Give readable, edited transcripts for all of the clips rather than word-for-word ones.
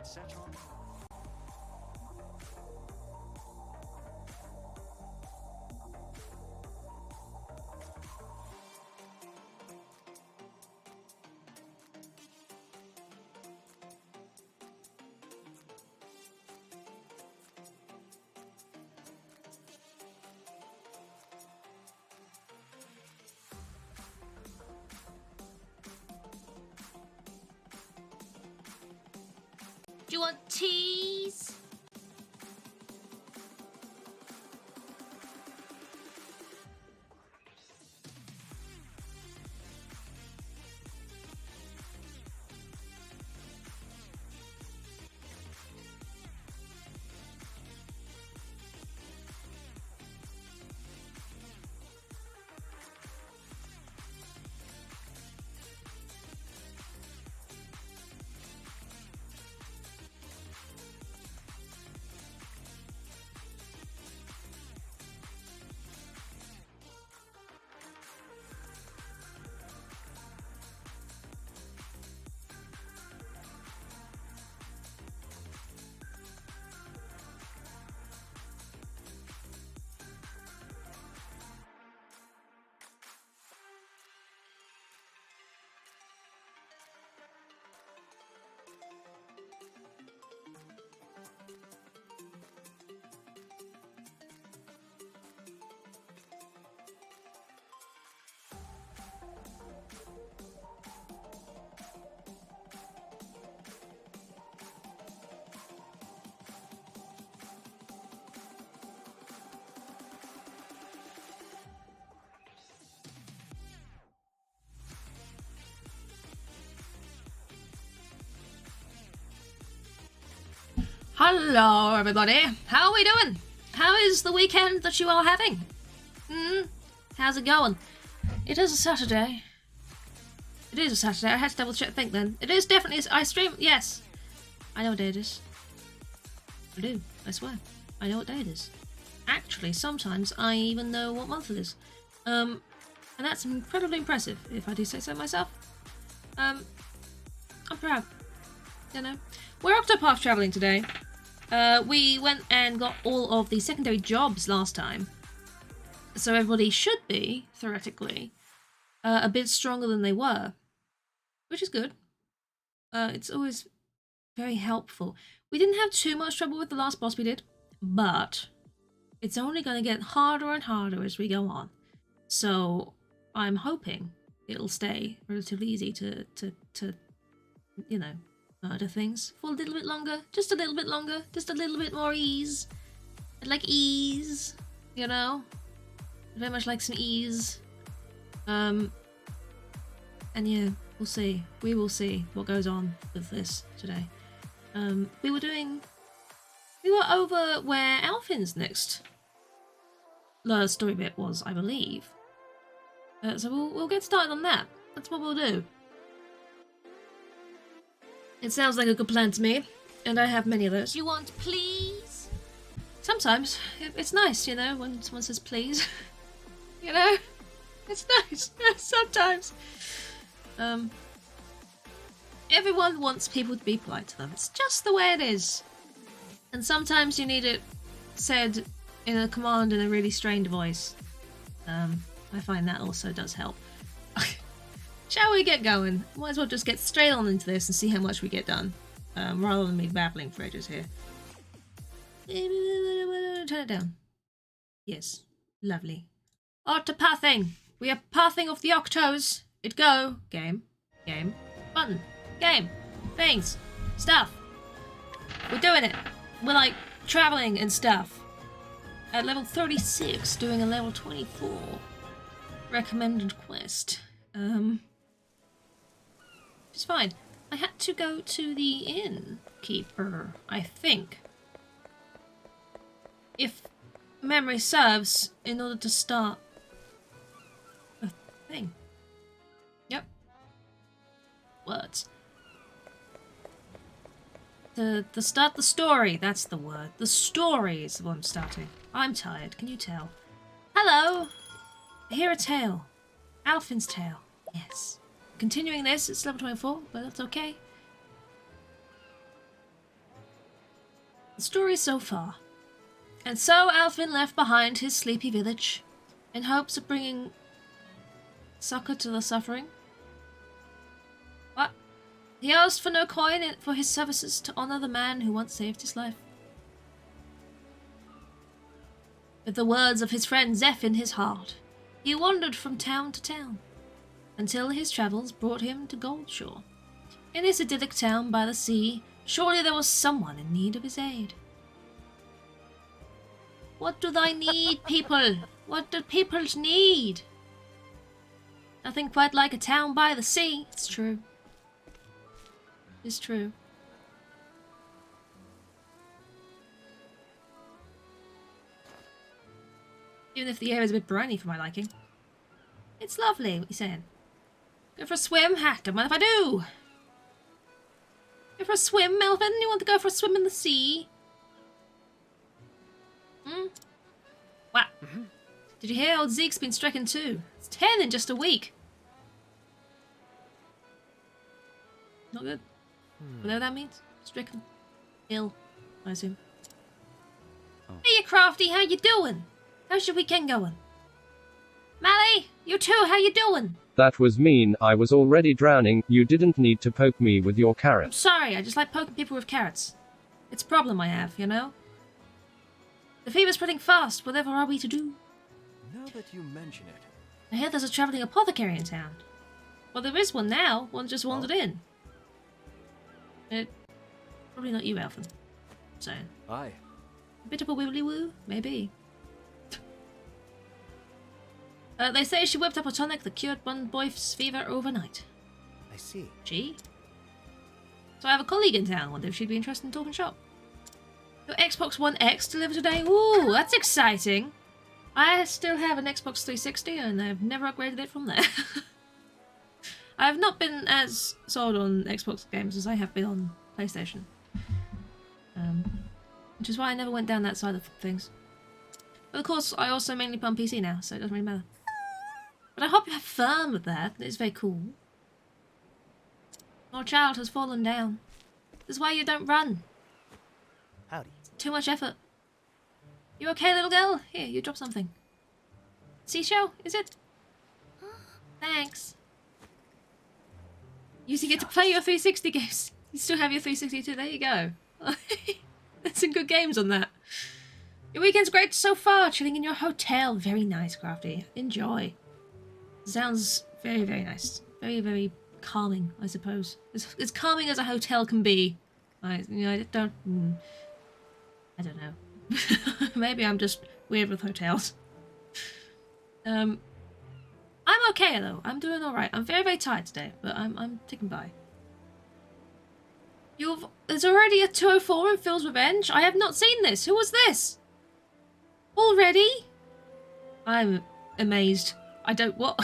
get set on? Do you want teas? Hello, everybody. How are we doing? How is the weekend that you are having? How's it going? It is a Saturday. It is a Saturday. I had to double check. Think then. It is definitely. I stream. Yes. I know what day it is. I do. I swear. I know what day it is. Actually, sometimes I even know what month it is. And that's incredibly impressive, if I do say so myself. I'm proud. You know. We're Octopath traveling today. We went and got all of the secondary jobs last time. So everybody should be, theoretically, a bit stronger than they were. Which is good. It's always very helpful. We didn't have too much trouble with the last boss we did, but it's only going to get harder and harder as we go on. So I'm hoping it'll stay relatively easy to you know, murder things for a little bit longer. Just a little bit longer. Just a little bit more ease. I'd like ease, you know? I'd very much like some ease. And yeah, we'll see. We will see what goes on with this today. We were over where Alfin's next story bit was, I believe. So we'll get started on that. That's what we'll do. It sounds like a good plan to me, and I have many of those. You want please? Sometimes. It's nice, you know, when someone says please. You know? It's nice. Sometimes. Everyone wants people to be polite to them. It's just the way it is. And sometimes you need it said in a command in a really strained voice. I find that also does help. Shall we get going? Might as well just get straight on into this and see how much we get done. Rather than me babbling for ages here. Turn it down. Yes. Lovely. Octopathing! We are pathing off the Octos. It go. Game. Game. Button. Game. Things. Stuff. We're doing it. We're like traveling and stuff. At level 36, doing a level 24 recommended quest. It's fine. I had to go to the innkeeper, I think. If memory serves, in order to start a thing. Yep. Words. The start the story, that's the word. The story is what I'm starting. I'm tired, can you tell? Hello! I hear a tale. Alfin's tale. Yes. Continuing this, it's level 24, but that's okay. the story so far. And so Alfin left behind his sleepy village in hopes of bringing succor to the suffering. What? He asked for no coin for his services to honor the man who once saved his life. With the words of his friend Zeph in his heart, he wandered from town to town, until his travels brought him to Goldshore. In this idyllic town by the sea, surely there was someone in need of his aid. What do they need, people? What do people need? Nothing quite like a town by the sea. It's true. It's true. Even if the air is a bit briny for my liking. It's lovely, what you saying? Go for a swim? Ha, don't mind if I do. Go for a swim, Melvin? You want to go for a swim in the sea? Hmm? What? Did you hear old Zeke's been stricken too? It's 10 in just a week. Not good. Whatever that means. Stricken. Ill, I assume. Oh. Hey, you Crafty, how you doing? How's your weekend going? Mally, you too, how you doing? That was mean, I was already drowning, you didn't need to poke me with your carrot. I'm sorry, I just like poking people with carrots. It's a problem I have, you know? The fever's spreading fast, whatever are we to do? Now that you mention it... I hear there's a travelling apothecary in town. Well, there is one now, one just wandered in. Probably not you, Alphen. So. Aye. A bit of a wibbly-woo? Maybe. They say she whipped up a tonic that cured one boy's fever overnight. I see. Gee. So I have a colleague in town. Wonder if she'd be interested in talking shop. Your Xbox One X delivered today? Ooh, that's exciting. I still have an Xbox 360 and I've never upgraded it from there. I have not been as sold on Xbox games as I have been on PlayStation. Which is why I never went down that side of things. But of course, I also mainly play on PC now, so it doesn't really matter. But I hope you have fun with that. It's very cool. Your child has fallen down. This is why you don't run. Howdy. It's too much effort. You okay, little girl? Here, you drop something. Seashell, is it? Thanks. You get to play your 360 games. You still have your 360 too. There you go. There's some good games on that. Your weekend's great so far. Chilling in your hotel. Very nice, Crafty. Enjoy. Sounds very, very nice. Very, very calming, I suppose. As calming as a hotel can be. I don't know. Maybe I'm just weird with hotels. I'm okay though. I'm doing all right. I'm very, very tired today, but I'm ticking by. There's already a 204 in Phil's Revenge. I have not seen this. Who was this? Already? I'm amazed. I don't what?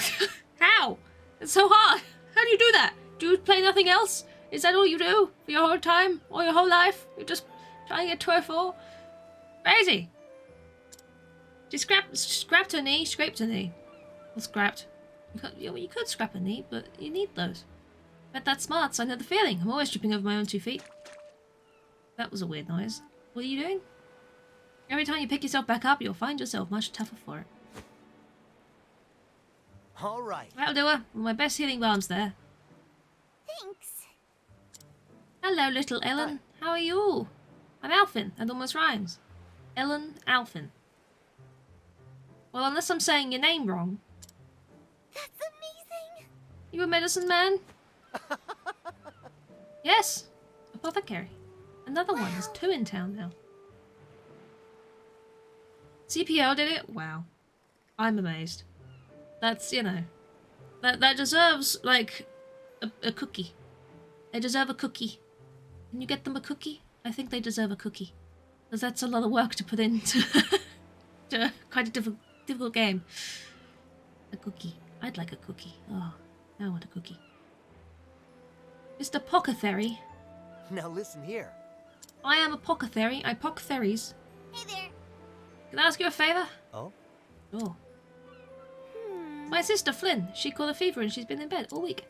How? It's so hard. How do you do that? Do you play nothing else? Is that all you do for your whole time or your whole life? You're just trying to get 204? Crazy. She scrapped her knee, scraped her knee. Or scrapped. You could scrap a knee, but you need those. Bet that's smart, so I know the feeling. I'm always tripping over my own 2 feet. That was a weird noise. What are you doing? Every time you pick yourself back up, you'll find yourself much tougher for it. All right. That'll do her. My best healing balm's there. Thanks. Hello, little Ellen. How are you? I'm Alfin. That almost rhymes. Ellen Alfin. Well, unless I'm saying your name wrong. That's amazing. You a medicine man? Yes. Apothecary. Another one. There's 2 in town now. CPL did it? Wow. I'm amazed. That's, you know, that deserves, like, a cookie. They deserve a cookie. Can you get them a cookie? I think they deserve a cookie. Because that's a lot of work to put into to quite a difficult game. A cookie. I'd like a cookie. Oh, I want a cookie. Mr. Apothecary. Now listen here. I am Apothecary. I pock fairies. Hey there. Can I ask you a favour? Oh? Oh. My sister Flynn, she caught a fever and she's been in bed all week.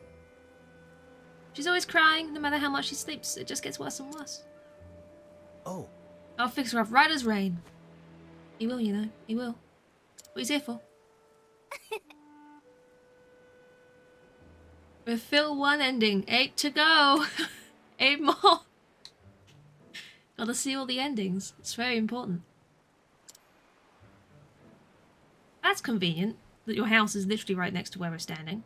She's always crying, no matter how much she sleeps. It just gets worse and worse. Oh. I'll fix her up right as rain. He will, you know. He will. What he's here for. We've filled one ending. 8 to go. 8 more. Gotta see all the endings. It's very important. That's convenient, that your house is literally right next to where we're standing.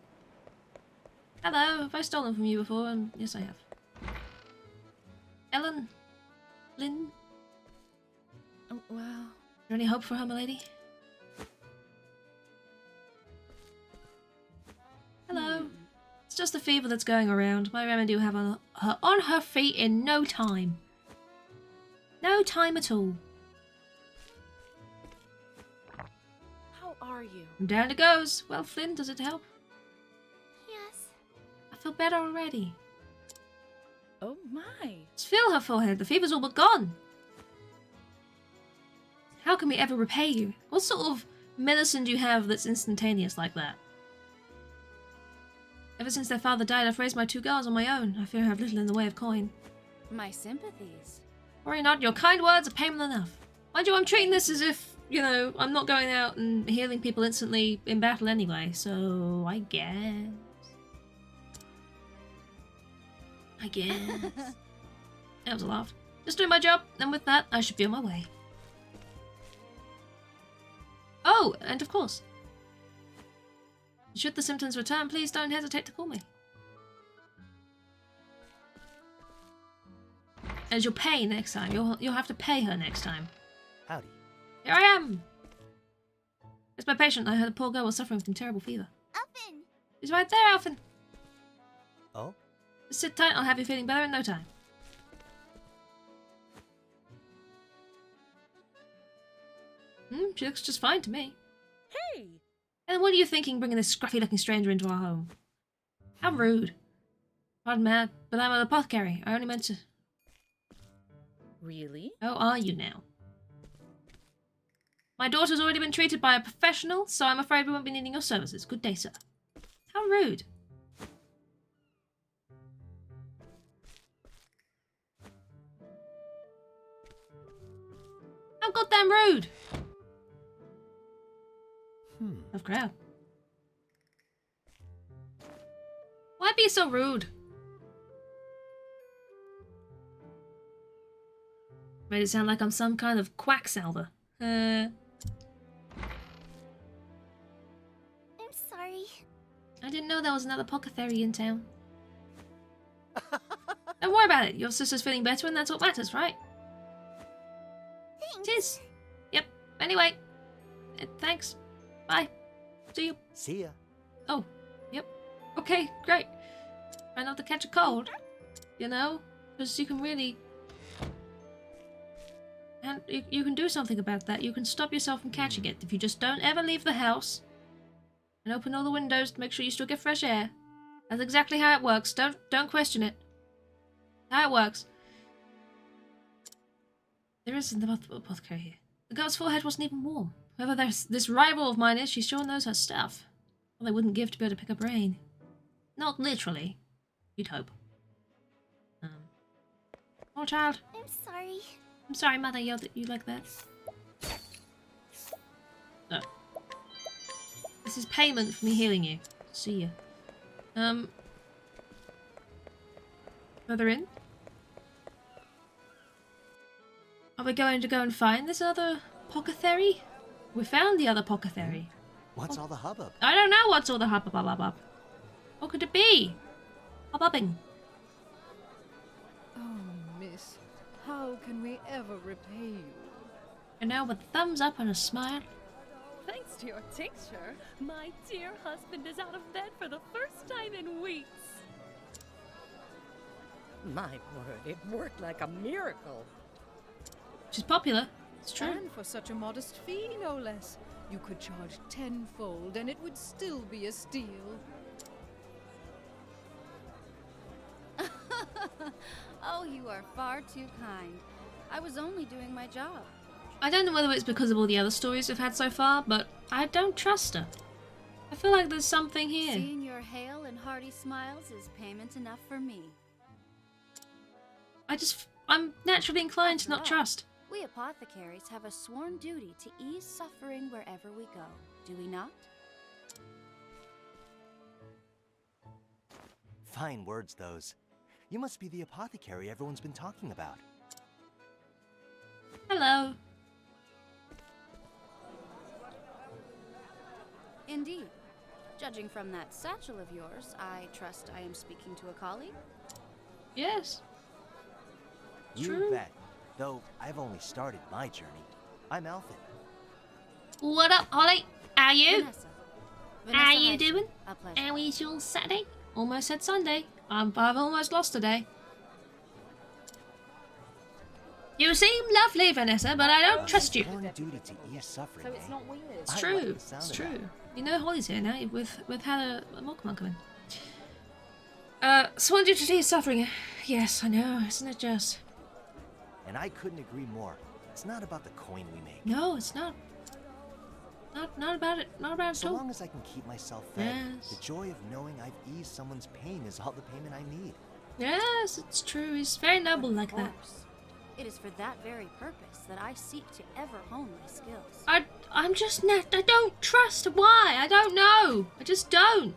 Hello, have I stolen from you before? Yes, I have. Ellen? Lynn? Oh, well... Is there any hope for her, milady? Hello. It's just the fever that's going around. My remedy will have her on her feet in no time. No time at all. How are you? And down it goes. Well, Flynn, does it help? Yes. I feel better already. Oh my. Just feel her forehead. The fever's all but gone. How can we ever repay you? What sort of medicine do you have that's instantaneous like that? Ever since their father died, I've raised my 2 girls on my own. I fear I have little in the way of coin. My sympathies. Worry not, your kind words are payment enough. Mind you, I'm treating this as if, you know, I'm not going out and healing people instantly in battle anyway, so I guess. That was a laugh. Just doing my job, and with that, I should be on my way. Oh, and of course, should the symptoms return, please don't hesitate to call me. As you'll pay next time. You'll have to pay her next time. Howdy. Here I am! It's my patient. I heard a poor girl was suffering from terrible fever. Elfin! She's right there, Alphin. Oh? Just sit tight, I'll have you feeling better in no time. She looks just fine to me. Hey! And what are you thinking bringing this scruffy-looking stranger into our home? How rude. Pardon, mad, but I'm an apothecary. I only meant to... Really? How are you now? My daughter's already been treated by a professional, so I'm afraid we won't be needing your services. Good day, sir. How rude. How goddamn rude! Of crowd. Why be so rude? Made it sound like I'm some kind of quacksalver. I'm sorry. I didn't know there was another apothecary in town. Don't worry about it. Your sister's feeling better and that's what matters, right? Thanks. It is. Yep. Anyway. Thanks. Bye. See you. See ya. Oh. Yep. Okay, great. Try not to catch a cold. You know? Because you can really... And you can do something about that. You can stop yourself from catching it if you just don't ever leave the house. And open all the windows to make sure you still get fresh air. That's exactly how it works. Don't question it. How it works. There isn't the apothecary here. The girl's forehead wasn't even warm. Whoever this rival of mine is, she sure knows her stuff. Well, they wouldn't give to be able to pick her brain. Not literally. You'd hope. Oh, child. I'm sorry. I'm sorry, Mother yelled at you like that. Oh. This is payment for me healing you. See ya. Further in? Are we going to go and find this other apothecary? We found the other apothecary. What's all the hubbub? I don't know what's all the hubbub. What could it be? Hubbubbing. Oh, miss, how can we ever repay you? And now with a thumbs up and a smile. Thanks to your tincture, my dear husband is out of bed for the first time in weeks. My word, it worked like a miracle. She's popular. It's true. And for such a modest fee, no less. You could charge tenfold and it would still be a steal. Oh, you are far too kind. I was only doing my job. I don't know whether it's because of all the other stories we've had so far, but I don't trust her. I feel like there's something here. Seeing your hale and hearty smiles is payment enough for me. I'm naturally inclined to not After all, trust. We apothecaries have a sworn duty to ease suffering wherever we go, do we not? Fine words, those. You must be the apothecary everyone's been talking about. Hello. Indeed. Judging from that satchel of yours, I trust I am speaking to a colleague? Yes. You True. bet. Though I've only started my journey. I'm Alphin. What up, Holly? How you? Vanessa. How you Hudson. doing? A pleasure. How is your Saturday? Almost said Sunday. I've almost lost today. You seem lovely, Vanessa, but I don't trust you. Sworn duty to ease suffering, So it's eh? not weird. It's I like true. the sound It's of true. that. You know Holly's here now. We've had a Pokemon come in. Sworn duty to ease suffering. Yes, I know. Isn't it just? And I couldn't agree more. It's not about the coin we make. No, it's not. Not about it. Not about it So at all. long as I can keep myself fed, Yes. the joy of knowing I've eased someone's pain is all the payment I need. Yes, it's true. He's very noble Of like that. course. It is for that very purpose that I seek to ever hone my skills. I'm just not. I don't trust. Why? I don't know. I just don't.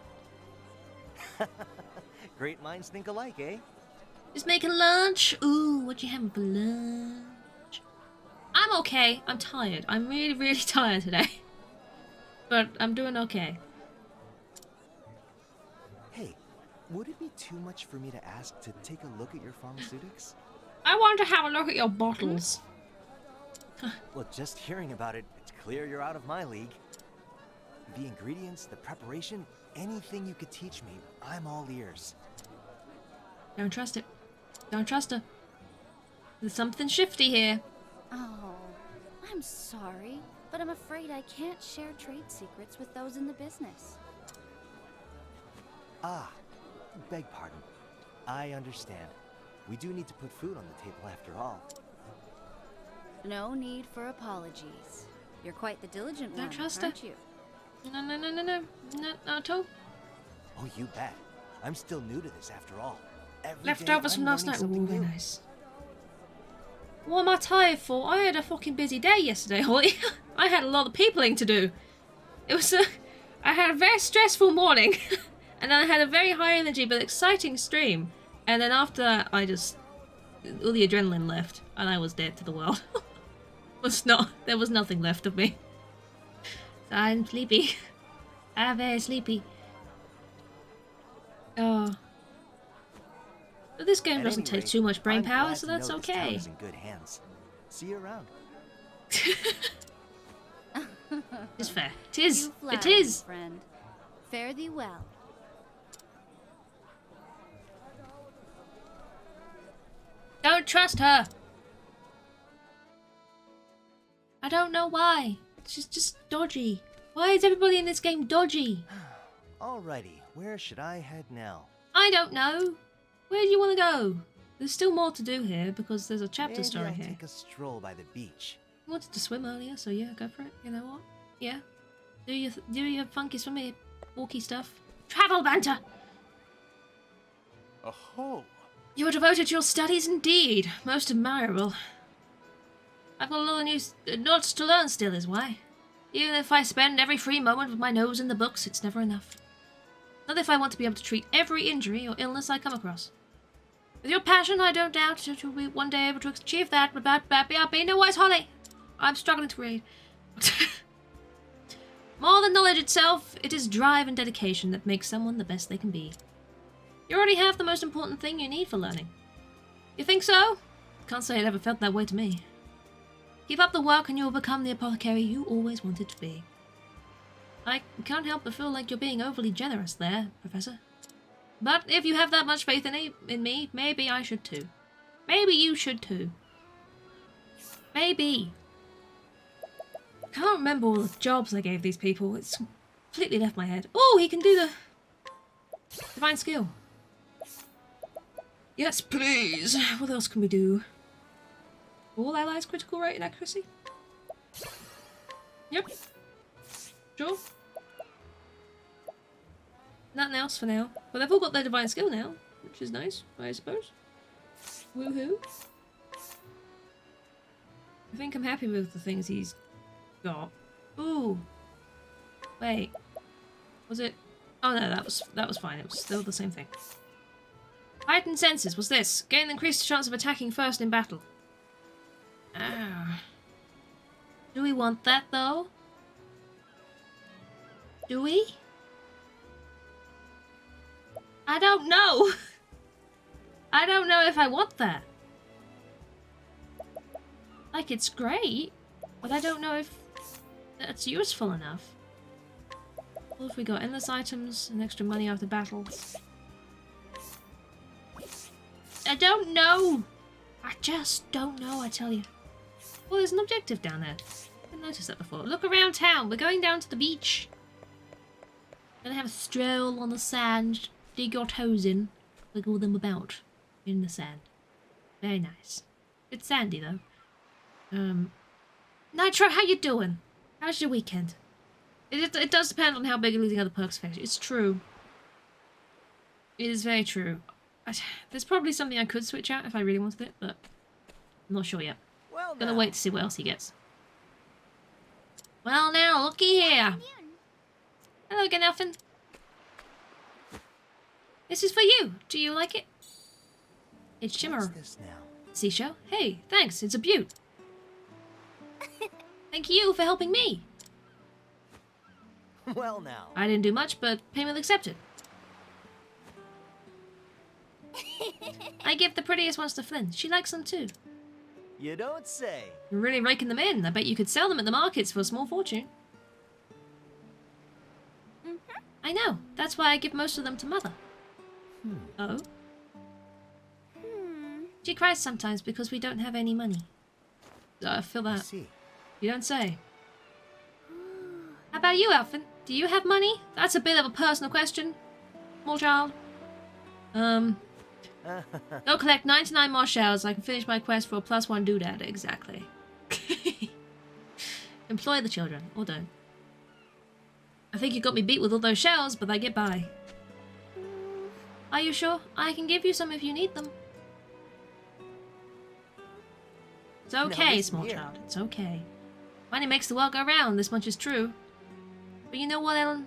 Great minds think alike, eh? Just making lunch. Ooh, what you having for lunch? I'm okay. I'm tired. I'm really, really tired today. But I'm doing okay. Hey, would it be too much for me to ask to take a look at your pharmaceutics? I want to have a look at your bottles. Well, just hearing about it, it's clear you're out of my league. The ingredients, the preparation, anything you could teach me, I'm all ears. Don't trust it. Don't trust her. There's something shifty here. Oh, I'm sorry, but I'm afraid I can't share trade secrets with those in the business. Ah, beg pardon. I understand. We do need to put food on the table after all. No need for apologies. You're quite the diligent Don't one, trust her. aren't you? No. Not at all. Oh, you bet. I'm still new to this after all. Every day Leftovers I'm from last learning night. Ooh, something very new. nice. What am I tired for? I had a fucking busy day yesterday, Holly. I had a lot of peopling to do. It was I had a very stressful morning, and then I had a very high energy but exciting stream. And then after that, all the adrenaline left, and I was dead to the world. There was nothing left of me. So I'm sleepy. I'm very sleepy. Oh. But this game At doesn't any take rate, too much brain I'm power, glad so to that's know this town okay. is in good hands. See you around. It's fair. It is. You It flatter me, is. friend. Fare thee well. Don't trust her. I don't know why. She's just dodgy. Why is everybody in this game dodgy? Alrighty, where should I head now? I don't know. Where do you want to go? There's still more to do here because there's a chapter Maybe story I'll here. take a stroll by the beach. I wanted to swim earlier, so yeah, go for it. You know what? Yeah. Do your funky swimmy walky stuff. Travel banter! Oh, You are devoted to your studies indeed. Most admirable. I've got a lot of new lots to learn still is why. Even if I spend every free moment with my nose in the books, it's never enough. Not if I want to be able to treat every injury or illness I come across. With your passion, I don't doubt that you'll be one day able to achieve that, but be no wise, Holly. I'm struggling to read. More than knowledge itself, it is drive and dedication that makes someone the best they can be. You already have the most important thing you need for learning. You think so? Can't say it ever felt that way to me. Keep up the work and you will become the apothecary you always wanted to be. I can't help but feel like you're being overly generous there, Professor. But if you have that much faith in me, maybe I should too. Maybe you should too. Maybe. I can't remember all the jobs I gave these people. It's completely left my head. Oh, he can do the divine skill. Yes, please. What else can we do? All allies critical rate and accuracy? Yep. Sure. Nothing else for now. But they've all got their divine skill now, which is nice, I suppose. Woohoo. I think I'm happy with the things he's got. Ooh. Wait. Was it? Oh no, that was fine. It was still the same thing. Heightened senses. What's this? Gain increased chance of attacking first in battle. Ah. Do we want that though? Do we? I don't know. I don't know if I want that. Like, it's great, but I don't know if that's useful enough. What have we got? Endless items and extra money after battles. I don't know. I just don't know, I tell you. Well, there's an objective down there. I didn't notice that before. Look around town. We're going down to the beach. Gonna have a stroll on the sand. Dig your toes in. Wiggle them about in the sand. Very nice. It's sandy though. Nitro, how you doing? How's your weekend? It does depend on how big losing other perks affects you. It's true. It is very true. There's probably something I could switch out if I really wanted it, but I'm not sure yet. Well, Gonna now. wait to see what else he gets. Well now, looky here. Hello again, Elfin. This is for you. Do you like it? It's Shimmer. What's this now? Seashell? Hey, thanks. It's a beaut. Thank you for helping me. Well, now. I didn't do much, but payment accepted. I give the prettiest ones to Flynn. She likes them too. You don't say. You're really raking them in. I bet you could sell them at the markets for a small fortune. I know. That's why I give most of them to Mother. Oh? She cries sometimes because we don't have any money. I feel I that. see. You don't say. How about you, Elfin? Do you have money? That's a bit of a personal question, small child. Go collect 99 more shells. I can finish my quest for a +1 doodad. Exactly. Employ the children, or don't. I think you got me beat with all those shells, but I get by. Are you sure? I can give you some if you need them. It's okay, listen small here. child. It's okay. Money makes the world go round. This much is true. But you know what, Ellen?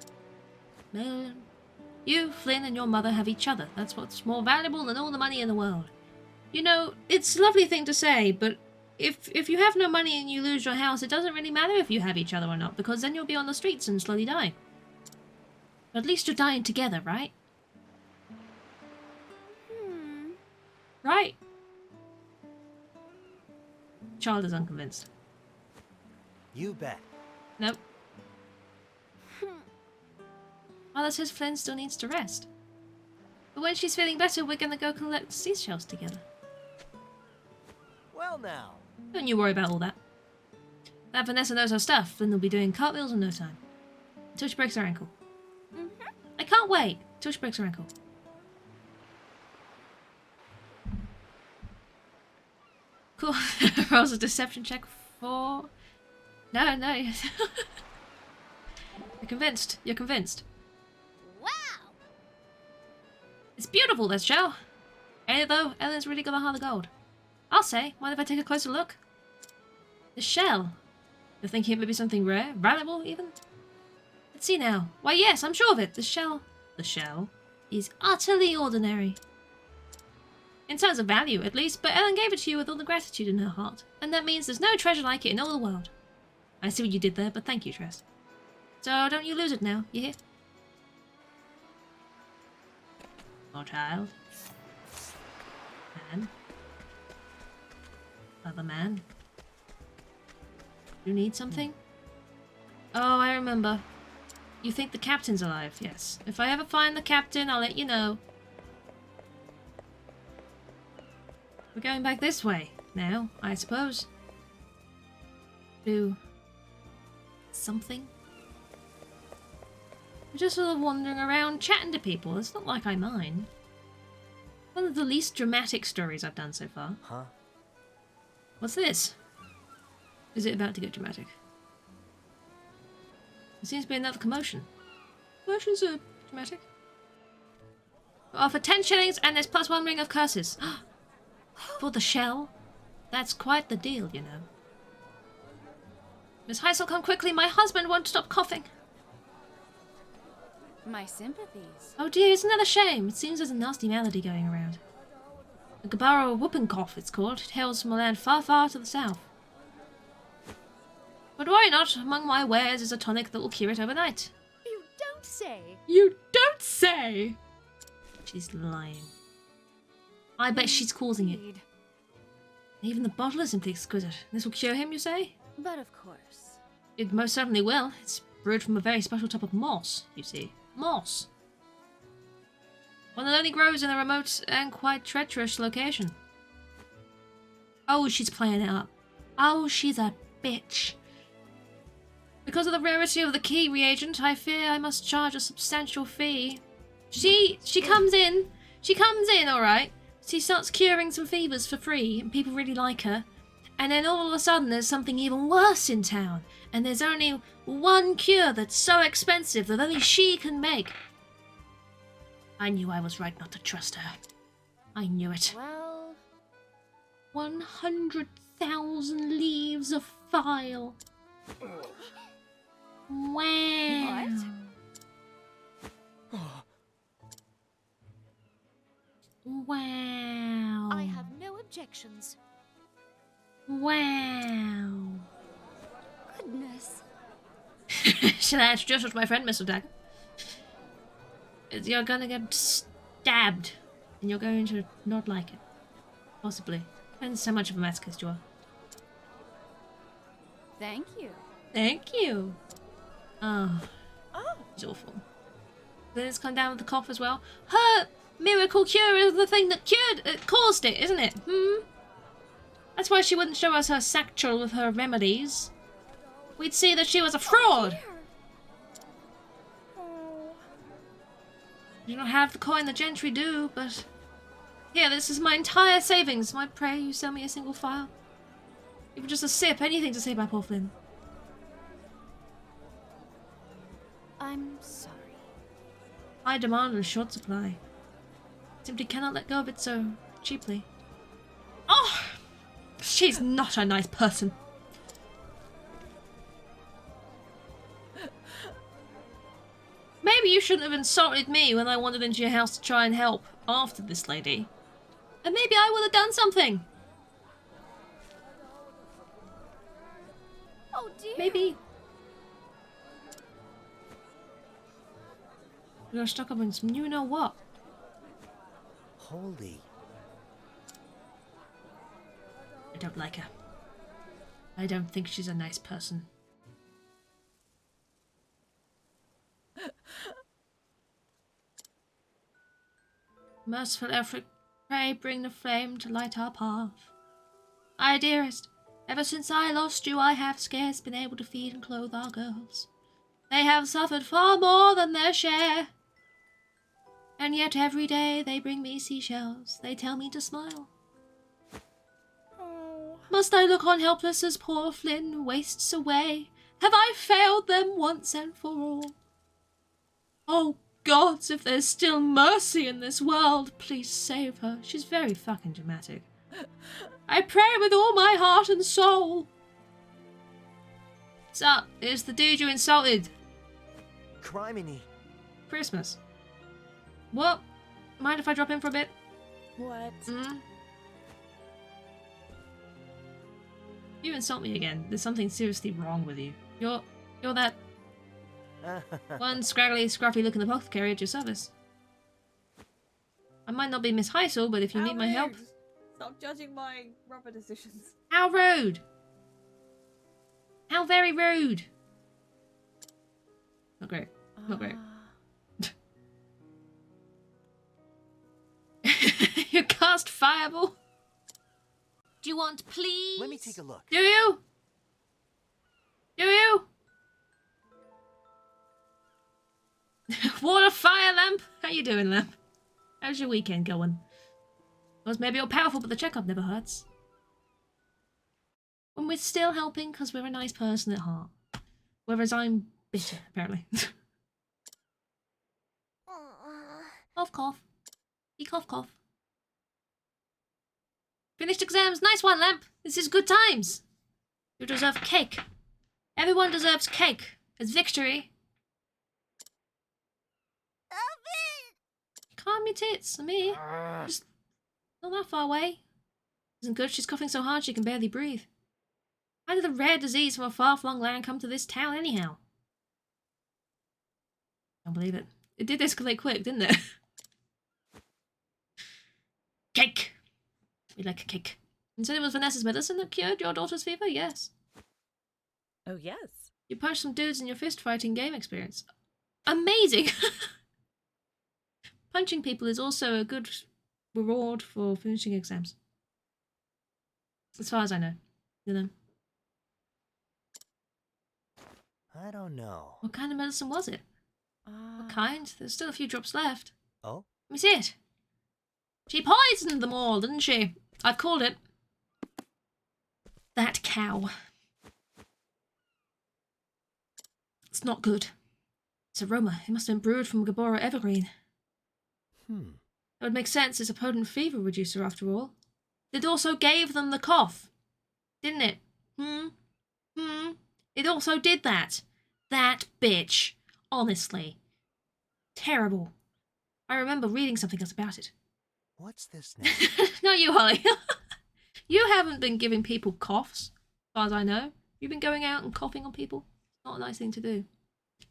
Ellen, you, Flynn, and your mother have each other. That's what's more valuable than all the money in the world. You know, it's a lovely thing to say, but if you have no money and you lose your house, it doesn't really matter if you have each other or not, because then you'll be on the streets and slowly die. But at least you're dying together, right? Right? Child is unconvinced. You bet. Nope. Mother says Flynn still needs to rest. But when she's feeling better, we're gonna go collect seashells together. Well, now. Don't you worry about all that. That Vanessa knows her stuff, Flynn will be doing cartwheels in no time. Until she breaks her ankle. I can't wait till she breaks her ankle. Cool. Rolls a deception check for... No. You're convinced. You're convinced. Wow! It's beautiful, this shell. Ain't it though? Ellen's really got a heart of gold. I'll say. Mind if I take a closer look? The shell. You're thinking it may be something rare? Valuable, even? Let's see now. Why, yes, I'm sure of it. The shell is utterly ordinary. In terms of value, at least, but Ellen gave it to you with all the gratitude in her heart. And that means there's no treasure like it in all the world. I see what you did there, but thank you, Tress. So don't you lose it now, you hear? More child. Man. Other man. You need something? Oh, I remember. You think the captain's alive? Yes. If I ever find the captain, I'll let you know. We're going back this way now, I suppose. Do something. We're just sort of wandering around chatting to people. It's not like I mind. One of the least dramatic stories I've done so far. Huh? What's this? Is it about to get dramatic? There seems to be another commotion. Commotions are dramatic. For 10 shillings and there's +1 ring of curses. For the shell? That's quite the deal, you know. Miss Heisel, come quickly. My husband won't stop coughing. My sympathies. Oh dear, isn't that a shame? It seems there's a nasty malady going around. The Borah whooping cough, it's called. It hails from a land far, far to the south. But worry not. Among my wares is a tonic that will cure it overnight. You don't say. You don't say! She's lying. I bet she's causing it. Indeed. Even the bottle is simply exquisite. This will cure him, you say? But of course. It most certainly will. It's brewed from a very special type of moss, you see. Moss. One that only grows in a remote and quite treacherous location. Oh, she's playing it up. Oh, she's a bitch. Because of the rarity of the key reagent, I fear I must charge a substantial fee. She comes in. She comes in, alright. She starts curing some fevers for free, and people really like her. And then all of a sudden there's something even worse in town. And there's only one cure that's so expensive that only she can make. I knew I was right not to trust her. I knew it. Well, 100,000 leaves a file. Wow. Wow. I have no objections. Wow. Goodness. Shall I introduce you to my friend, Mr. Dagger? You're gonna get stabbed, and you're going to not like it. Possibly. Depends how much of a masochist you are. thank you. Thank you. Oh. It's awful. Then it's come down with the cough as well. Her miracle cure is the thing that caused it, isn't it? That's why she wouldn't show us her satchel with her remedies. We'd see that she was a fraud. You don't have the coin the gentry do, but... Here, this is my entire savings. I pray you sell me a single file. Even just a sip, anything to save my poor Flynn. I'm sorry. High demand and short supply. Simply cannot let go of it so cheaply. Oh! She's not a nice person. Maybe you shouldn't have insulted me when I wandered into your house to try and help after this lady. And maybe I would have done something. Oh dear. Maybe. You're stuck up in some you know what. Holy. I don't like her. I don't think she's a nice person. Merciful Elfric, pray bring the flame to light our path. Aye, dearest, ever since I lost you, I have scarce been able to feed and clothe our girls. They have suffered far more than their share. And yet every day they bring me seashells. They tell me to smile. Must I look on helpless as poor Flynn wastes away? Have I failed them once and for all? Oh, gods, if there's still mercy in this world, please save her. She's very fucking dramatic. I pray with all my heart and soul. What's up? It's the dude you insulted. Criminy. Christmas. What? Mind if I drop in for a bit? What? You insult me again. There's something seriously wrong with you. You're that one scraggly, scruffy looking apothecary at your service. I might not be Miss Heisel, but if you need my help... Stop judging my rubber decisions. How rude! How very rude! Not great. Not great. You cast Fireball? Do you want, please? Let me take a look. Do you? Do you? Water fire lamp? How you doing, lamp? How's your weekend going? Well, maybe you're powerful, but the checkup never hurts. And we're still helping because we're a nice person at heart. Whereas I'm bitter, apparently. Cough, cough. He cough, cough. Finished exams. Nice one, Lamp. This is good times. You deserve cake. Everyone deserves cake. It's victory. Calm your tits. Me. Just not that far away. Isn't good. She's coughing so hard she can barely breathe. How did a rare disease from a far-flung land come to this town anyhow? Can't believe it. It did escalate quick, didn't it? Cake! We like cake. And so it was Vanessa's medicine that cured your daughter's fever? Yes. Oh, yes. You punched some dudes in your fist-fighting game experience. Amazing! Punching people is also a good reward for finishing exams. As far as I know. You know. I don't know. What kind of medicine was it? What kind? There's still a few drops left. Oh? Let me see it. She poisoned them all, didn't she? I've called it. That cow. It's not good. Its aroma. It must have been brewed from Borah Evergreen. That would make sense. It's a potent fever reducer after all. It also gave them the cough. Didn't it? It also did that. That bitch. Honestly. Terrible. I remember reading something else about it. What's this now? Not you, Holly. You haven't been giving people coughs, as far as I know. You've been going out and coughing on people. It's not a nice thing to do.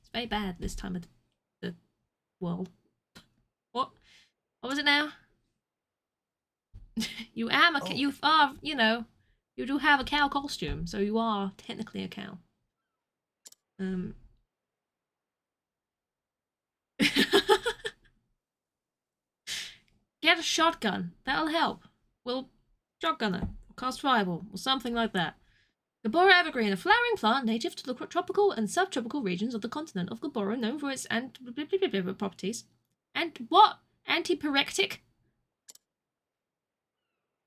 It's very bad this time of the world. What? What was it now? You are you are, you know, you do have a cow costume, so you are technically a cow. Get a shotgun. That'll help. We'll shotgun it. Cast fireball, or something like that. The Borah Evergreen, a flowering plant native to the tropical and subtropical regions of the continent of Borah, known for its properties. And what? Antipyrectic?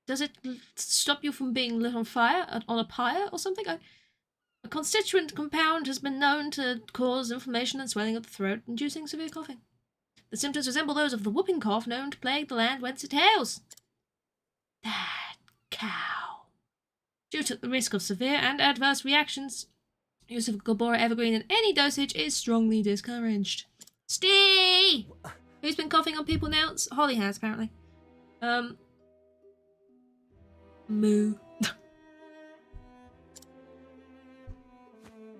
Does it stop you from being lit on fire, on a pyre or something? A constituent compound has been known to cause inflammation and swelling of the throat, inducing severe coughing. The symptoms resemble those of the whooping cough known to plague the land whence it hails. That cow. Due to the risk of severe and adverse reactions, use of Borah Evergreen in any dosage is strongly discouraged. Stay! Who's been coughing on people now? Holly has, apparently. Moo.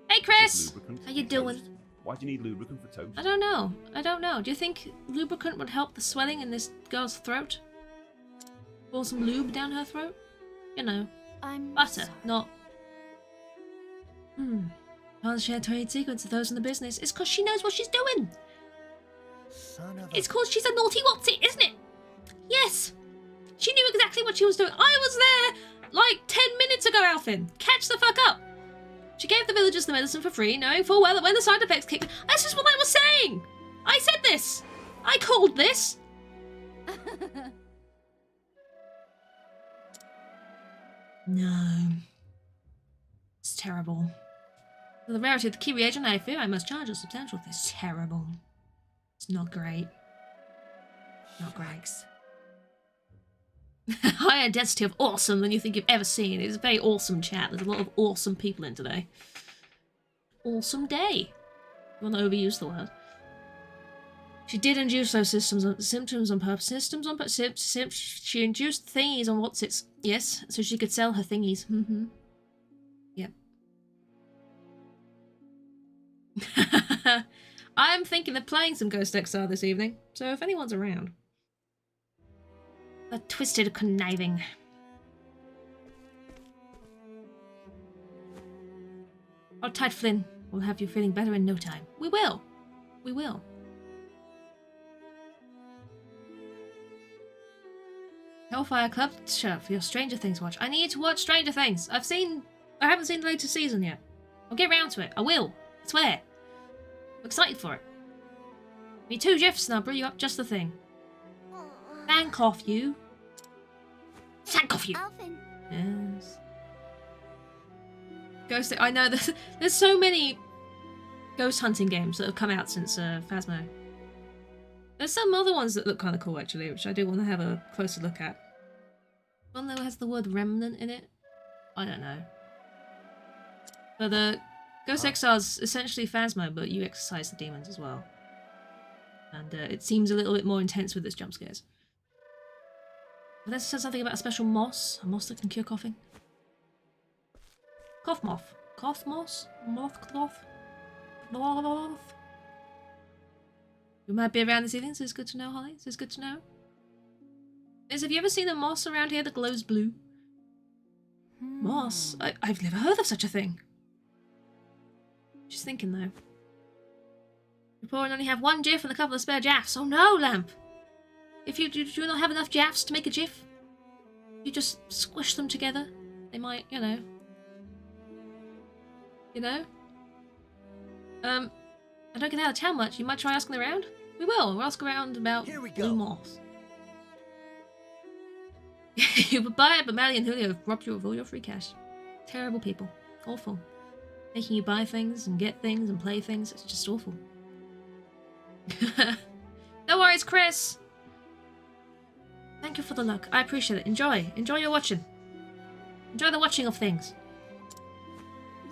Hey, Chris! How you doing? Why do you need lubricant for toast? I don't know. Do you think lubricant would help the swelling in this girl's throat? Pour some lube down her throat? You know. Butter, not... Can't share trade secrets with those in the business. It's because she knows what she's doing. It's because she's a naughty whatsy, isn't it? Yes. She knew exactly what she was doing. I was there like 10 minutes ago, Alfin. Catch the fuck up. She gave the villagers the medicine for free, knowing full well that when the side effects kicked in... That's just what I was saying. I said this. I called this. No. It's terrible. For the rarity of the key reagent, I fear I must charge a substantial fee. It's terrible. It's not great. Not great. Higher density of awesome than you think you've ever seen. It's a very awesome chat. There's a lot of awesome people in today. Awesome day. You want to overuse the word. She did induce those symptoms on purpose. She induced thingies on what's its. Yes, so she could sell her thingies. Yep. I'm thinking of playing some Ghost Exile this evening, so if anyone's around. A twisted conniving. Hold tight, Flynn. We'll have you feeling better in no time. We will. We will. Hellfire Club, shut up for your Stranger Things watch. I need to watch Stranger Things. I haven't seen the latest season yet. I'll get round to it. I will. I swear. I'm excited for it. Me too, Jeff. Now brew you up just the thing. Thank off you. Thank off you. Alvin. Yes. Ghost. I know there's so many ghost hunting games that have come out since Phasmo. There's some other ones that look kind of cool actually, which I do want to have a closer look at. One that has the word remnant in it. I don't know. But Ghost Exile is essentially Phasmo, but you exercise the demons as well. And it seems a little bit more intense with its jump scares. Vanessa said something about a special moss. A moss that can cure coughing. Cough moth. Cough moss? Moth cloth? Moth. We might be around this evening, so it's good to know, Holly. So it's good to know. Have you ever seen a moss around here that glows blue? Moss? I've never heard of such a thing. Just thinking though. You probably only have one GIF and a couple of spare jaffs. Oh no, Lamp! If you do not have enough jaffs to make a GIF, you just squish them together. They might, you know. You know? I don't get out of town much. You might try asking around? We will. We'll ask around about blue moss. You would buy it, but Mally and Julio have robbed you of all your free cash. Terrible people. Awful. Making you buy things and get things and play things. It's just awful. No worries, Chris. Thank you for the luck. I appreciate it. Enjoy. Enjoy your watching. Enjoy the watching of things.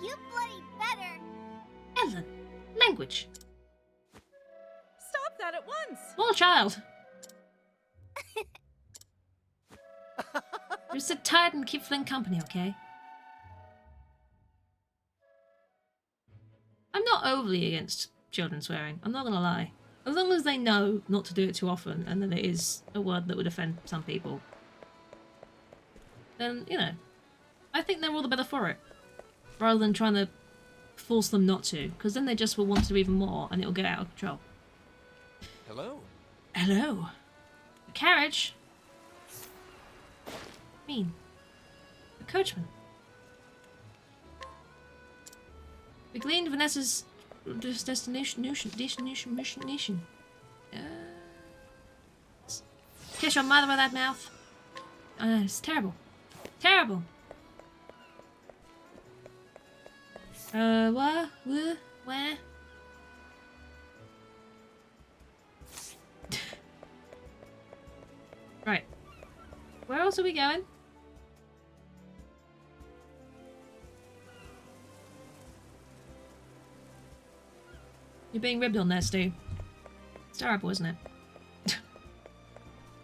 You bloody better. Ellen. Language. Stop that at once. Small child. Just sit tired and keep Flynn company, okay? I'm not overly against children swearing. I'm not gonna lie. As long as they know not to do it too often and that it is a word that would offend some people, then, you know, I think they're all the better for it. Rather than trying to force them not to, because then they just will want to even more and it'll get out of control. Hello. Hello. A carriage? Mean. A coachman. We gleaned Vanessa's destination. Kiss your mother with that mouth. It's terrible. Terrible. What? Where? Right. Where else are we going? You're being ribbed on there, Stu. It's terrible, isn't it?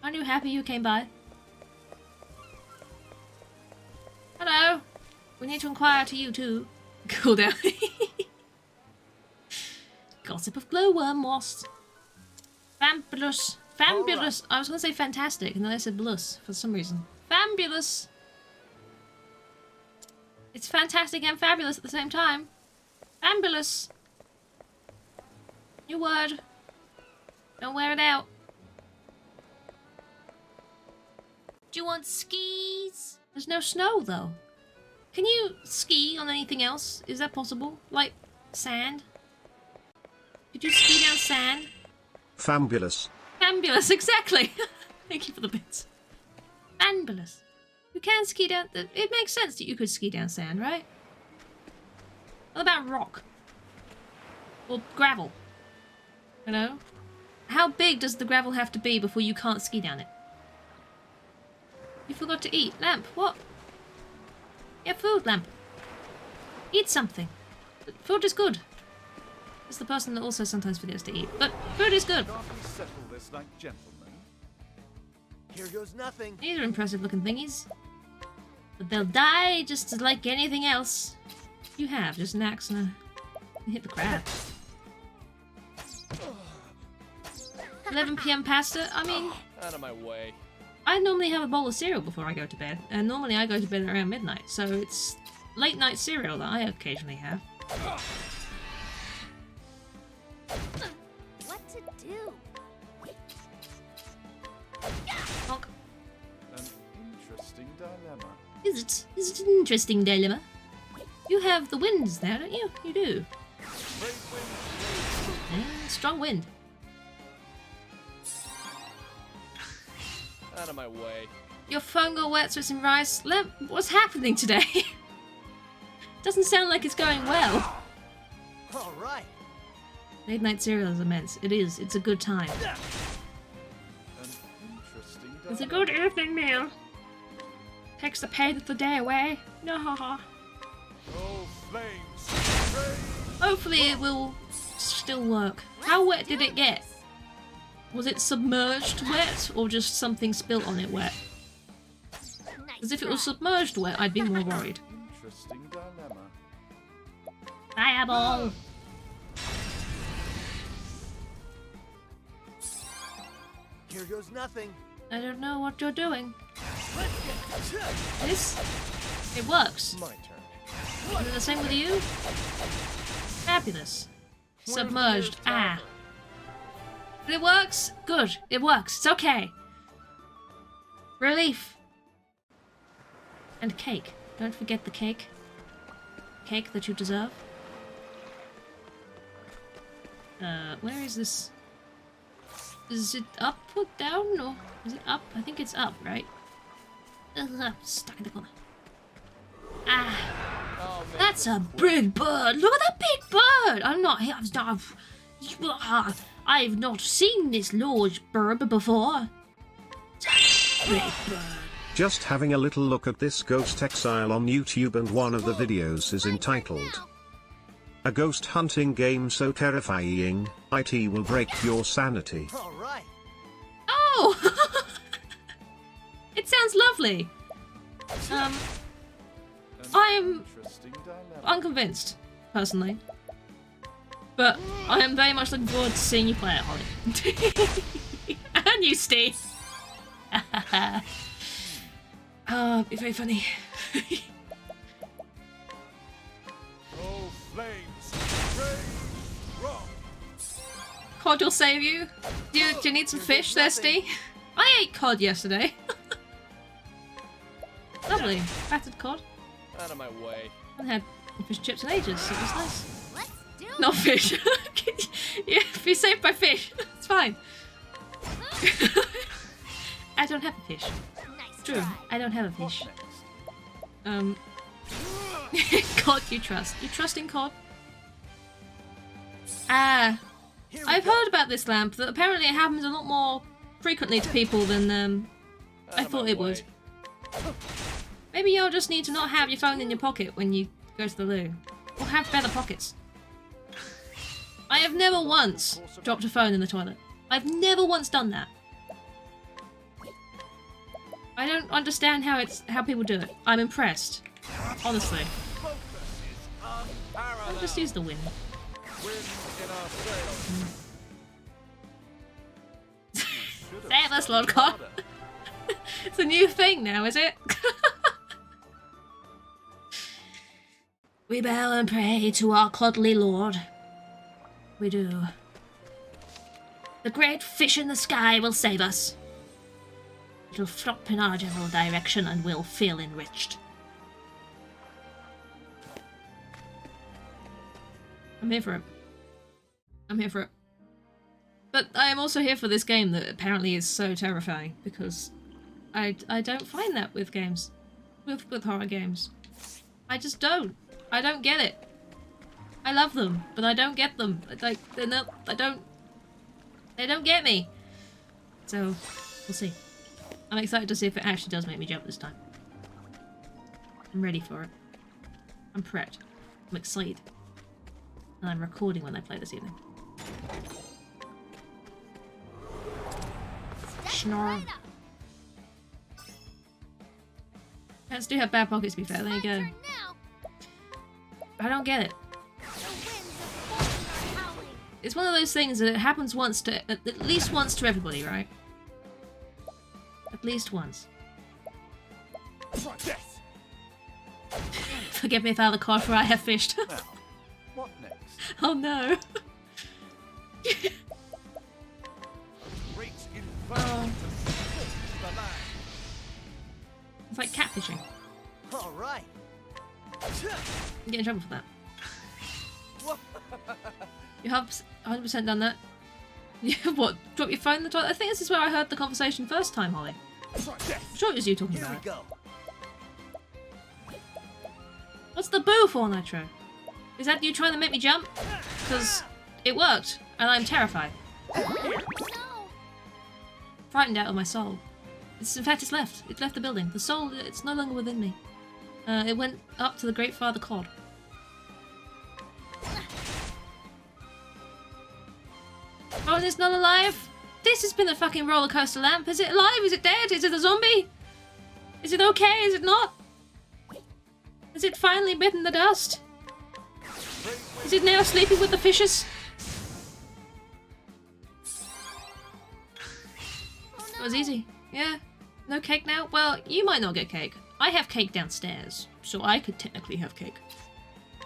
Aren't you happy you came by? Hello! We need to inquire to you too. Cool down. Gossip of glowworm moss. Fabulous. Fabulous. I was going to say fantastic, and then I said blus for some reason. Fabulous. It's fantastic and fabulous at the same time. Fabulous. New word. Don't wear it out. Do you want skis? There's no snow, though. Can you ski on anything else? Is that possible? Like, sand? Could you ski down sand? Fabulous. Fabulous, exactly. Thank you for the bits. Fabulous. You can ski down... It makes sense that you could ski down sand, right? What about rock? Or gravel? You know? How big does the gravel have to be before you can't ski down it? You forgot to eat. Lamp, what? Yeah, food, Lamp. Eat something. Food is good. It's the person that also sometimes forgets to eat. But food is good. Can't we settle this like gentlemen? Here goes nothing. These are impressive looking thingies. But they'll die just as like anything else. You have just an axe and a... hit the crab. 11 PM pasta? I mean... Out of my way. I normally have a bowl of cereal before I go to bed. And normally I go to bed around midnight. So it's late night cereal that I occasionally have. What to do? Honk. An interesting dilemma. Is it an interesting dilemma? You have the winds there, don't you? You do. Yeah, strong wind. Out of my way. Your phone got wet, so it's in rice. What's happening today? Doesn't sound like it's going well. All right. Midnight cereal is immense. It is. It's a good time. An interesting dilemma. It's a good evening meal. Takes the pain of the day away. No. Oh, flames! Rain! Hopefully it will still work. How wet did it get? Was it submerged wet or just something spilt on it wet? Because if it was submerged wet, I'd be more worried. Interesting dilemma. Fireball! Here goes nothing. I don't know what you're doing. This? It works. My turn. Is it the same with you? Fabulous. Submerged. Ah. But it works? Good. It works. It's okay. Relief. And cake. Don't forget the cake. Cake that you deserve. Where is this? Is it up or down? Or is it up? I think it's up, right? Stuck in the corner. Ah. Oh, man, That's a big bird. Look at that big bird. I've not seen this large bird before. Big bird. Just having a little look at this Ghost Exile on YouTube, and one of the videos is entitled "A Ghost Hunting Game So Terrifying, IT Will Break Your Sanity." All right. Oh! It sounds lovely. I'm unconvinced, personally. But I am very much looking forward to seeing you play it, Holly. And you, Steve. Oh, it'd be very funny. Oh, flames! Rain! Rock! Cod will save you. Do you need some fish there, Steve? I ate cod yesterday. Lovely. Battered cod. Out of my way. I haven't had fish chips in ages, so it was nice. Let's do Not fish. Yeah, be saved by fish. It's fine. I don't have a fish. Nice True, try. I don't have a fish. Next. Cod you trust. You trust in cod? Ah. I've heard about this lamp, that apparently it happens a lot more frequently to people than I thought it would. Maybe you'll just need to not have your phone in your pocket when you go to the loo. Or have better pockets. I have never once dropped a phone in the toilet. I've never once done that. I don't understand how people do it. I'm impressed. Honestly. I'll just use the wind. Wind in our sails. Save us, Lord God. It's a new thing now, is it? We bow and pray to our cuddly lord. We do. The great fish in the sky will save us. It'll flop in our general direction and we'll feel enriched. I'm here for it. I'm here for it. But I am also here for this game that apparently is so terrifying, because I don't find that with games. With horror games. I just don't. I don't get it. I love them, but I don't get them. Like, they don't get me. So, we'll see. I'm excited to see if it actually does make me jump this time. I'm ready for it. I'm prepped. I'm excited. And I'm recording when I play this evening. Snarl. Pets do have bad pockets, to be fair. There you go. I don't get it. It's one of those things that it happens once to, at least once to everybody, right? At least once. Forgive me, Father Cod, for I have fished. Now, what next? Oh no. Great inferno to support the land. It's like catfishing. All right. You get in trouble for that. You have 100% done that. Yeah, what? Drop your phone in the toilet? I think this is where I heard the conversation first time, Holly. I'm sure it was you talking Here about we it. go. What's the boo for, Nitro? Is that you trying to make me jump? Because it worked, and I'm terrified. Frightened out of my soul. In fact, it's left. It left the building. The soul, it's no longer within me. It went up to the great Father Cod. Oh, it's not alive? This has been a fucking roller coaster lamp. Is it alive? Is it dead? Is it a zombie? Is it okay? Is it not? Has it finally bitten the dust? Is it now sleeping with the fishes? It was easy. Yeah. No cake now? Well, you might not get cake. I have cake downstairs, so I could technically have cake.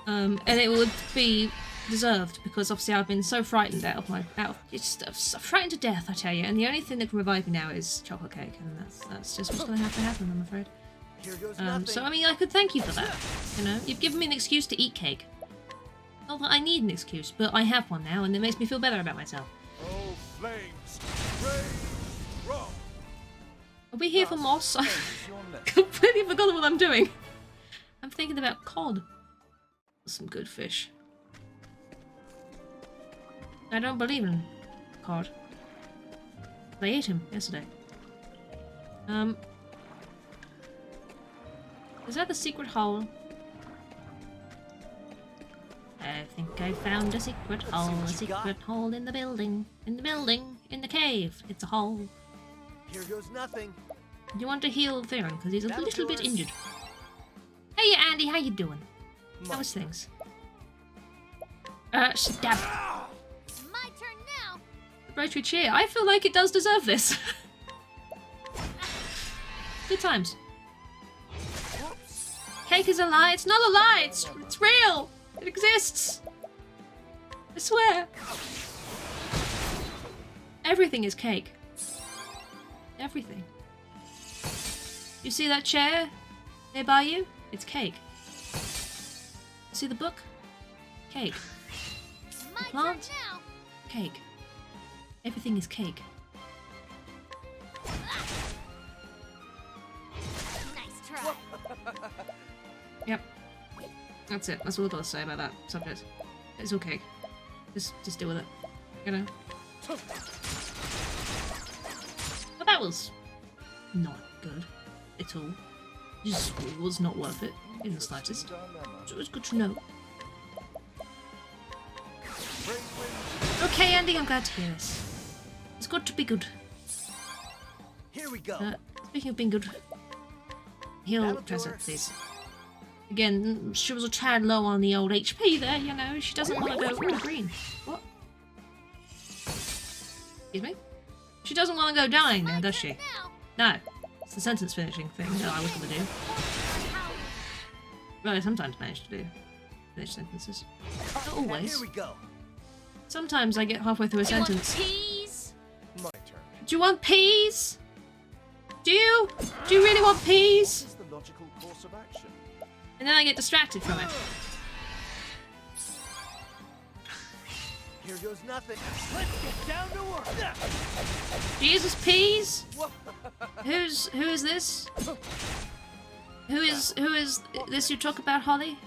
And it would be deserved, because obviously I've been so frightened just frightened to death, I tell you, and the only thing that can revive me now is chocolate cake, and that's just what's gonna have to happen, I'm afraid. So I mean, I could thank you for that, you know? You've given me an excuse to eat cake. Not that I need an excuse, but I have one now, and it makes me feel better about myself. Oh, flames, raise wrong. Are we here for moss? I completely forgot what I'm doing. I'm thinking about cod. Some good fish. I don't believe in cod. I ate him yesterday. Is that the secret hole? I think I found a secret hole in the building. In the building, in the cave. It's a hole. Here goes nothing. Do you want to heal Theron? Because he's a little bit injured. Hey Andy, how you doing? How's things? Stab. My turn now. Rotary cheer. I feel like it does deserve this. Good times. Cake is a lie. It's not a lie. It's real. It exists. I swear. Everything is cake. Everything. You see that chair nearby you? It's cake. See the book? Cake. My Plant? turn now. Cake. Everything is cake. Nice try. Yep. That's it. That's all I've got to say about that subject. It's all cake. Just deal with it. You know? But that was not good at all. Just was not worth it in the slightest. So it was good to know. Okay, Andy, I'm glad to hear this. It's good to be good. Here we go. Speaking of being good, heal Tressa, please. Again, she was a tad low on the old HP there, you know. She doesn't want to go green. What? Excuse me? She doesn't want to go dying now, does she? No. It's the sentence finishing thing that I was going to do. Well, I sometimes manage to do. Finish sentences. Not always. Here we go. Sometimes I get halfway through a sentence. Peas. My turn. Do you want peas? Do you? Do you really want peas? What is the logical course of action? And then I get distracted from it. Here goes nothing. Let's get down to work. Jesus, peas? Who is this? Who is this you talk about, Holly?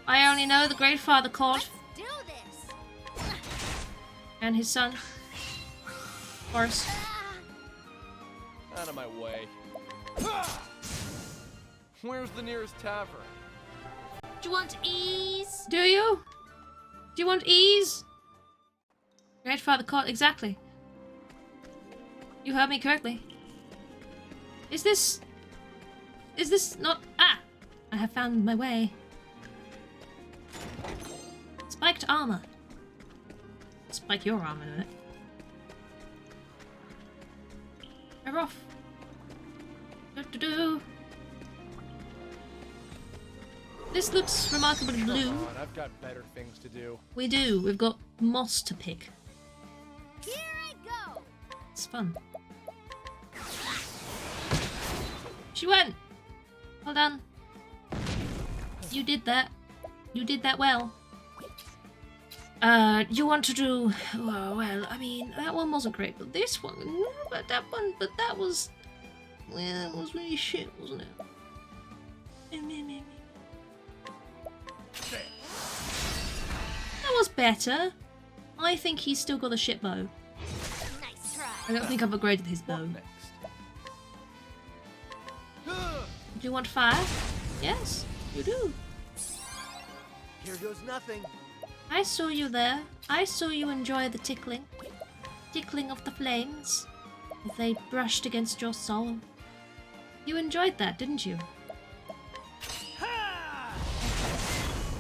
I only know the Great Father Court Do this. and his son, Boris. Out of my way. Where's the nearest tavern? Do you want ease? Do you? Do you want ease? Great Father Court, exactly. You heard me correctly. Is this not... Ah! I have found my way. Spiked armor. Spike your armor in a minute. We're off. Do-do-do. This looks remarkably blue. Come on, I've got better things to do. We do. We've got moss to pick. Here I go. It's fun. She went! Well done. You did that. You did that well. You want to do... well, I mean, that one wasn't great, but this one... No, but that was... Well, it was really shit, wasn't it? That was better. I think he's still got a shit bow. Nice try. I don't think I've upgraded his bow. Next. Do you want fire? Yes, you do. Here goes nothing. I saw you there. I saw you enjoy the tickling. Tickling of the flames as they brushed against your soul. You enjoyed that, didn't you?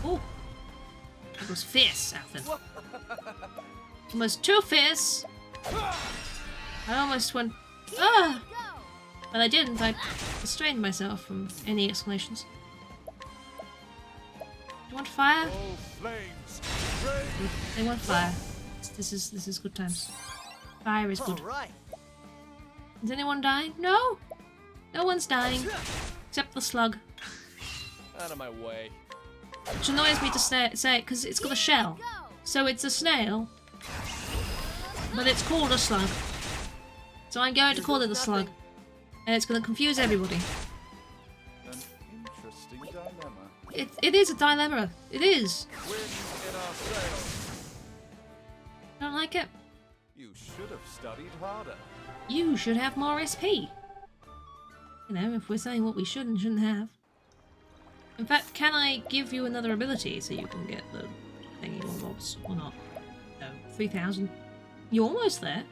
Oh, that was fierce, Alvin. Almost too fierce. I almost went, ah! But I didn't. I restrained myself from any exclamations. Do you want fire? They want fire. This is good times. Fire is good. Right. Is anyone dying? No! No one's dying. Except the slug. Out of my way. Which annoys me to say it, because it's got a shell. So it's a snail. But it's called a slug. So I'm going to call it a slug. And it's going to confuse everybody. An interesting dilemma. It is a dilemma. It is. Wind in our sails. Don't like it? You should have studied harder. You should have more SP. You know, if we're saying what we should and shouldn't have. In fact, can I give you another ability so you can get the thingy or mobs or not? No, 3,000. You're almost there.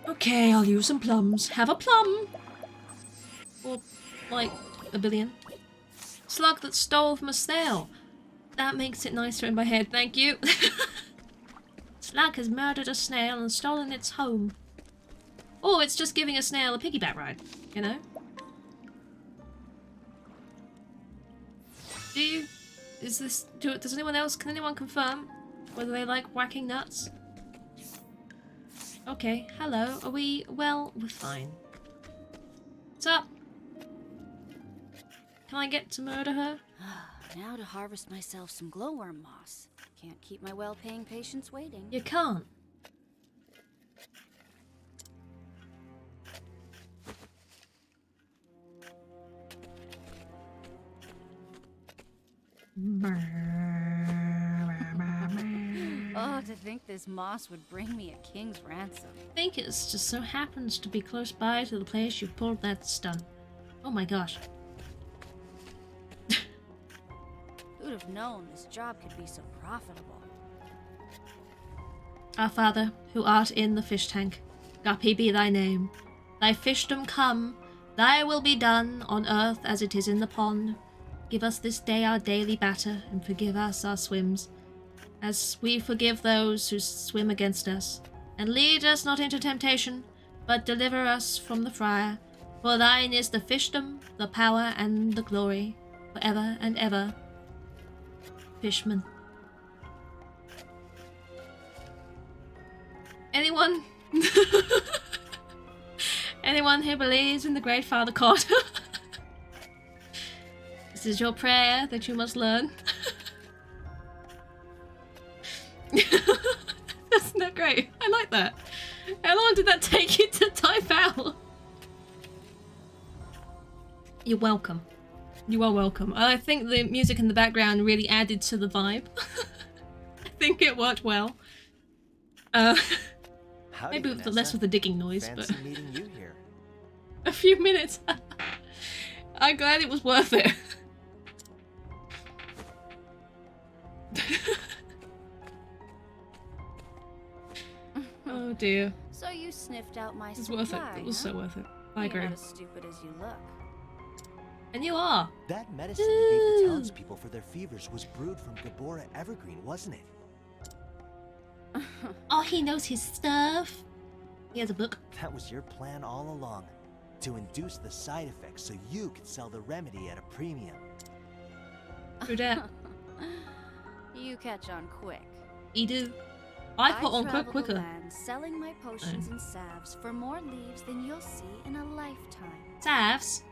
Okay, I'll use some plums. Have a plum! Or, like, a billion. Slug that stole from a snail. That makes it nicer in my head, thank you. Slug has murdered a snail and stolen its home. Or it's just giving a snail a piggyback ride, you know? Does anyone else, can anyone confirm whether they like whacking nuts? Okay, hello, are we, well, we're fine. What's up? Can I get to murder her? Now to harvest myself some glowworm moss. Can't keep my well-paying patients waiting. You can't. Oh, to think this moss would bring me a king's ransom. I think it just so happens to be close by to the place you pulled that stunt. Oh my gosh. Who'd have known this job could be so profitable? Our Father, who art in the fish tank, Guppy be thy name. Thy fishdom come, thy will be done, on earth as it is in the pond. Give us this day our daily batter, and forgive us our swims, as we forgive those who swim against us. And lead us not into temptation, but deliver us from the fire. For thine is the fishdom, the power, and the glory, forever and ever. Fishman. Anyone? Anyone who believes in the Great Father God? This is your prayer that you must learn. Isn't that great? I like that. How long did that take you to type out? You're welcome. You are welcome. I think the music in the background really added to the vibe. I think it worked well. Maybe with less of the digging noise, Fancy but meeting you here. a few minutes. I'm glad it was worth it. Oh dear. So you sniffed out my It's worth it. It was so worth it. I agree. You're not as stupid as you look. And you are. That medicine you gave the townspeople for their fevers was brewed from Borah Evergreen, wasn't it? Oh, he knows his stuff. He has a book. That was your plan all along. To induce the side effects so you could sell the remedy at a premium. True that. You catch on quick. He do. I caught on travel quicker. the land selling my potions and salves for more leaves than you'll see in a lifetime. Salves?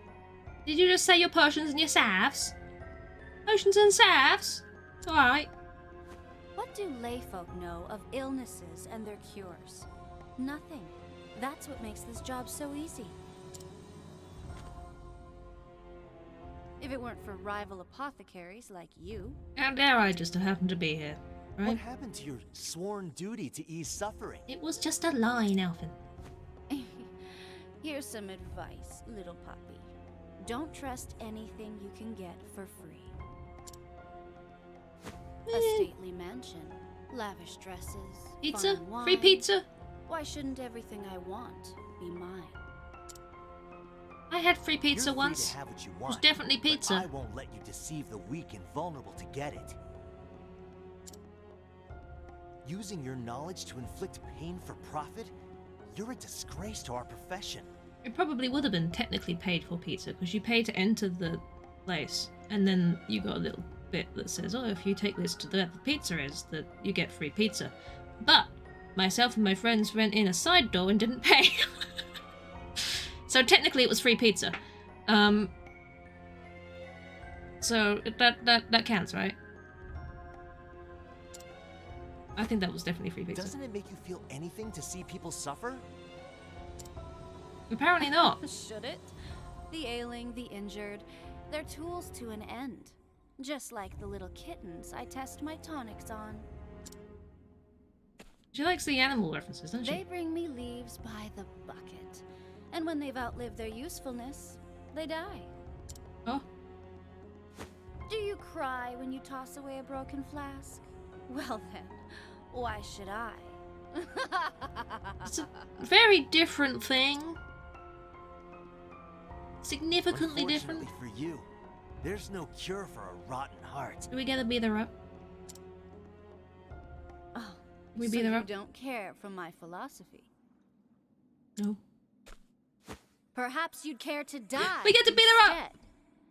Did you just say your potions and your salves? Potions and salves? Alright. What do layfolk know of illnesses and their cures? Nothing. That's what makes this job so easy. If it weren't for rival apothecaries like you. How dare I just happen to be here, right? What happened to your sworn duty to ease suffering? It was just a line, Alvin. Here's some advice, little puppy. Don't trust anything you can get for free. A stately mansion, lavish dresses, Pizza? fine wine. Free pizza? Why shouldn't everything I want be mine? I had free pizza You're free once. to have what you It was want, definitely but pizza. I won't let you deceive the weak and vulnerable to get it. Using your knowledge to inflict pain for profit? You're a disgrace to our profession. It probably would have been technically paid for pizza because you pay to enter the place, and then you got a little bit that says, "Oh, if you take this to where the pizza is, that you get free pizza." But myself and my friends went in a side door and didn't pay, so technically it was free pizza. So that counts, right? I think that was definitely free pizza. Doesn't it make you feel anything to see people suffer? Apparently not. Should it? The ailing, the injured, they're tools to an end. Just like the little kittens I test my tonics on. She likes the animal references, doesn't They she? bring me leaves by the bucket. And when they've outlived their usefulness, they die. Oh. Do you cry when you toss away a broken flask? Well then, why should I? It's a very different thing. Significantly different. Unfortunately for you, there's no cure for a rotten heart. Do we get a beat her up? Oh, We so beat her you up? don't care for my philosophy. No. Perhaps you'd care to die. We get to beat her up!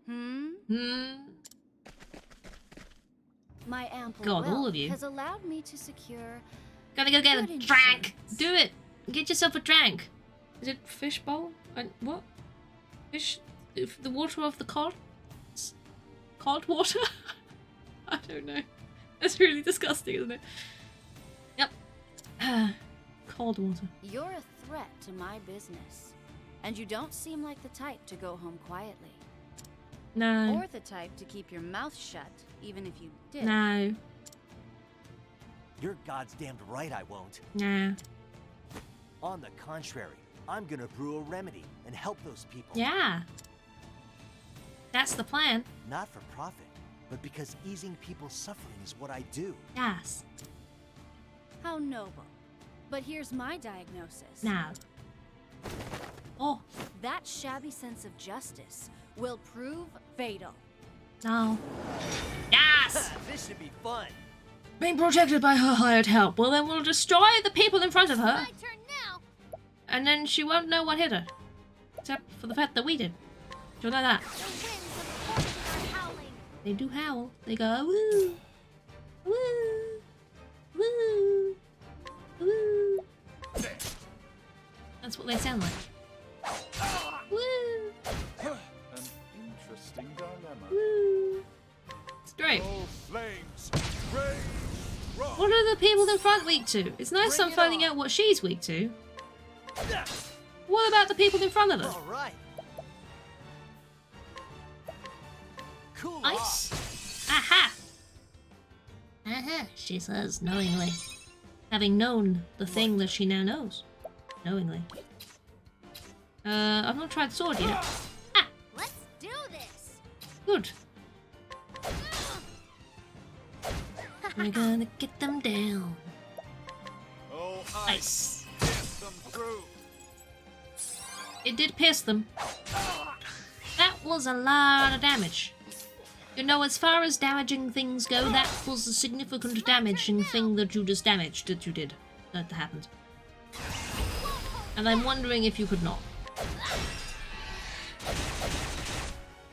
instead. My ample God, all wealth of you. has allowed me to secure. Gotta go get a good drink. insurance. Do it. Get yourself a drink. Is it fish bowl? What? Fish? The water of the cod? Cod water? I don't know. That's really disgusting, isn't it? Yep. Cold water. You're a threat to my business, and you don't seem like the type to go home quietly. No. Or the type to keep your mouth shut, even if you did. No. You're God's damned right I won't. No. On the contrary, I'm gonna brew a remedy and help those people. Yeah. That's the plan. Not for profit, but because easing people's suffering is what I do. Yes. How noble. But here's my diagnosis. Now. Oh. That shabby sense of justice will prove fatal. No. Yes! This should be fun. Being protected by her hired help. Well, then we'll destroy the people in front of her. My turn now. And then she won't know what hit her. Except for the fact that we did. She'll know that. The winds of fortune are howling. They do howl. They go, woo. Woo. Woo. Woo. That's what they sound like. Woo. An interesting dilemma. Woo. Straight. All flames, rage, rock. What are the people in front weak to? It's nice Bring I'm it finding on. out what she's weak to. What about the people in front of her? All right. Cool. Ice. Aha! Aha, she says knowingly. Having known the thing that she now knows. Knowingly. I've not tried sword yet. Ah! Let's do this. Good. We're gonna get them down. Oh, Ice. pierce them through. It did pierce them. That was a lot of damage. You know, as far as damaging things go, that was a significant damaging thing that you just damaged, that you did. That happened. And I'm wondering if you could not.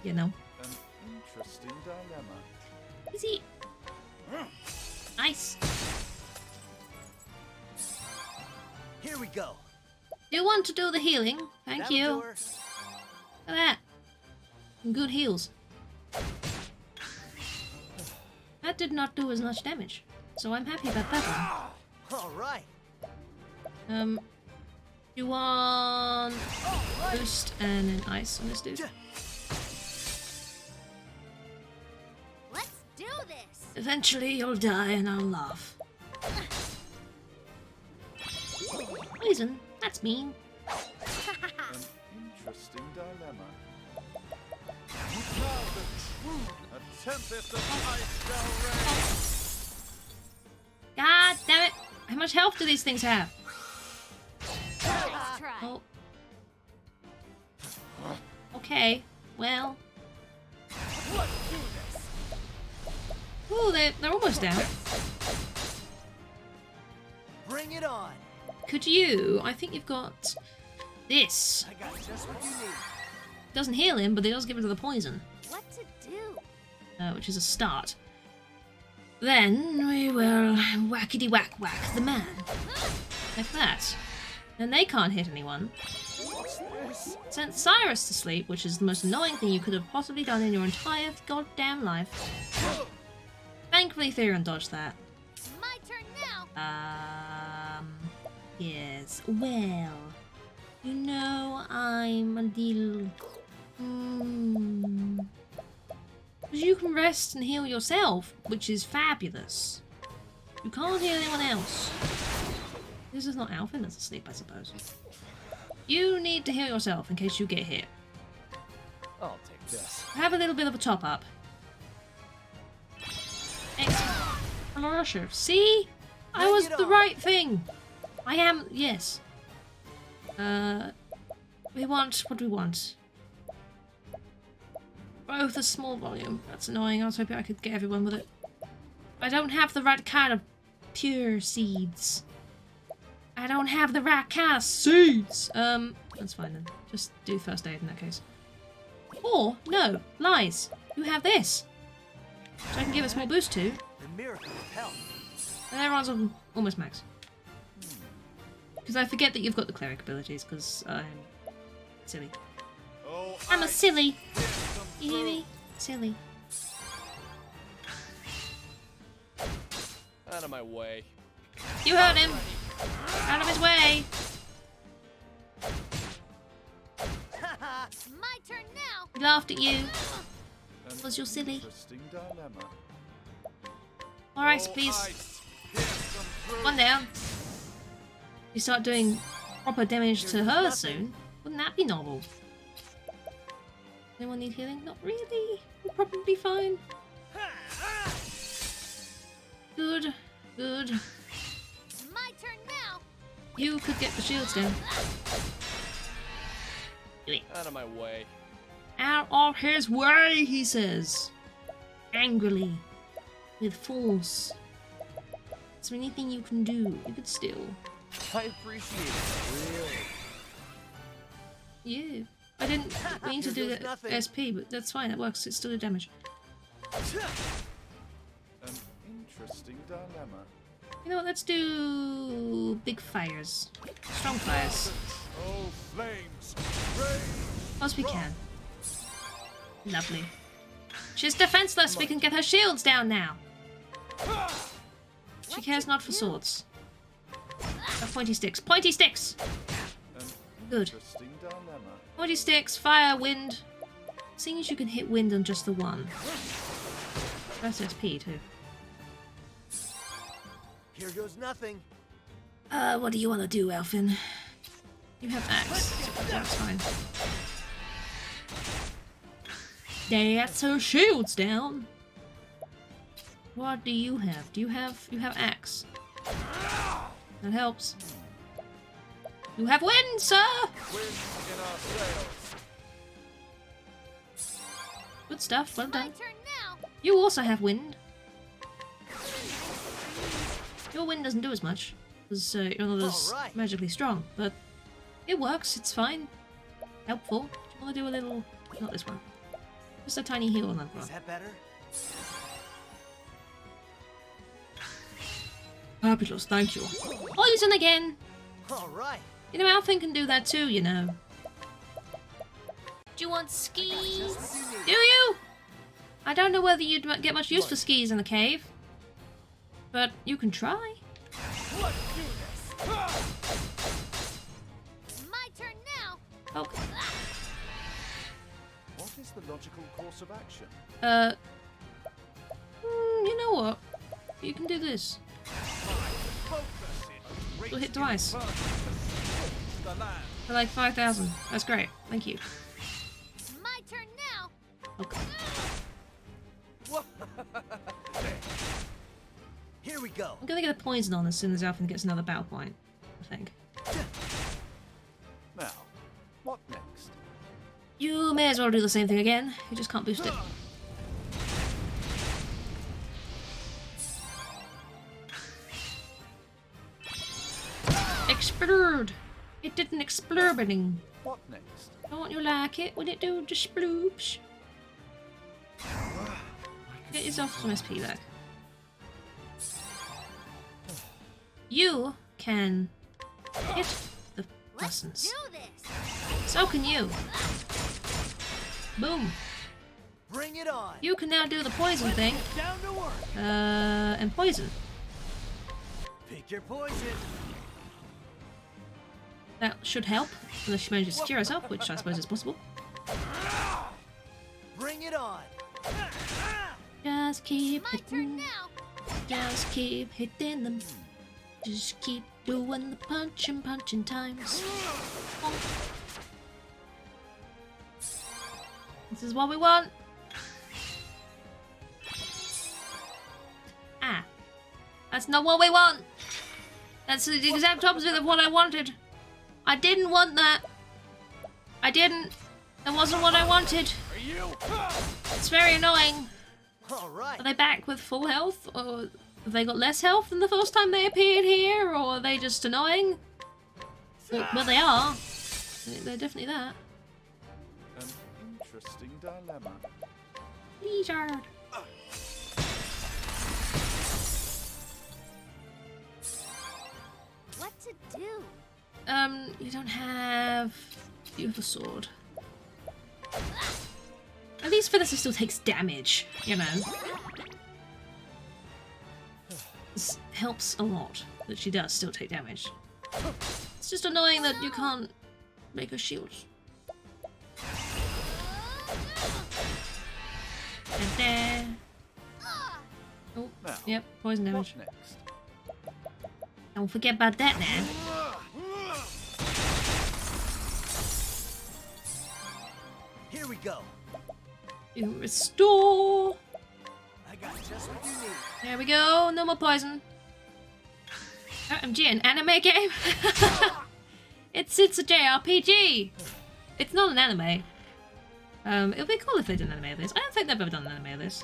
You know. An interesting dilemma. Easy. Nice. Here we go. Do you want to do the healing? Thank That'll you. do Look her. at that. Some good heals. That did not do as much damage. So I'm happy about that All right. one. You want boost and an ice on this dude? Let's do this. Eventually you'll die and I'll laugh. Poison? That's mean. An interesting dilemma. Now the truth, a tempest of ice shall rage. God damn it! How much health do these things have? Nice try. Oh. Okay, well. Ooh, they're almost down. Bring it on. Could you? I think you've got this. I got just what you need. Doesn't heal him, but it does give him the poison. What to do? Which is a start. Then we will whackity whack whack the man. Like that. Then they can't hit anyone. Sent Cyrus to sleep, which is the most annoying thing you could have possibly done in your entire goddamn life. Thankfully Theron dodged that. My turn now. Yes. Well, you know, I'm a little... You can rest and heal yourself, which is fabulous. You can't heal anyone else. This is not Alphen that's asleep, I suppose. You need to heal yourself in case you get hit. I'll take this. Have a little bit of a top up. Excellent. See? I was the right thing. I am, yes. We want, what do we want? Both a small volume. That's annoying. I was hoping I could get everyone with it. I don't have the right kind of pure seeds. I don't have the right kind of seeds. That's fine then. Just do first aid in that case. Or, no, lies. You have this. So I can give a small boost to. The miracle of health. And everyone's on almost max. Because I forget that you've got the cleric abilities, because I'm silly. Oh, I'm a silly. You hear me? Silly. Out of my way. You heard him. Out of his way. My turn now. He laughed at you. an Was you silly? interesting dilemma. Alright, please. One down. You start doing proper damage to her soon. Wouldn't that be novel? Anyone need healing? Not really. We'll probably be fine. Good. Good. My turn now. You could get the shields down. Out of my way. Out of his way, he says. Angrily. With force. Is there anything you can do? You could still. I appreciate it. Really. Yeah. I didn't mean to do that SP, but that's fine. It works. It's still a damage. An interesting dilemma. You know what? Let's do big fires. Strong fires. Oh, flames! Rage! As we can. Lovely. She's defenseless. We can get her shields down now. She cares not for swords. Pointy sticks. Pointy sticks! Good. Interesting dilemma. Pointy sticks, fire, wind. Seeing as you can hit wind on just the one. That's SP too. Here goes nothing. What do you want to do, Alphen? You have axe. That's fine. That's her shields down. What do you have? Do you have axe? That helps. You have wind, sir! Wind in our sails. Good stuff, well My done. turn now. You also have wind. Your wind doesn't do as much, because you're not as Alright. magically strong, but it works, it's fine. Helpful. Do you want to do a little... not this one. Just a tiny heal on that one. Is that better? Fabulous, thank you. Poison again! All right. You know, Alphen can do that too, you know. Do you want skis? Do you? I don't know whether you'd get much use for skis in the cave. But you can try. My turn now. Oh. What is the logical course of action? You know what? You can do this. We'll hit twice. For like 5,000. That's great. Thank you. My turn now. Okay. Here we we go. I'm gonna get a poison on as soon as Alphen gets another battle point, I think. Now, what next? You may as well do the same thing again. You just can't boost it. Explode! It didn't explode. What next? Don't you like it when it do just sploops? Get yourself some SP back. You can hit the buttons. So can you. Boom. Bring it on. You can now do the poison thing. Down to work. And poison. Pick your poison. That should help, unless she manages to cure herself, which I suppose is possible. Bring it on. Just keep hitting. Just keep hitting them. Just keep doing the punching times. This is what we want. Ah. That's not what we want. That's the exact opposite of what I wanted. I didn't want that. I didn't. That wasn't what I wanted. It's very annoying. All right. Are they back with full health? Or have they got less health than the first time they appeared here? Or are they just annoying? Well, they are. They're definitely that. An interesting dilemma. Lizard. What to do? You don't have... You have a sword. At least Phyllis still takes damage, you know. This helps a lot that she does still take damage. It's just annoying that you can't make her shield. And there. Oh, Now, yep, poison damage. What next? Don't forget about that now. Here we go. You restore. I got just what you need. There we go. No more poison. OMG, an anime game? It's a JRPG. It's not an anime. It would be cool if they did an anime of this. I don't think they've ever done an anime of this.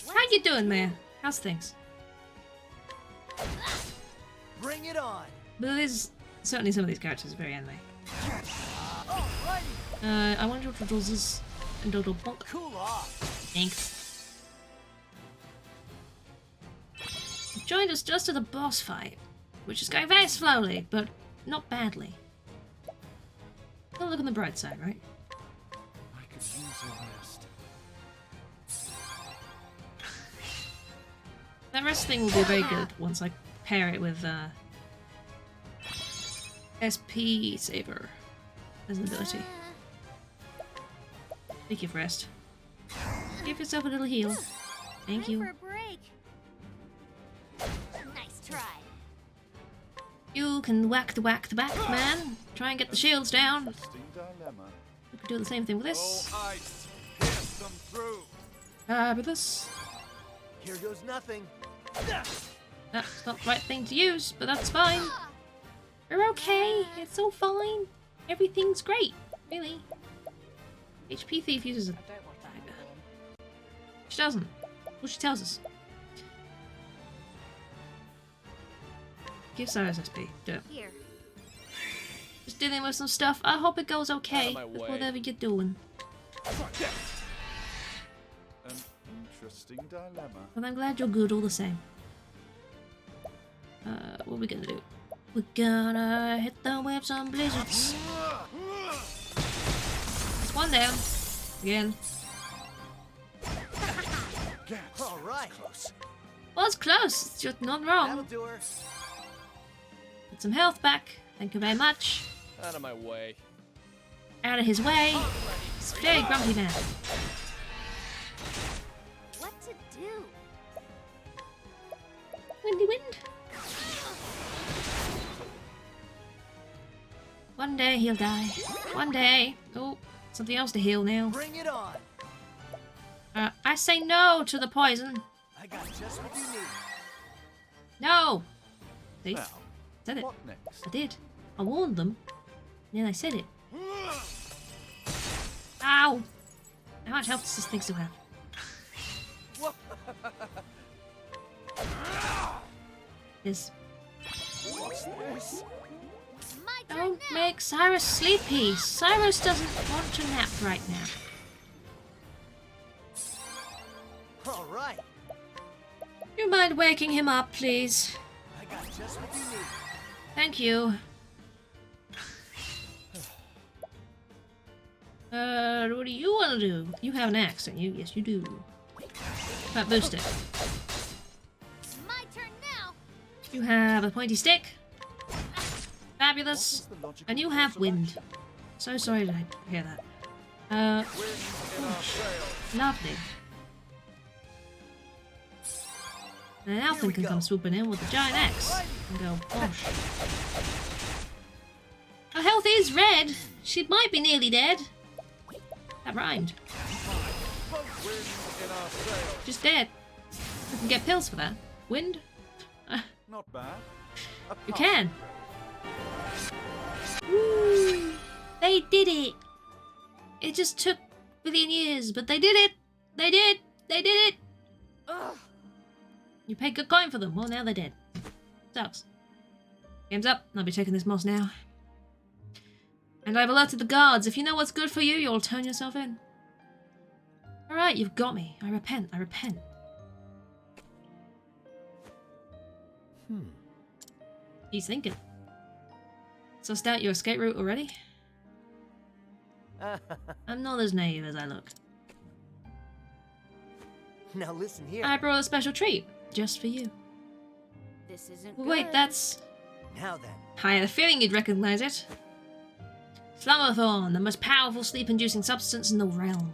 How you doing, Maya? How's things? Bring it on. But it is certainly some of these characters are very anime. I want your doodles and doodle bonk. Cool off. Thanks. You joined us just at the boss fight, which is going very slowly, but not badly. Don't look on the bright side, right? I could use a rest. That rest thing will be very good once I pair it with SP Saber as an ability. Thank you for rest. Give yourself a little heal. Thank Time you. for a break. Nice try. You can whack the back, man. Try and get the shields down. Interesting dilemma. You can do the same thing with this. Oh, ice. Pierce them through. Fabulous. Here goes nothing. That's not the right thing to use, but that's fine. You're okay. It's all fine. Everything's great. Really. HP Thief uses a dagger. She doesn't. Well, she tells us. Give Cyrus SP. Do it. Here. Just dealing with some stuff. I hope it goes okay my with way. whatever you're doing. An interesting dilemma. But I'm glad you're good all the same. What are we gonna do? We're gonna hit the waves on blizzards. It's one down. Again. All right. Well, it's close. It's just not wrong. That'll do her. Get some health back. Thank you very much. Out of my way. Out of his way. He's a very grumpy man. What to do? Windy wind. One day he'll die. One day. Oh, something else to heal now. Bring it on. I say no to the poison. I got just what you need. No! See? Now, Said it. what next? I did. I warned them. And then I said it. Ow! How much health does this thing still have? Yes. What's this? Don't make Cyrus sleepy. Cyrus doesn't want to nap right now. All right. You mind waking him up, please? I got just what you need. Thank you. What do you want to do? You have an axe, don't you? Yes, you do. Can't boost it. My turn now. You have a pointy stick. Fabulous. And you have wind. So sorry to hear that. Lovely. And Alton can come swooping in with a giant axe and go, bosh. Her health is red. She might be nearly dead. That rhymed. She's dead. We can get pills for that. Wind? Not bad. You can. Woo! They did it. It just took a billion years, but they did it. They did. They did it. Ugh. You paid good coin for them. Well, now they're dead. Sucks. Game's up. I'll be taking this moss now. And I've alerted the guards. If you know what's good for you, you'll turn yourself in. Alright, you've got me. I repent. I repent. He's thinking. Sussed out your escape route already? I'm not as naive as I look. Now listen here. I brought a special treat. Just for you. This isn't Wait, good. that's... Now then. I had a feeling you'd recognize it. Slumberthorn, the most powerful sleep-inducing substance in the realm.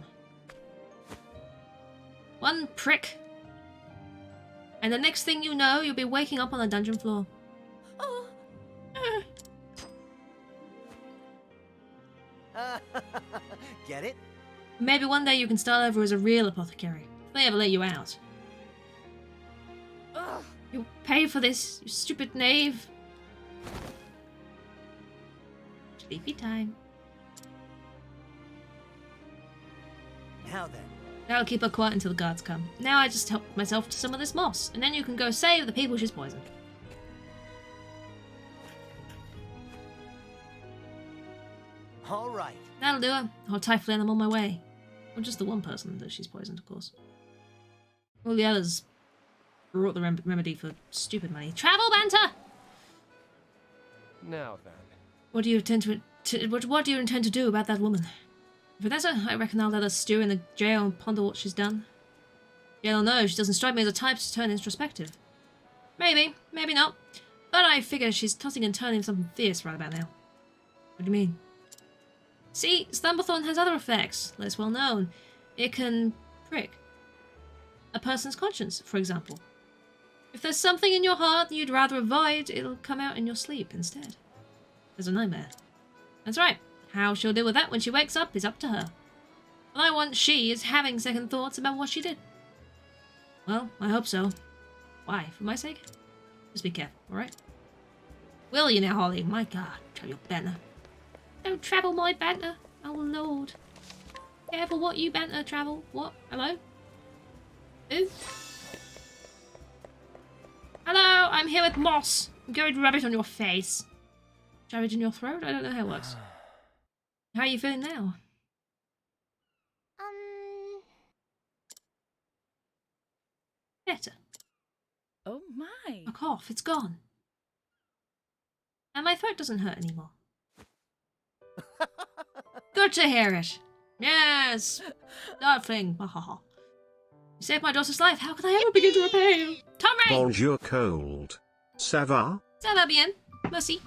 One prick. And the next thing you know, you'll be waking up on the dungeon floor. Oh. Get it? Maybe one day you can start over as a real apothecary. If they ever let you out. You'll pay for this, you stupid knave. Sleepy time. Now then. That'll keep her quiet until the guards come. Now I just help myself to some of this moss, and then you can go save the people she's poisoned. All right. That'll do her. I'll Typhloid them on my way. Or just the one person that she's poisoned, of course. All the others brought the remedy for stupid money. Travel banter! Now then. What do you intend what do you intend to do about that woman? Vanessa, I reckon I'll let her stew in the jail and ponder what she's done. Jail or no, she doesn't strike me as a type to turn introspective. Maybe, maybe not. But I figure she's tossing and turning something fierce right about now. What do you mean? See, Slumberthorn has other effects, less well known. It can prick a person's conscience, for example. If there's something in your heart you'd rather avoid, it'll come out in your sleep instead. There's a nightmare. That's right. How she'll deal with that when she wakes up is up to her. All I want she is having second thoughts about what she did. Well, I hope so. Why? For my sake? Just be careful, alright? Will you now, Holly? My god, try your banter. Don't travel my banter. Oh lord. Careful what you banter, travel. What? Hello? Who? Hello, I'm here with Moss. I'm going to rub it on your face. Shove it in your throat? I don't know how it works. How are you feeling now? Better. Oh my. A cough, it's gone. And my throat doesn't hurt anymore. Good to hear it. Yes. Darkling. You saved my daughter's life. How can I ever begin to repay you? Tom Ray! Bonjour cold. Ça va? Ça va bien. Merci.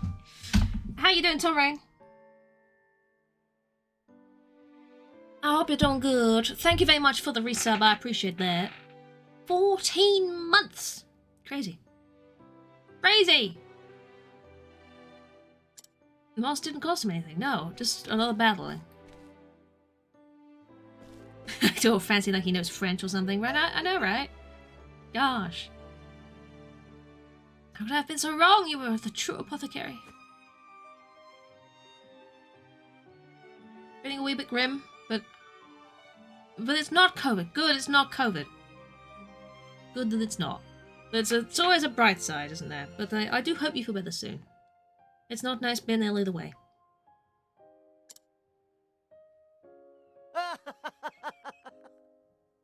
How you doing, Tom Rain? I hope you're doing good. Thank you very much for the resub. I appreciate that. 14 months. Crazy. Crazy! The moss didn't cost him anything. No, just another battling. It's all fancy like he knows French or something, right? I know, right? Gosh. How could I have been so wrong? You were the true apothecary. Feeling a wee bit grim, but it's not COVID. Good, it's not COVID. Good that it's not. But it's always a bright side, isn't there? But I do hope you feel better soon. It's not nice being ill either way.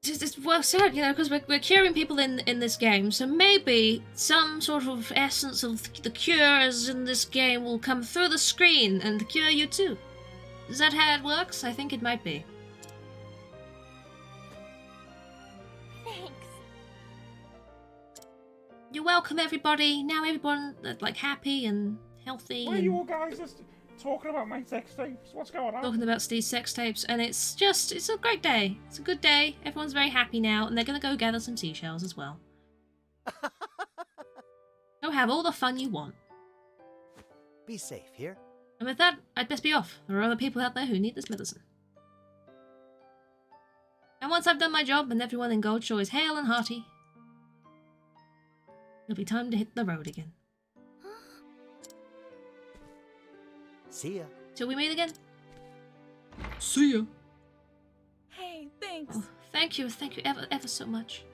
It's well said, you know, because we're curing people in this game, so maybe some sort of essence of the cures in this game will come through the screen and cure you too. Is that how it works? I think it might be. Thanks. You're welcome, everybody. Now everyone like happy and healthy. Why are you all guys just talking about my sex tapes? What's going on? Talking about Steve's sex tapes, and it's a great day. It's a good day. Everyone's very happy now, and they're gonna go gather some seashells as well. Go have all the fun you want. Be safe here. And with that, I'd best be off. There are other people out there who need this medicine. And once I've done my job and everyone in Goldshore is hale and hearty, it'll be time to hit the road again. See ya. Till we meet again. See ya. Hey, thanks. Oh, thank you ever so much.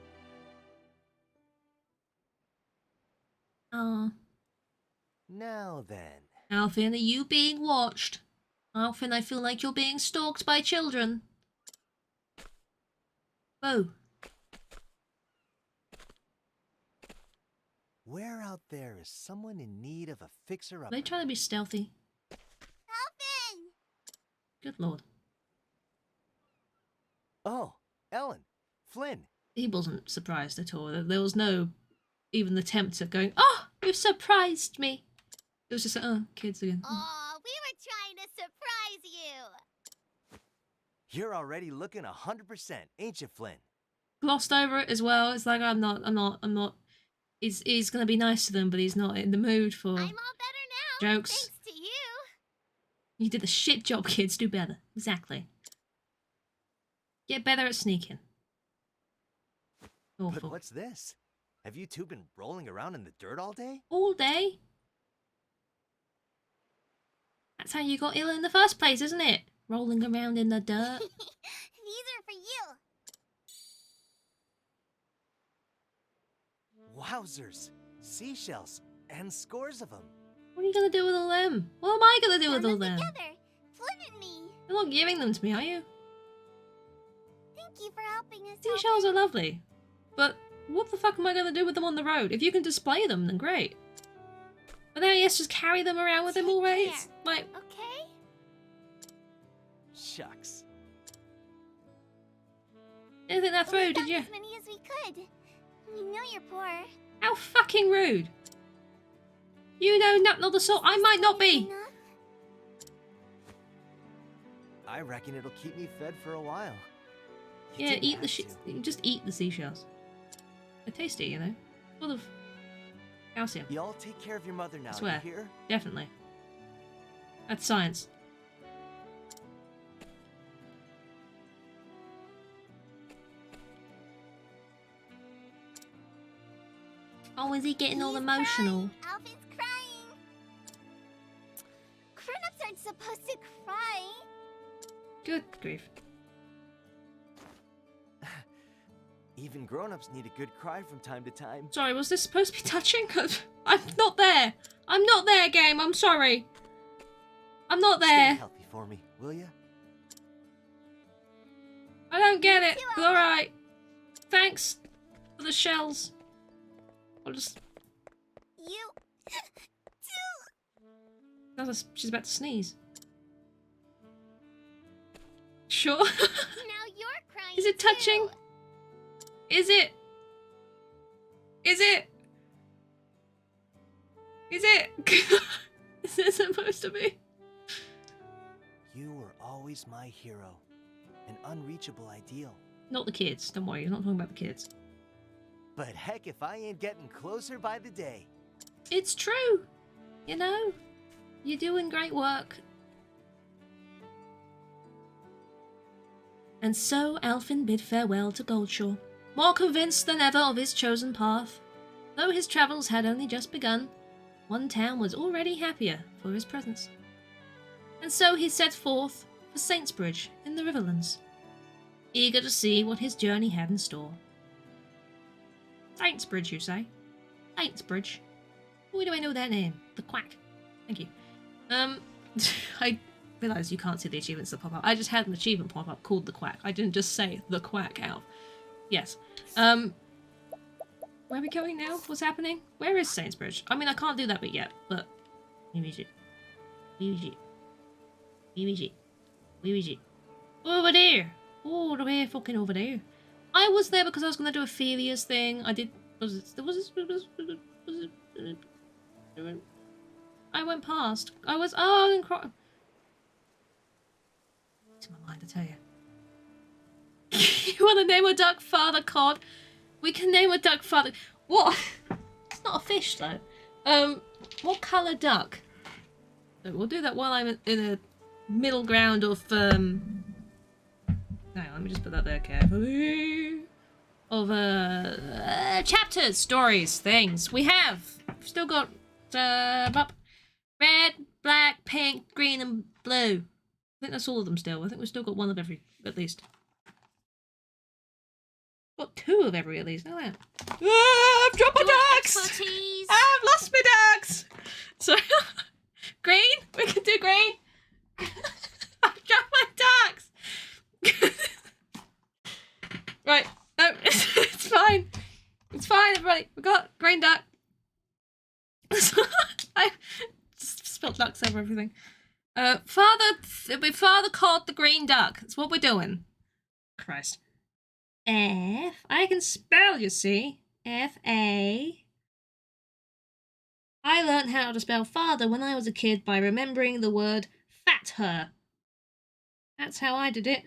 Now then. Alfin, are you being watched? Alfin, I feel like you're being stalked by children. Boo. Where out there is someone in need of a fixer-upper? Are they trying to be stealthy? Alvin! Good lord. Oh, Ellen. Flynn. He wasn't surprised at all. There was no even attempt at going, oh, you surprised me. It was just like, oh, kids again. Aw, we were trying to surprise you. You're already looking 100%, ain't you, Flynn? Glossed over it as well. It's like, I'm not. He's gonna be nice to them, but he's not in the mood for I'm all better now. jokes. Thanks to you. You did a shit job, kids. Do better. Exactly. Get better at sneaking. Awful. But what's this? Have you two been rolling around in the dirt all day? All day? That's how you got ill in the first place, isn't it? Rolling around in the dirt. These are for you. Wowzers! Seashells, and scores of them. What are you gonna do with all them? What am I gonna do with all them? Together, Flynn and me. You're not giving them to me, are you? Thank you for helping us. Seashells are lovely, but what the fuck am I gonna do with them on the road? If you can display them, then great. But then I guess just carry them around with him already. It's like, okay. Shucks. Didn't think that through, did you? As many as we could. We know you're poor. How fucking rude! You know not the sort. I might not be. I reckon it'll keep me fed for a while. You Yeah, didn't eat the have shit. to. Just eat the seashells. They're tasty, you know. Full of calcium. You all take care of your mother now. I swear. You hear? Definitely. That's science. Oh, is he getting all emotional? Alvin's crying. Grown-ups aren't supposed to cry. Good grief. Even grown-ups need a good cry from time to time. Sorry, was this supposed to be touching? I'm not there. I'm not there, game. I'm sorry. I'm not there. Stay healthy for me, will you? I don't get it. Alright. Thanks for the shells. I'll just... You too. She's about to sneeze. Sure. Now you're crying. Is it touching? Too. Is it? Is it? Is it? Is it supposed to be? You were always my hero. An unreachable ideal. Not the kids. Don't worry, you're not talking about the kids. But heck if I ain't getting closer by the day. It's true. You know, you're doing great work. And so Alfin bid farewell to Goldshore, more convinced than ever of his chosen path. Though his travels had only just begun, one town was already happier for his presence. And so he set forth for Saintsbridge in the Riverlands, eager to see what his journey had in store. Saintsbridge, you say? Saintsbridge? Why do I know that name? The Quack. Thank you. I realise you can't see the achievements that pop up. I just had an achievement pop up called The Quack. I didn't just say The Quack out. Yes. Where are we going now? What's happening? Where is Saintsbridge? I mean, I can't do that bit yet, but... Over there! All the way fucking over there. I was there because I was going to do Ophelia's thing. I did... I went past. I was... Oh, and cry. It's in my mind, I tell you. You want to name a duck Father Cod? We can name a duck Father... What? It's not a fish, though. What colour duck? So we'll do that while I'm in a middle ground of... Hang on, let me just put that there carefully. Of, chapters, stories, things. We've still got, red, black, pink, green, and blue. I think that's all of them still. I think we've still got one of every, at least. Got 2 of every, at least. Look at that. I've dropped my ducks! Expertise. I've lost my ducks! So, green? We can do green? I've dropped my ducks! Right. No, it's fine. It's fine, everybody. We got green duck. I just spilled ducks over everything. Father called the green duck. That's what we're doing. Christ. F. I can spell, you see. F-A. I learned how to spell father when I was a kid by remembering the word fat her. That's how I did it.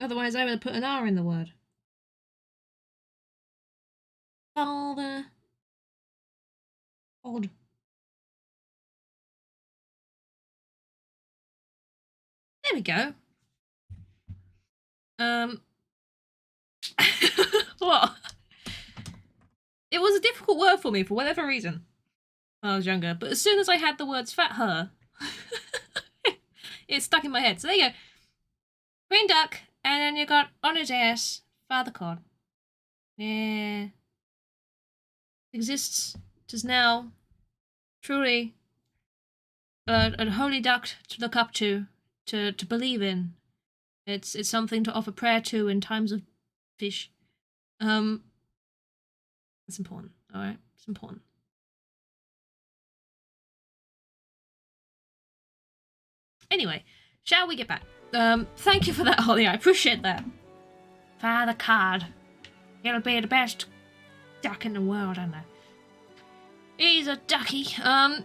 Otherwise I would have put an R in the word. Father. Odd. There we go. What? It was a difficult word for me for whatever reason when I was younger, but as soon as I had the words fat her, it stuck in my head. So there you go. Green duck, and then you got on his ass, Father Cod. Yeah. Exists, tis now, truly, a holy duck to look up to believe in. It's something to offer prayer to in times of fish. It's important, alright? It's important. Anyway, shall we get back? Thank you for that, Holly. I appreciate that. Father Card. He'll be the best duck in the world, I know. He's a ducky. Where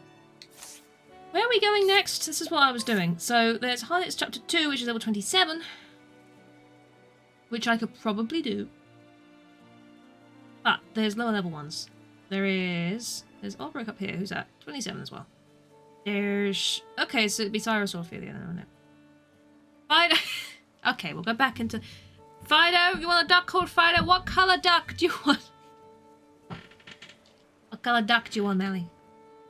are we going next? This is what I was doing. So there's Untitled Chapter 2, which is level 27. Which I could probably do. But there's lower level ones. There's Albrecht up here. Who's that? 27 as well. There's... Okay, so it'd be Cyrus or Ophelia. No. Fido. Okay, we'll go back into... Fido, you want a duck called Fido? What colour duck do you want? What colour duck do you want, Ellie?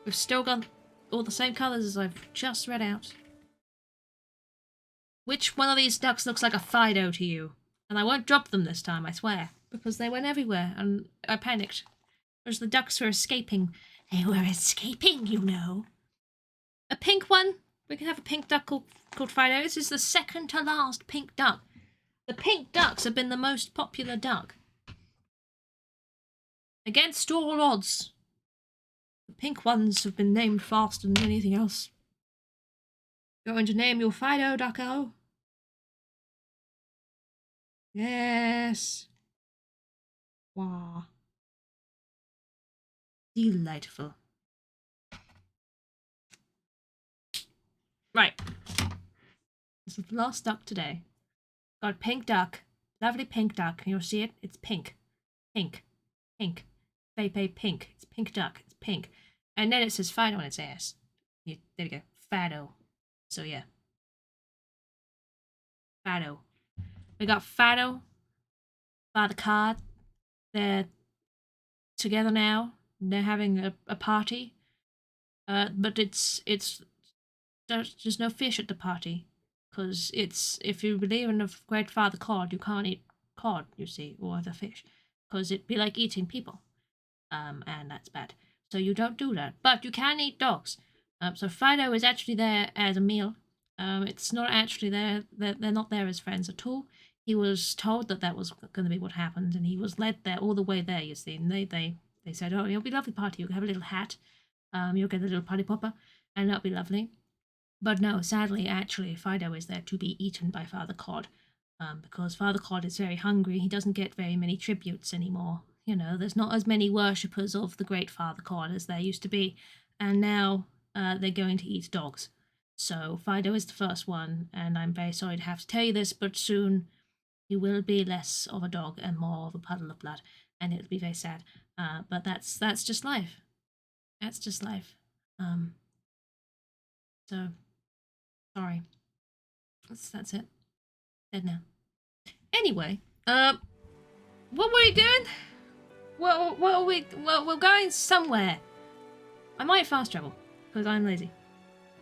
We've still got all the same colours as I've just read out. Which one of these ducks looks like a Fido to you? And I won't drop them this time, I swear. Because they went everywhere, and I panicked. Whereas the ducks were escaping. They were escaping, you know. A pink one? We can have a pink duck called Fido. This is the second to last pink duck. The pink ducks have been the most popular duck. Against all odds. The pink ones have been named faster than anything else. Going to name your Fido ducko? Yes. Wow. Delightful. Right. This is the last duck today. Got a pink duck. Lovely pink duck. Can you see it? It's pink. Pink. Pink. Baby pink. It's pink duck. It's pink. And then it says Fido on its ass. There we go. Fido. So yeah. Fido. We got Fido. Father Card. They're together now. They're having a party. But there's no fish at the party. Because if you believe in the Great Father Cod, you can't eat cod, you see, or other fish. Because it'd be like eating people. And that's bad. So you don't do that. But you can eat dogs. So Fido is actually there as a meal. It's not actually there. They're not there as friends at all. He was told that was going to be what happened, and he was led there all the way there, you see. And they said, oh, it'll be a lovely party. You'll have a little hat. You'll get a little party popper, and that'll be lovely. But no, sadly, actually, Fido is there to be eaten by Father Cod. Because Father Cod is very hungry. He doesn't get very many tributes anymore. You know, there's not as many worshippers of the Great Father Cod as there used to be. And now they're going to eat dogs. So Fido is the first one, and I'm very sorry to have to tell you this, but soon he will be less of a dog and more of a puddle of blood, and it'll be very sad. But that's just life. That's just life. So sorry. That's it. Dead now. Anyway, what were we doing? What are we? Well, we're going somewhere. I might fast travel because I'm lazy.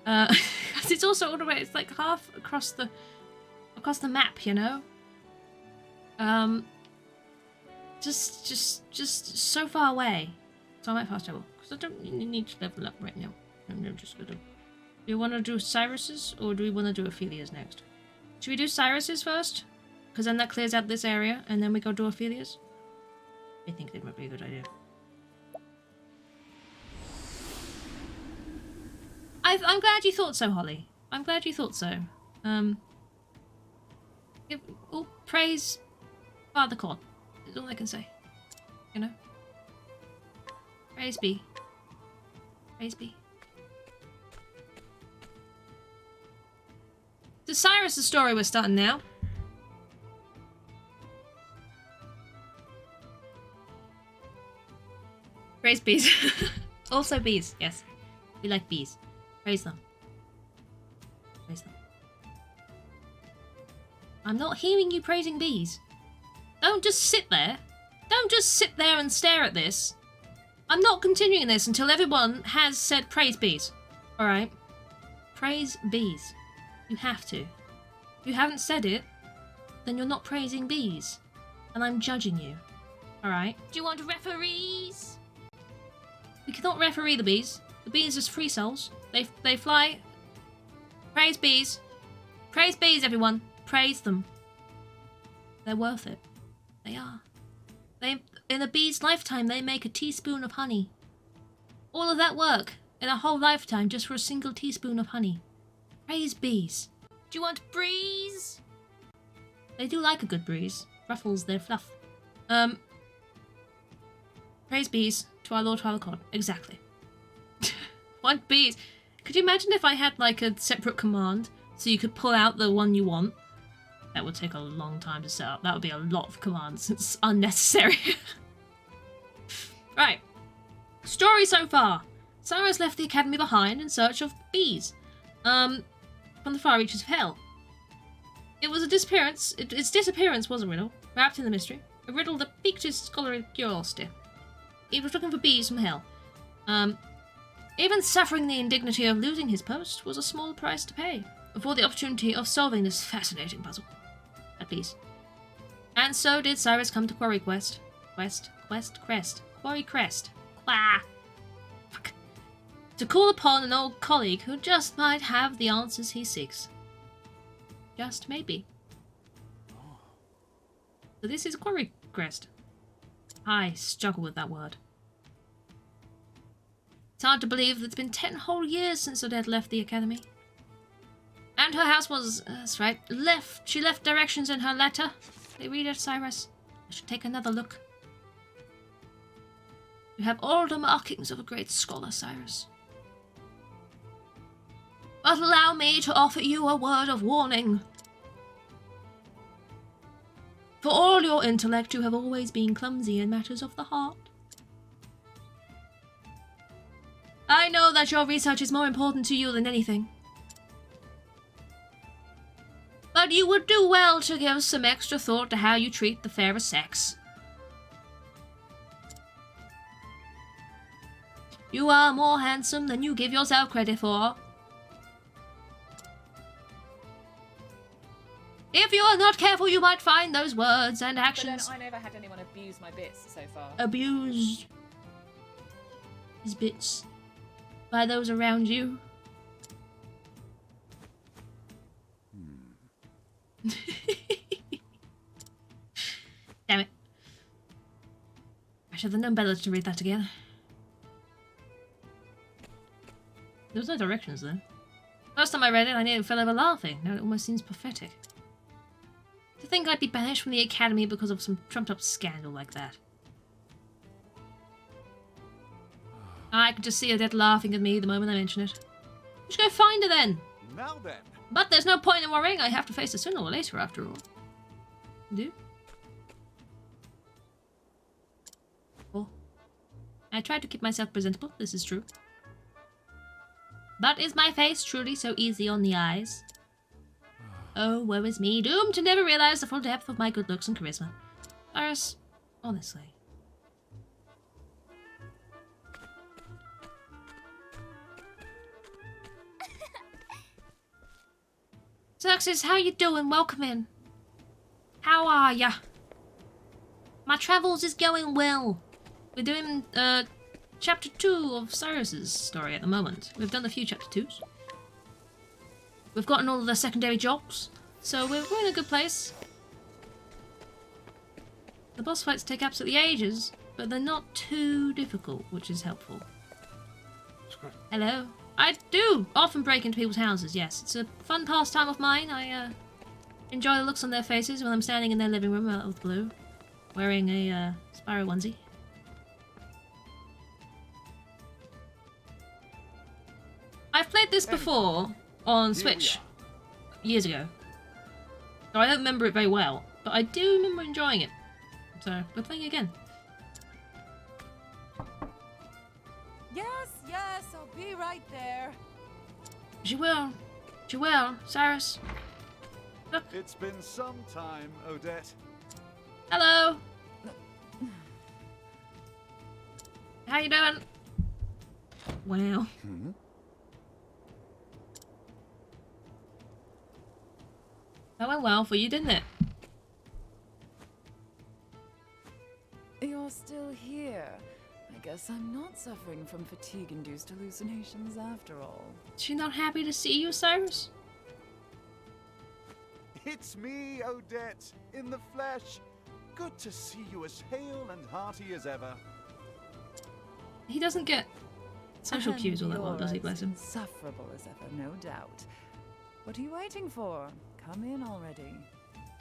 It's also all the way. It's like half across the map, you know. Just so far away. So I might fast travel because I don't need to level up right now. I'm just gonna. Do you want to do Cyrus's or do we want to do Ophelia's next? Should we do Cyrus's first? Because then that clears out this area, and then we go do Ophelia's. I think that might be a good idea. I'm glad you thought so, Holly. I'm glad you thought so. Praise Father Cod. Is all I can say. You know? Praise be. Praise be. So Cyrus' story we're starting now. Praise bees. Also bees, yes. We like bees. Praise them. Praise them. I'm not hearing you praising bees. Don't just sit there. Don't just sit there and stare at this. I'm not continuing this until everyone has said praise bees. Alright? Praise bees. You have to. If you haven't said it, then you're not praising bees. And I'm judging you. Alright? Do you want referees? We cannot referee the bees. The bees are just free souls. They fly. Praise bees. Praise bees, everyone. Praise them. They're worth it. They are. In a bee's lifetime, they make a teaspoon of honey. All of that work in a whole lifetime just for a single teaspoon of honey. Praise bees. Do you want breeze? They do like a good breeze. Ruffles their fluff. Praise bees to our Lord Father Cod. Exactly. Want bees? Could you imagine if I had like a separate command so you could pull out the one you want? That would take a long time to set up. That would be a lot of commands. It's unnecessary. Right. Story so far. Cyrus left the academy behind in search of bees. From the far reaches of hell. It was a disappearance. Its disappearance was a riddle, wrapped in the mystery. A riddle that piqued his scholarly curiosity. He was looking for bees from hell. Even suffering the indignity of losing his post was a small price to pay for the opportunity of solving this fascinating puzzle. At least. And so did Cyrus come to Quarry Crest. Quarry Crest. Quah! Fuck. To call upon an old colleague who just might have the answers he seeks. Just maybe. So this is Quarry Crest. I struggle with that word. It's hard to believe that it's been 10 whole years since Odette left the academy. And her house was, that's right, she left directions in her letter. They read it, Cyrus. I should take another look. You have all the markings of a great scholar, Cyrus. But allow me to offer you a word of warning. For all your intellect, you have always been clumsy in matters of the heart. I know that your research is more important to you than anything. But you would do well to give some extra thought to how you treat the fairer sex. You are more handsome than you give yourself credit for. If you are not careful, you might find those words and actions. But then I never had anyone abuse my bits so far. Abuse his bits by those around you. Damn it. I should have known better to read that together. There was no directions though. First time I read it, I nearly fell over laughing. Now it almost seems pathetic. To think I'd be banished from the academy because of some trumped-up scandal like that. I could just see Odette laughing at me the moment I mention it. Just go find her then! Now then. But there's no point in worrying, I have to face her sooner or later after all. Do? Oh. I tried to keep myself presentable, this is true. But is my face truly so easy on the eyes? Oh, woe is me, doomed to never realize the full depth of my good looks and charisma. Cyrus, honestly. Xerxes, how you doing? Welcome in. How are ya? My travels is going well. We're doing chapter 2 of Cyrus's story at the moment. We've done a few chapter 2s. We've gotten all of the secondary jobs, so we're in a good place. The boss fights take absolutely ages, but they're not too difficult, which is helpful. Hello. I do often break into people's houses, yes. It's a fun pastime of mine. I enjoy the looks on their faces when I'm standing in their living room out of the blue, wearing a Spyro onesie. I've played this before on Switch years ago. So I don't remember it very well, but I do remember enjoying it. So we're playing again. Yes, I'll be right there. She will. She will. Cyrus. Look. It's been some time, Odette. Hello. How you doing? Wow. That went well for you, didn't it? You're still here. I guess I'm not suffering from fatigue-induced hallucinations after all. Is she not happy to see you, Cyrus? It's me, Odette, in the flesh. Good to see you as hale and hearty as ever. He doesn't get social cues all that well, does he, bless him? Insufferable as ever, no doubt. What are you waiting for? Come in already.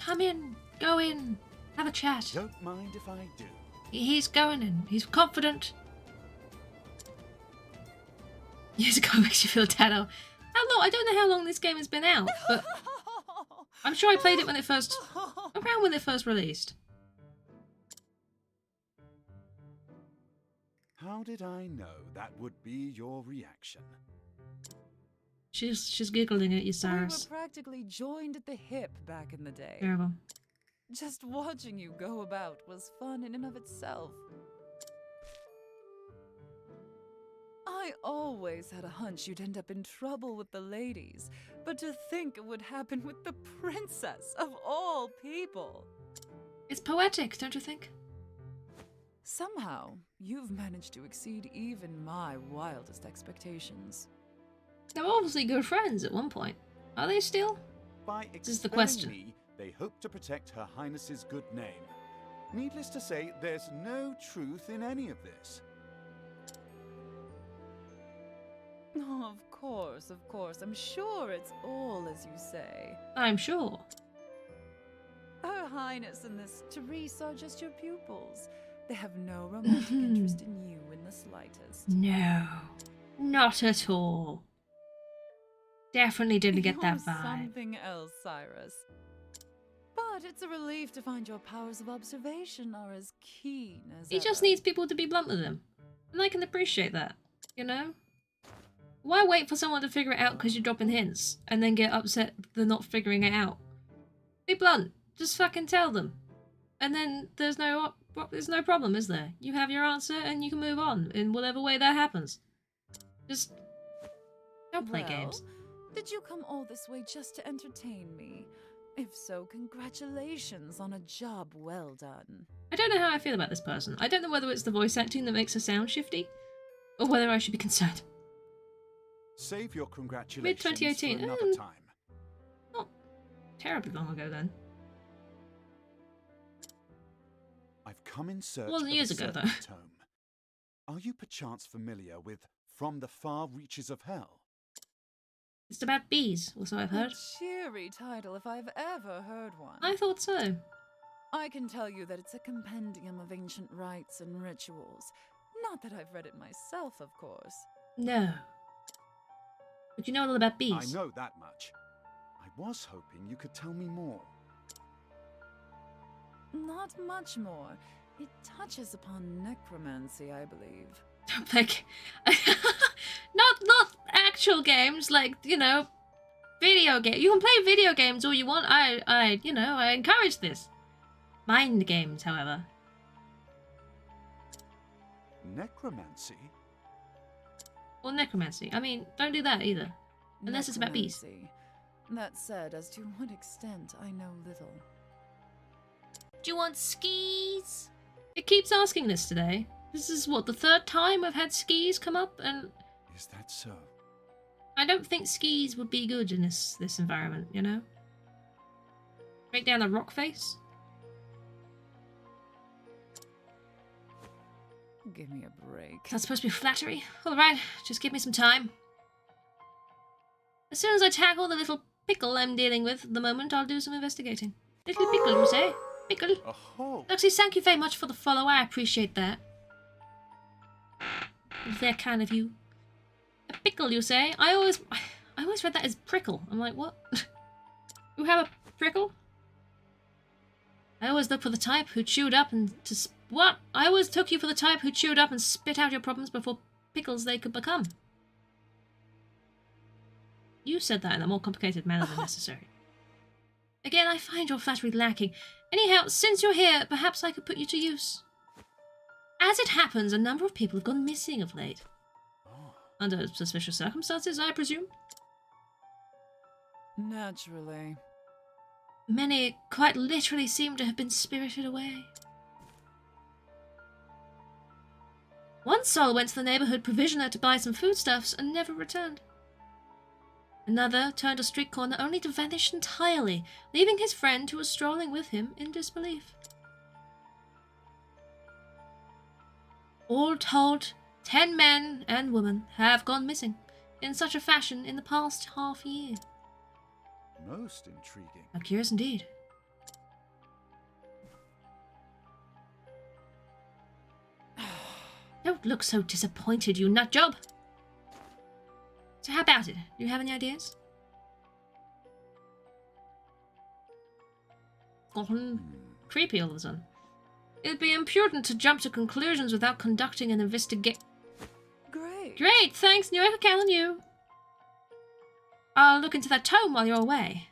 Come in, go in, have a chat. Don't mind if I do. He's going in. He's confident. Years ago makes you feel dead. How long? I don't know how long this game has been out, but I'm sure I played it when it first, around when it first released. How did I know that would be your reaction? She's giggling at you, Cyrus. We were practically joined at the hip back in the day. Terrible. Just watching you go about was fun in and of itself. I always had a hunch you'd end up in trouble with the ladies, but to think it would happen with the princess of all people. It's poetic, don't you think? Somehow, you've managed to exceed even my wildest expectations. They were obviously good friends at one point. Are they still? By this is the question. Me, they hope to protect Her Highness's good name. Needless to say, there's no truth in any of this. Oh, of course. I'm sure it's all as you say. I'm sure. Her Highness and this Therese are just your pupils. They have no romantic interest in you in the slightest. No, not at all. Definitely didn't get that vibe. Something else, Cyrus. But it's a relief to find your powers of observation are as keen as He ever. just needs people to be blunt with him. And I can appreciate that, you know? Why wait for someone to figure it out because you're dropping hints and then get upset they're not figuring it out? Be blunt. Just fucking tell them. And then there's no there's no problem, is there? You have your answer and you can move on in whatever way that happens. Just don't play games. Did you come all this way just to entertain me? If so, congratulations on a job well done. I don't know how I feel about this person. I don't know whether it's the voice acting that makes her sound shifty, or whether I should be concerned. Save your congratulations Mid-2018. for another time. Not terribly long ago then. I've come in search Wasn't of years a ago, certain though. tome. Are you perchance familiar with From the Far Reaches of Hell? It's about bees, or so I've heard. A cheery title if I've ever heard one. I thought so. I can tell you that it's a compendium of ancient rites and rituals. Not that I've read it myself, of course. No. But you know a lot about bees. I know that much. I was hoping you could tell me more. Not much more. It touches upon necromancy, I believe. Like, not actual games, like, you know, video game. You can play video games all you want. I encourage this. Mind games, however. Necromancy? Or necromancy. I mean, don't do that either. Unless it's about bees. That said, as to what extent, I know little. Do you want skis? It keeps asking this today. This is, what, the third time I've had skis come up, and... Is that so? I don't think skis would be good in this environment, you know? Break down the rock face? Give me a break. That's supposed to be flattery. Alright, just give me some time. As soon as I tackle the little pickle I'm dealing with at the moment, I'll do some investigating. Little pickle, you say? Pickle. Oh. Luxie, thank you very much for the follow. I appreciate that. Very kind of you. A pickle, you say? I always read that as prickle. I'm like, what? You have a prickle? I always look for the type who chewed up and what? I always took you for the type who chewed up and spit out your problems before pickles they could become. You said that in a more complicated manner than necessary. Again, I find your flattery lacking. Anyhow, since you're here, perhaps I could put you to use. As it happens, a number of people have gone missing of late. Under suspicious circumstances, I presume? Naturally. Many quite literally seem to have been spirited away. One soul went to the neighborhood provisioner to buy some foodstuffs and never returned. Another turned a street corner only to vanish entirely, leaving his friend who was strolling with him in disbelief. All told, 10 men and women have gone missing in such a fashion in the past half year. Most intriguing. How curious indeed. Don't look so disappointed, you nut job. So how about it? Do you have any ideas? Gotten creepy all of a sudden. It'd be imprudent to jump to conclusions without conducting an investigation. Great, thanks, New York Callan, you. I'll look into that tome while you're away.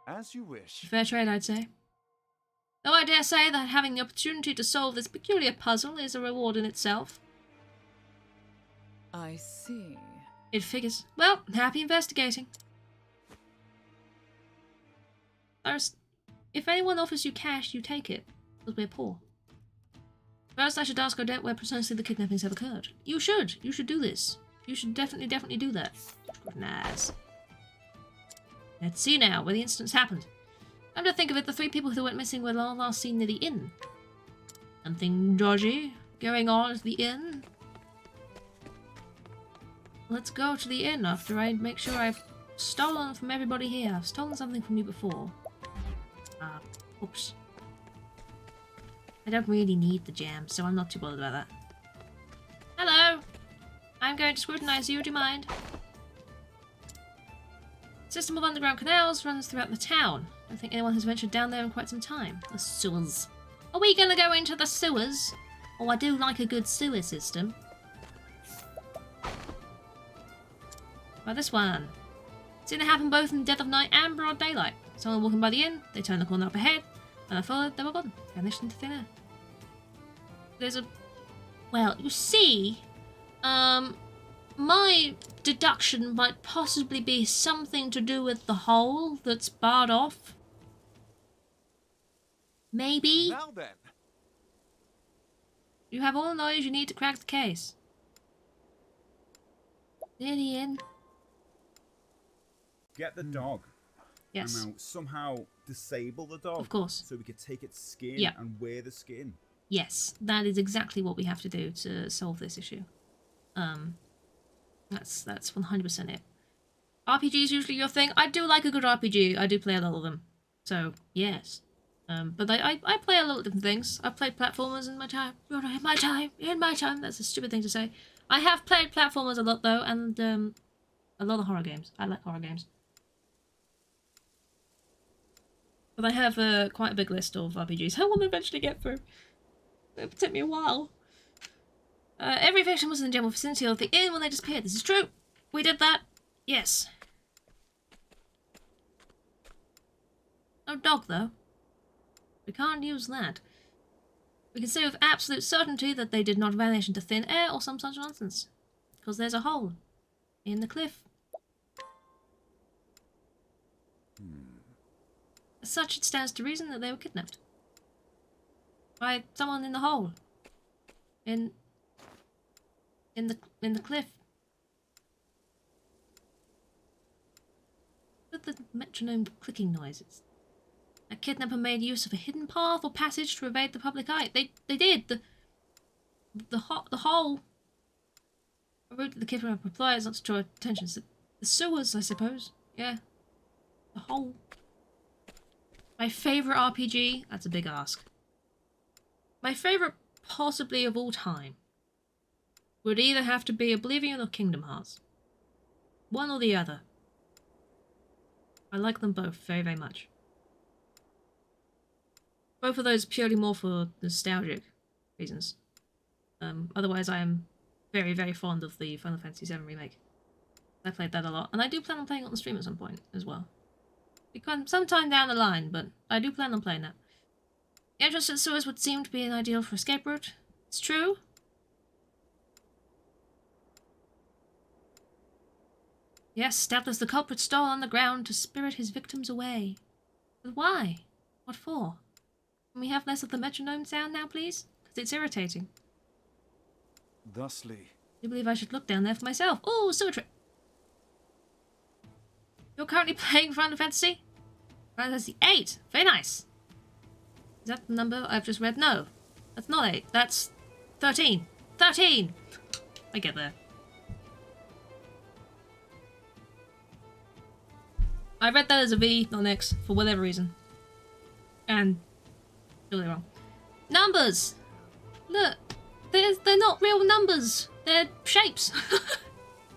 As you wish. Fair trade, I'd say. Though I dare say that having the opportunity to solve this peculiar puzzle is a reward in itself. I see. It figures. Well, happy investigating. First, if anyone offers you cash, you take it, because we're poor. First, I should ask Odette where precisely the kidnappings have occurred. You should do this. You should definitely do that. Nice. Let's see now where the incidents happened. Come to think of it, the 3 people who went missing were last seen near the inn. Something dodgy going on at the inn. Let's go to the inn after I make sure I've stolen from everybody here. I've stolen something from you before. Oops. I don't really need the jam, so I'm not too bothered about that. Hello! I'm going to scrutinize you, do you mind? System of underground canals runs throughout the town. I don't think anyone has ventured down there in quite some time. The sewers. Are we gonna go into the sewers? Oh, I do like a good sewer system. By this one. Seen it happen both in dead of night and broad daylight. Someone walking by the inn, they turned the corner up ahead, and I followed, they were gone. Vanished into thin air. there's a... Well, you see, my deduction might possibly be something to do with the hole that's barred off. Maybe? Now then. You have all the knowledge you need to crack the case. Nearly in. Get the dog. Yes. And now somehow disable the dog. Of course. So we could take its skin Yeah. and wear the skin. Yes, that is exactly what we have to do to solve this issue. That's 100% it. RPG is usually your thing. I do like a good RPG. I do play a lot of them. So, yes. But I play a lot of different things. I've played platformers in my time. In my time. That's a stupid thing to say. I have played platformers a lot, though, and a lot of horror games. I like horror games. But I have quite a big list of RPGs I will eventually get through. It'll take me a while. Every victim was in the general vicinity of the inn when they disappeared. This is true. We did that. Yes. No dog, though. We can't use that. We can say with absolute certainty that they did not vanish into thin air or some such nonsense. Because there's a hole in the cliff. As such, it stands to reason that they were kidnapped. By someone in the hole. In the cliff. With the metronome clicking noises. A kidnapper made use of a hidden path or passage to evade the public eye. They did. The hole. A route that the kidnapper applies not to draw attention. The sewers, I suppose. Yeah. The hole. My favourite RPG? That's a big ask. My favourite possibly of all time would either have to be Oblivion or Kingdom Hearts. One or the other. I like them both very, very much. Both of those purely more for nostalgic reasons. Otherwise, I am very, very fond of the Final Fantasy VII Remake. I played that a lot, and I do plan on playing it on the stream at some point as well. Sometime down the line, but I do plan on playing that. The entrance to the sewers would seem to be an ideal for escape route. It's true. Yes, doubtless the culprit stole on the ground to spirit his victims away. But why? What for? Can we have less of the metronome sound now, please? Because it's irritating. Thusly. I believe I should look down there for myself. Oh, sewer trip. You're currently playing Final Fantasy? Final Fantasy 8. Very nice. Is that the number I've just read? No. That's not 8. That's 13. 13! I get there. I read that as a V, not an X, for whatever reason. And really wrong. Numbers! Look, they're not real numbers. They're shapes.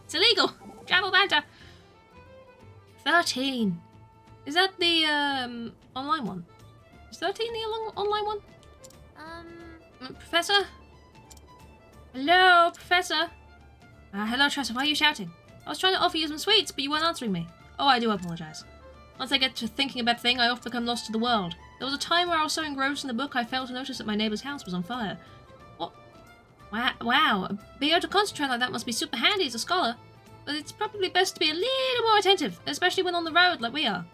It's illegal. Travel banter. 13. Is that the online one? Is 13 the online one? Professor? Hello, Professor? Hello, Tressa, why are you shouting? I was trying to offer you some sweets, but you weren't answering me. Oh, I do apologize. Once I get to thinking about the thing, I often become lost to the world. There was a time where I was so engrossed in the book I failed to notice that my neighbor's house was on fire. What? Wow. Being able to concentrate like that must be super handy as a scholar. But it's probably best to be a little more attentive, especially when on the road like we are.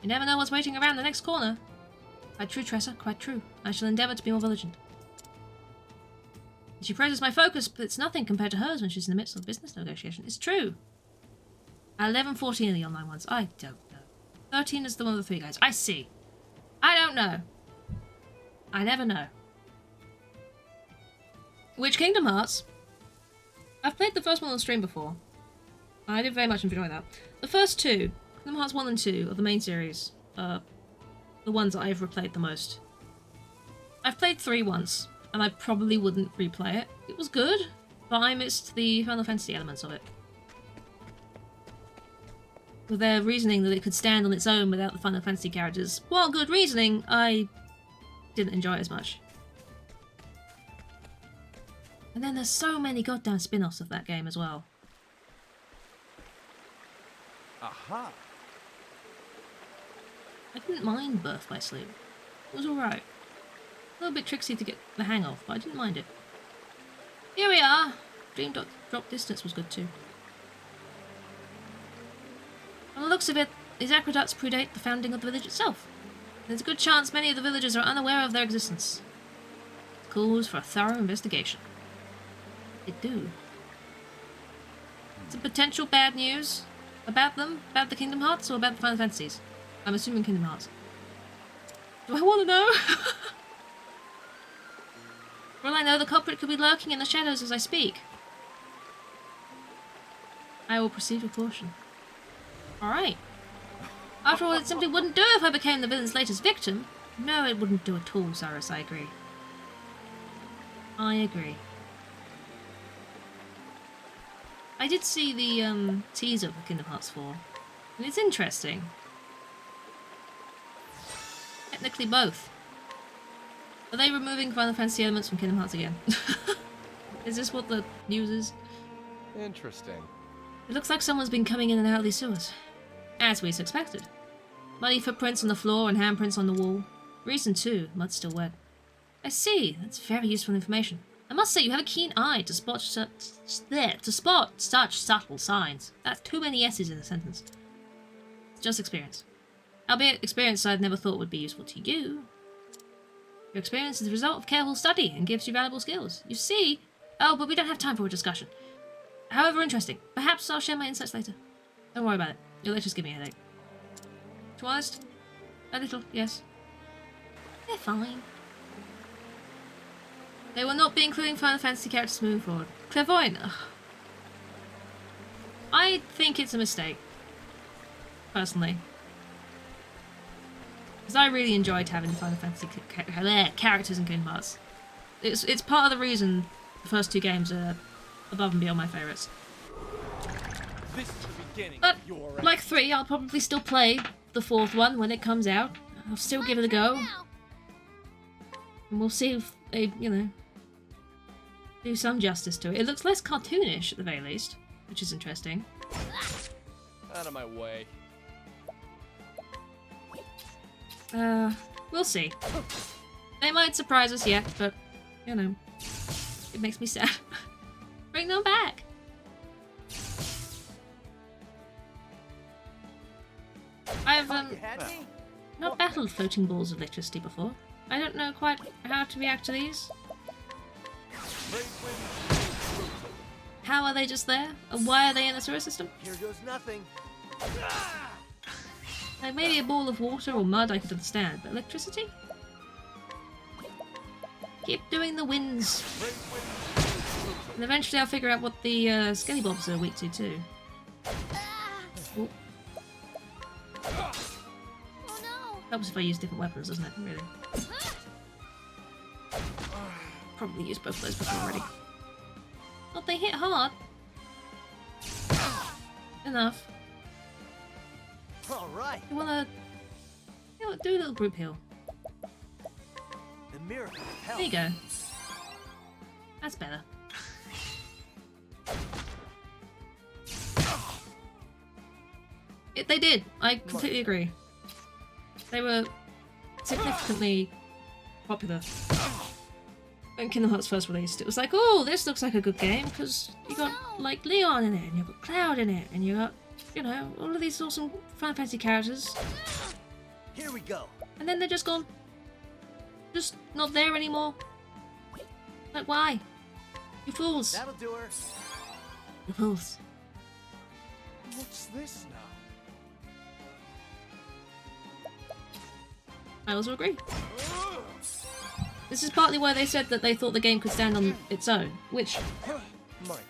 You never know what's waiting around the next corner. Quite true, Tressa, quite true. I shall endeavour to be more vigilant. She praises my focus, but it's nothing compared to hers when she's in the midst of business negotiation. It's true. 11, 14 are the online ones. I don't know. 13 is the one with the 3 guys. I see. I don't know. I never know. Which Kingdom Hearts? I've played the first one on stream before. I did very much enjoy that. The first 2, Kingdom Hearts 1 and 2 of the main series, are the ones that I've replayed the most. I've played 3 once, and I probably wouldn't replay it. It was good, but I missed the Final Fantasy elements of it. With their reasoning that it could stand on its own without the Final Fantasy characters. While good reasoning, I didn't enjoy it as much. And then there's so many goddamn spin-offs of that game as well. Aha! I didn't mind Birth by Sleep. It was alright. little bit tricksy to get the hang of, but I didn't mind it. Here we are! Dream drop distance was good too. From the looks of it, these aqueducts predate the founding of the village itself. There's a good chance many of the villagers are unaware of their existence. It calls for a thorough investigation. It do. Some potential bad news about them? About the Kingdom Hearts or about the Final Fantasies? I'm assuming Kingdom Hearts. Do I want to know? For all I know, the culprit could be lurking in the shadows as I speak. I will proceed with caution. Alright. After all, it simply wouldn't do if I became the villain's latest victim. No, it wouldn't do at all, Cyrus, I agree. I agree. I did see the teaser for Kingdom Hearts 4, and it's interesting. Technically both. Are they removing Final Fantasy elements from Kingdom Hearts again? Is this what the news is? Interesting. It looks like someone's been coming in and out of these sewers. As we suspected. Muddy footprints on the floor and handprints on the wall. Reason too, mud's still wet. I see, that's very useful information. I must say you have a keen eye to spot such subtle signs. That's too many S's in a sentence. It's just experience. Albeit experience I'd never thought would be useful to you. Your experience is the result of careful study and gives you valuable skills. You see... Oh, but we don't have time for a discussion. However interesting. Perhaps I'll share my insights later. Don't worry about it. Your lectures give me a headache. To be honest, a little, yes. They're fine. They will not be including Final Fantasy characters moving forward. Clairvoyant. Ugh. I think it's a mistake. Personally. Because I really enjoyed having Final Fantasy characters in Kingdom Hearts. It's part of the reason the first two games are above and beyond my favourites. But, like 3, I'll probably still play the 4th one when it comes out. I'll still give it a go. And we'll see if they, you know, do some justice to it. It looks less cartoonish at the very least, which is interesting. Out of my way. We'll see. They might surprise us yet, but, you know, it makes me sad. Bring them back! I've, not battled floating balls of electricity before. I don't know quite how to react to these. How are they just there? And why are they in the sewer system? Here goes nothing. Like maybe a ball of water or mud I could understand, but electricity? Keep doing the winds. And eventually I'll figure out what the skellybobs are weak to too. Ooh. Helps if I use different weapons, doesn't it? Really. Probably used both of those before already. But they hit hard. Enough. Alright. You wanna do a little group heal. The miracle of health. There you go. That's better. They did. I completely agree. They were significantly popular when Kingdom Hearts first released. It was like, oh, this looks like a good game because you got like Leon in it, and you got Cloud in it, and you got, you know, all of these awesome Final Fantasy characters. Here we go. And then they're just gone. Just not there anymore. Like, why? You fools. That'll do her. You fools. What's this now? I also agree. This is partly why they said that they thought the game could stand on its own, which My turn.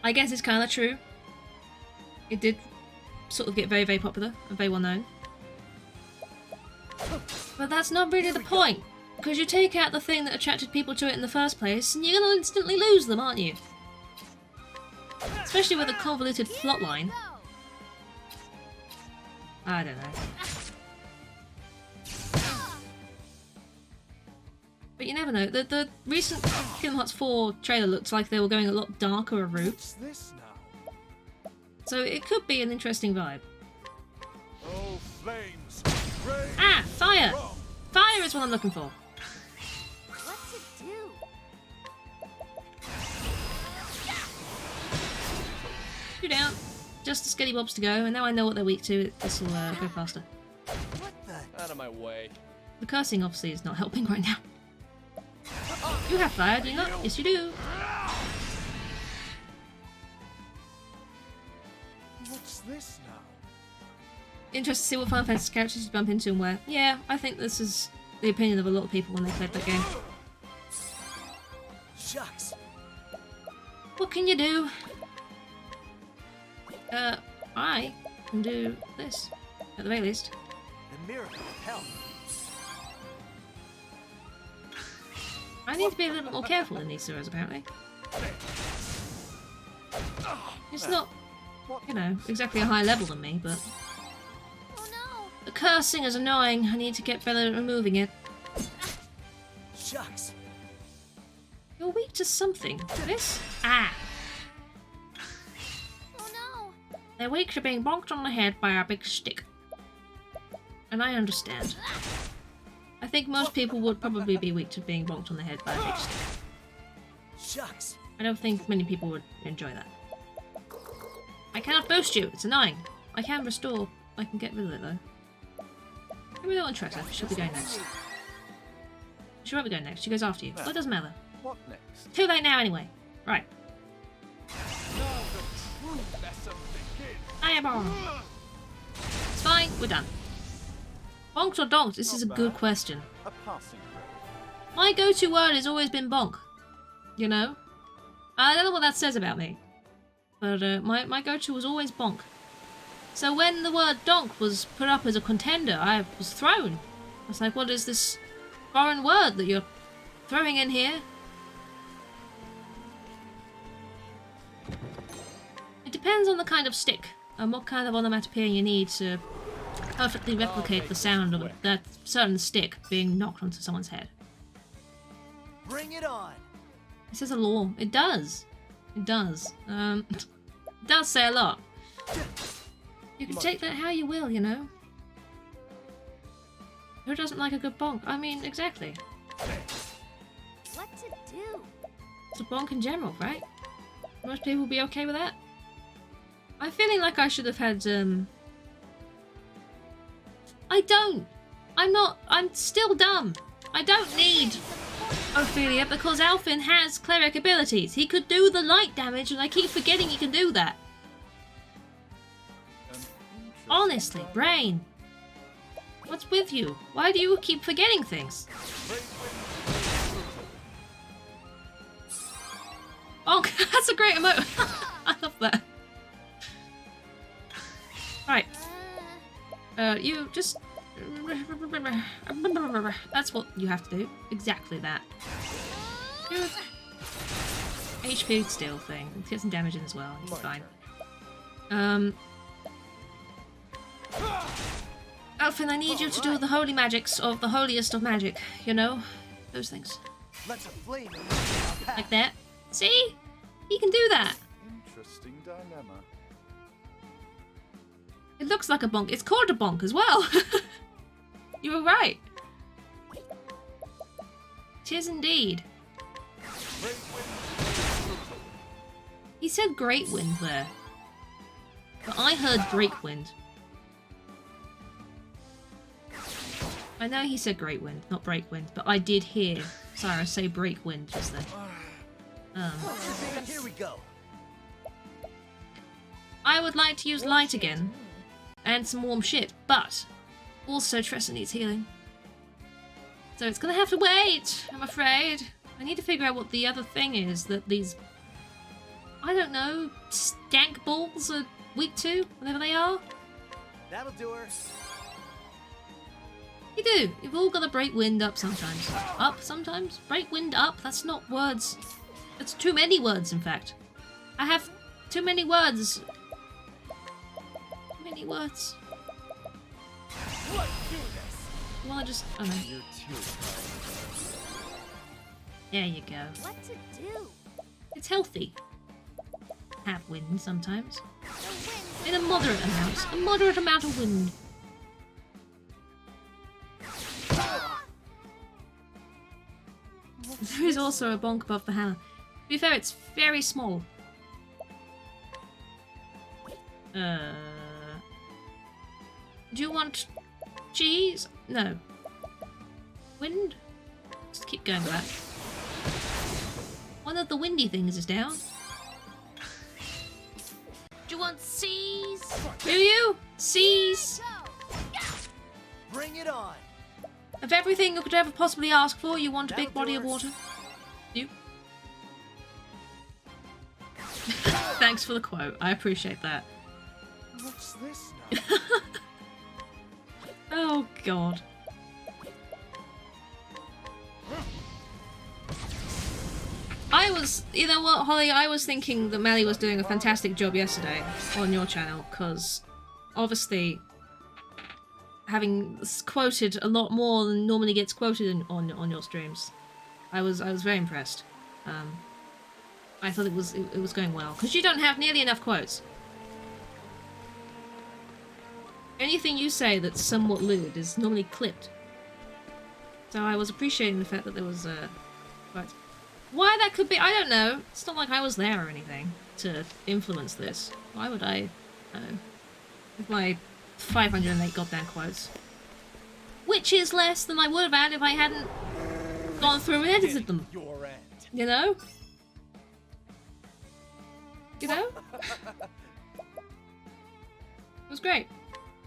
I guess is kind of true. It did sort of get very, very popular and very well known. But that's not really the point, because you take out the thing that attracted people to it in the first place, and you're going to instantly lose them, aren't you? Especially with a convoluted plotline. I don't know. But you never know. The recent Kingdom Hearts 4 trailer looks like they were going a lot darker a route. What's this now? So it could be an interesting vibe. Oh, flames! Rain, Ah! Fire! rock. Fire is what I'm looking for. Screw down. Just the skinny bobs to go, and now I know what they're weak to. This will go faster. Out of my way. The cursing obviously is not helping right now. You have fire, do you not? Yes, you do. What's this now? Interested to see what Final Fantasy characters you bump into and where. Yeah, I think this is the opinion of a lot of people when they played that game. Shucks. What can you do? I can do this, at the very least. The miracle of health. I need to be a little more careful in these sewers, apparently. It's not, you know, exactly a higher level than me, but... The cursing is annoying. I need to get better at removing it. Shucks. You're weak to something. This? Ah! They're weak to being bonked on the head by a big stick. And I understand. I think most people would probably be weak to being bonked on the head by a big stick. Shucks. I don't think many people would enjoy that. I cannot boost you. It's annoying. I can restore. I can get rid of it though. Maybe that one Tressa. She'll be going next. She won't be going next. She goes after you. Well, it doesn't matter. What next? Too late now anyway. Right. Fireball. It's fine. We're done. Bonked or donked? This is a good question. A passing grade. My go-to word has always been bonk. You know? I don't know what that says about me. But my go-to was always bonk. So when the word donk was put up as a contender, I was thrown. I was like, what is this foreign word that you're throwing in here? It depends on the kind of stick and what kind of onomatopoeia you need to perfectly replicate the sound of that certain stick being knocked onto someone's head. Bring it on. It says a law. It does. It does. It does say a lot. You can take that how you will, you know. Who doesn't like a good bonk? I mean, exactly. What to do? It's a bonk in general, right? Most people will be okay with that. I'm feeling like I should have had, I don't! I'm still dumb. I don't need Ophelia because Alfin has cleric abilities. He could do the light damage and I keep forgetting he can do that. Honestly, brain. What's with you? Why do you keep forgetting things? Oh, that's a great emote. I love that. Right. You just... That's what you have to do. Exactly that. HP steal thing. Get some damage in as well. It's fine. Alfin, I need you to do the holy magics of the holiest of magic. You know? Those things. Like that. See? He can do that. Interesting dilemma. It looks like a bonk. It's called a bonk as well. You were right. Tis indeed. He said great wind there. But I heard break wind. I know he said great wind, not break wind, but I did hear Sarah say break wind just then. Here we go. I would like to use light again. And some warm shit, but also Tressa needs healing. So it's gonna have to wait, I'm afraid. I need to figure out what the other thing is that these, I don't know, stank balls are weak to, whatever they are. That'll do her. You do. You've all got to break wind up sometimes. Up sometimes? Break wind up? That's not words. That's too many words, in fact. I have too many words. Too many words. You wanna just... Oh no. There you go. What to do? It's healthy. Have wind sometimes. In a moderate amount. A moderate amount of wind. There is also a bonk above the hammer. To be fair, it's very small. Do you want cheese? No. Wind? Just keep going with that. One of the windy things is down. Do you want seas? Do you? Seas? Bring it on. Of everything you could ever possibly ask for, you want a big body of water? You? Thanks for the quote. I appreciate that. What's this now? Oh, God. You know what, Holly, I was thinking that Melly was doing a fantastic job yesterday on your channel, because obviously having quoted a lot more than normally gets quoted on your streams, I was very impressed. I thought it was going well, because you don't have nearly enough quotes. Anything you say that's somewhat lewd is normally clipped. So I was appreciating the fact that there was quotes. Why that could be, I don't know. It's not like I was there or anything to influence this. Why would I know? With my 508 goddamn quotes. Which is less than I would have had if I hadn't gone through and edited them. You know? You know? It was great.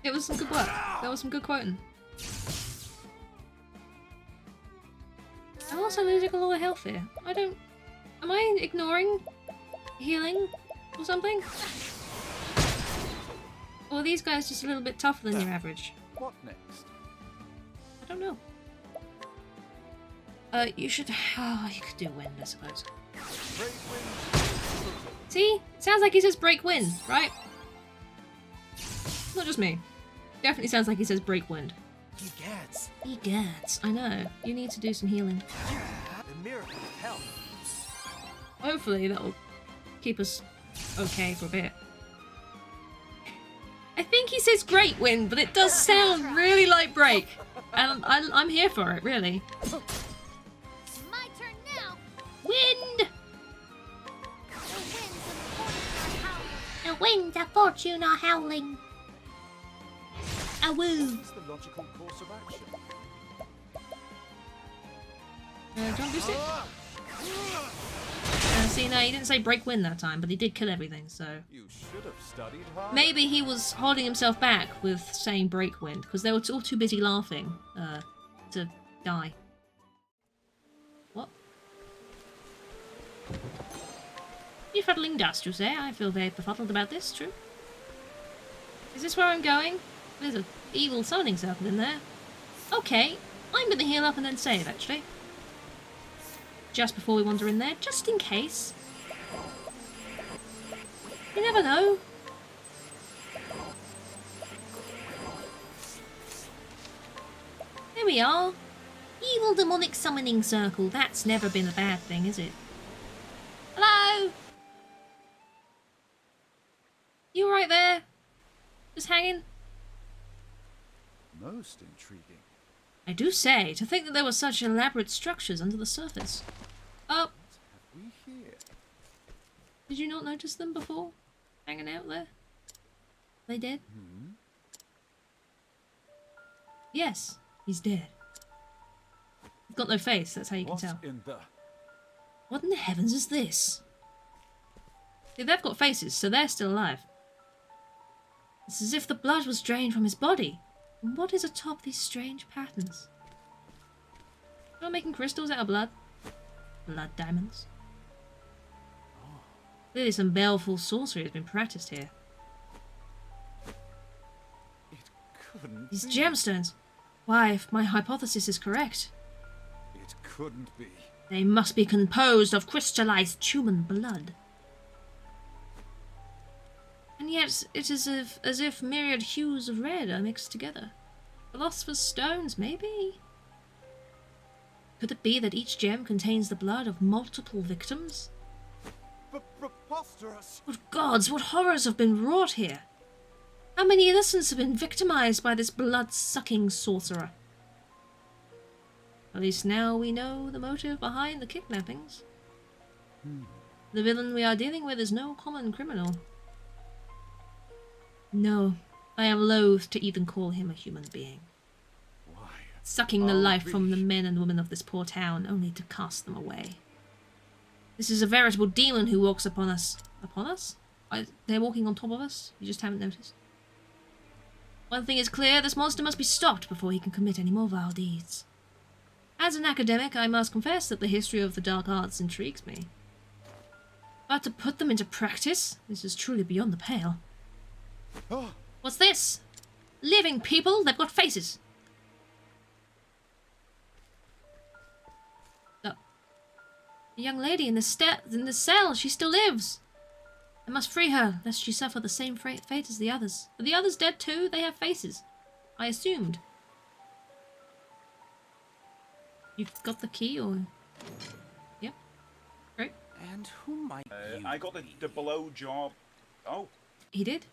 It was some good work. There was some good quoting. I'm also losing a lot of health here. Am I ignoring healing or something? Or are these guys just a little bit tougher than your average? What next? I don't know. You should... Oh, you could do wind, I suppose. See? It sounds like he says break wind, right? Not just me. Definitely sounds like he says break wind. Egads. I know. You need to do some healing. The miracle of health. Hopefully that'll keep us okay for a bit. I think he says great wind, but it does sound really like break. And I'm here for it, really. My turn now. Wind! The winds of fortune are howling. A woo. Is the logical course of action? Jump boost it. See, no, he didn't say break wind that time, but he did kill everything, so... You should have studied hard. Maybe he was holding himself back with saying break wind, because they were all too busy laughing to die. What? Befuddling dust, you say? I feel very befuddled about this, true? Is this where I'm going? There's an evil summoning circle in there. Okay, I'm gonna heal up and then save, actually. Just before we wander in there, just in case. You never know. There we are. Evil demonic summoning circle. That's never been a bad thing, is it? Hello? You right there? Just hanging? Most intriguing. I do say, to think that there were such elaborate structures under the surface. Oh. What have we here? Did you not notice them before? Hanging out there? They dead? Hmm? Yes, he's dead. He's got no face, that's how you can tell. What in the heavens is this? See, they've got faces, so they're still alive. It's as if the blood was drained from his body. And what is atop these strange patterns? Am I making crystals out of blood? Blood diamonds. Clearly some baleful sorcery has been practiced here. Couldn't These be. gemstones. Why, if my hypothesis is correct, It couldn't be. they must be composed of crystallized human blood. And yet, it is as if myriad hues of red are mixed together. Philosopher's stones, maybe? Could it be that each gem contains the blood of multiple victims? Preposterous! What gods, what horrors have been wrought here? How many innocents have been victimized by this blood-sucking sorcerer? At least now we know the motive behind the kidnappings. The villain we are dealing with is no common criminal. No, I am loath to even call him a human being. Why? Sucking the life from the men and women of this poor town, only to cast them away. This is a veritable demon who walks upon us. Upon us? They're walking on top of us? You just haven't noticed? One thing is clear, this monster must be stopped before he can commit any more vile deeds. As an academic, I must confess that the history of the dark arts intrigues me. But to put them into practice, this is truly beyond the pale. What's this? Living people, they've got faces. A young lady in the cell, she still lives. I must free her, lest she suffer the same fate as the others. Are the others dead too? They have faces. I assumed. You've got the key, or... Yep. Great. And who might you I got the below job. Oh. He did.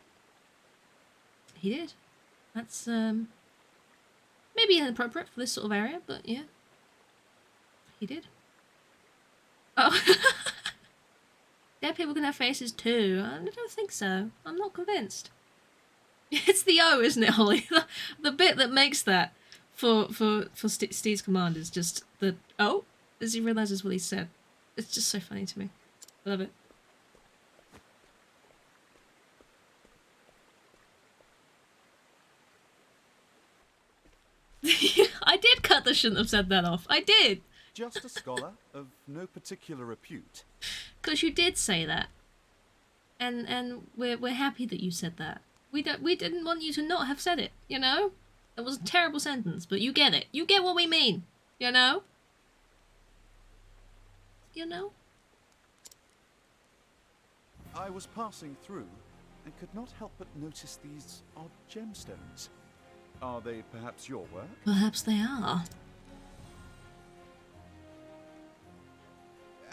He did. That's, maybe inappropriate for this sort of area, but yeah. He did. Oh. Dead people can have faces too. I don't think so. I'm not convinced. It's the O, isn't it, Holly? The bit that makes that for Steve's command is just the O, as he realises what he said. It's just so funny to me. I love it. I did cut the shouldn't have said that off. I did. Just a scholar of no particular repute. Because you did say that, and we're happy that you said that. We didn't want you to not have said it. You know, it was a terrible sentence, but you get it. You get what we mean. You know. You know. I was passing through and could not help but notice these odd gemstones. Are they perhaps your work? Perhaps they are.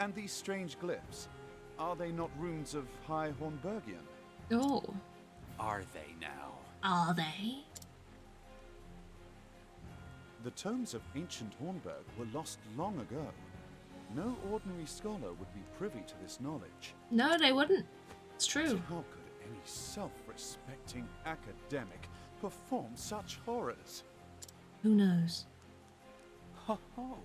And these strange glyphs, are they not runes of High Hornburgian? Oh. Are they now? Are they? The tomes of ancient Hornburg were lost long ago. No ordinary scholar would be privy to this knowledge. No, they wouldn't. It's true. How could any self-respecting academic perform such horrors? Who knows? Ho ho!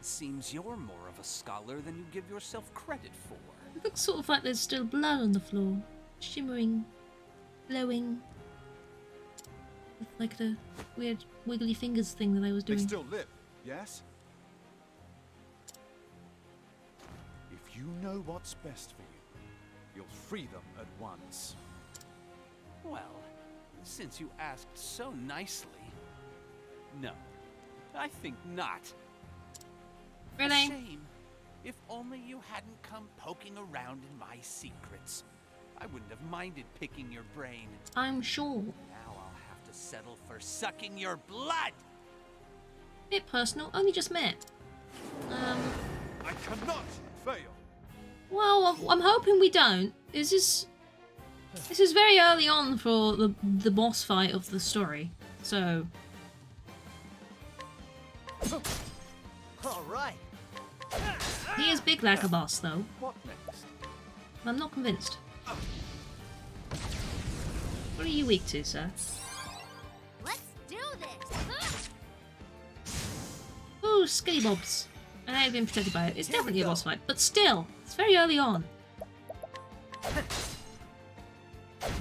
Seems you're more of a scholar than you give yourself credit for. It looks sort of like there's still blood on the floor. Shimmering, glowing. With like the weird wiggly fingers thing that I was doing. They still live, yes? If you know what's best for you, you'll free them at once. Well, since you asked so nicely... No, I think not. Really? A shame. If only you hadn't come poking around in my secrets. I wouldn't have minded picking your brain. I'm sure. Now I'll have to settle for sucking your blood! Bit personal, only just met. I cannot fail. Well, I'm hoping we don't. This is very early on for the boss fight of the story, so... All right. He is big like a boss, though. What next? I'm not convinced. What are you weak to, sir? Let's do this. Ooh, skillybobs. And I've been protected by it. It's definitely a boss fight, but still, it's very early on.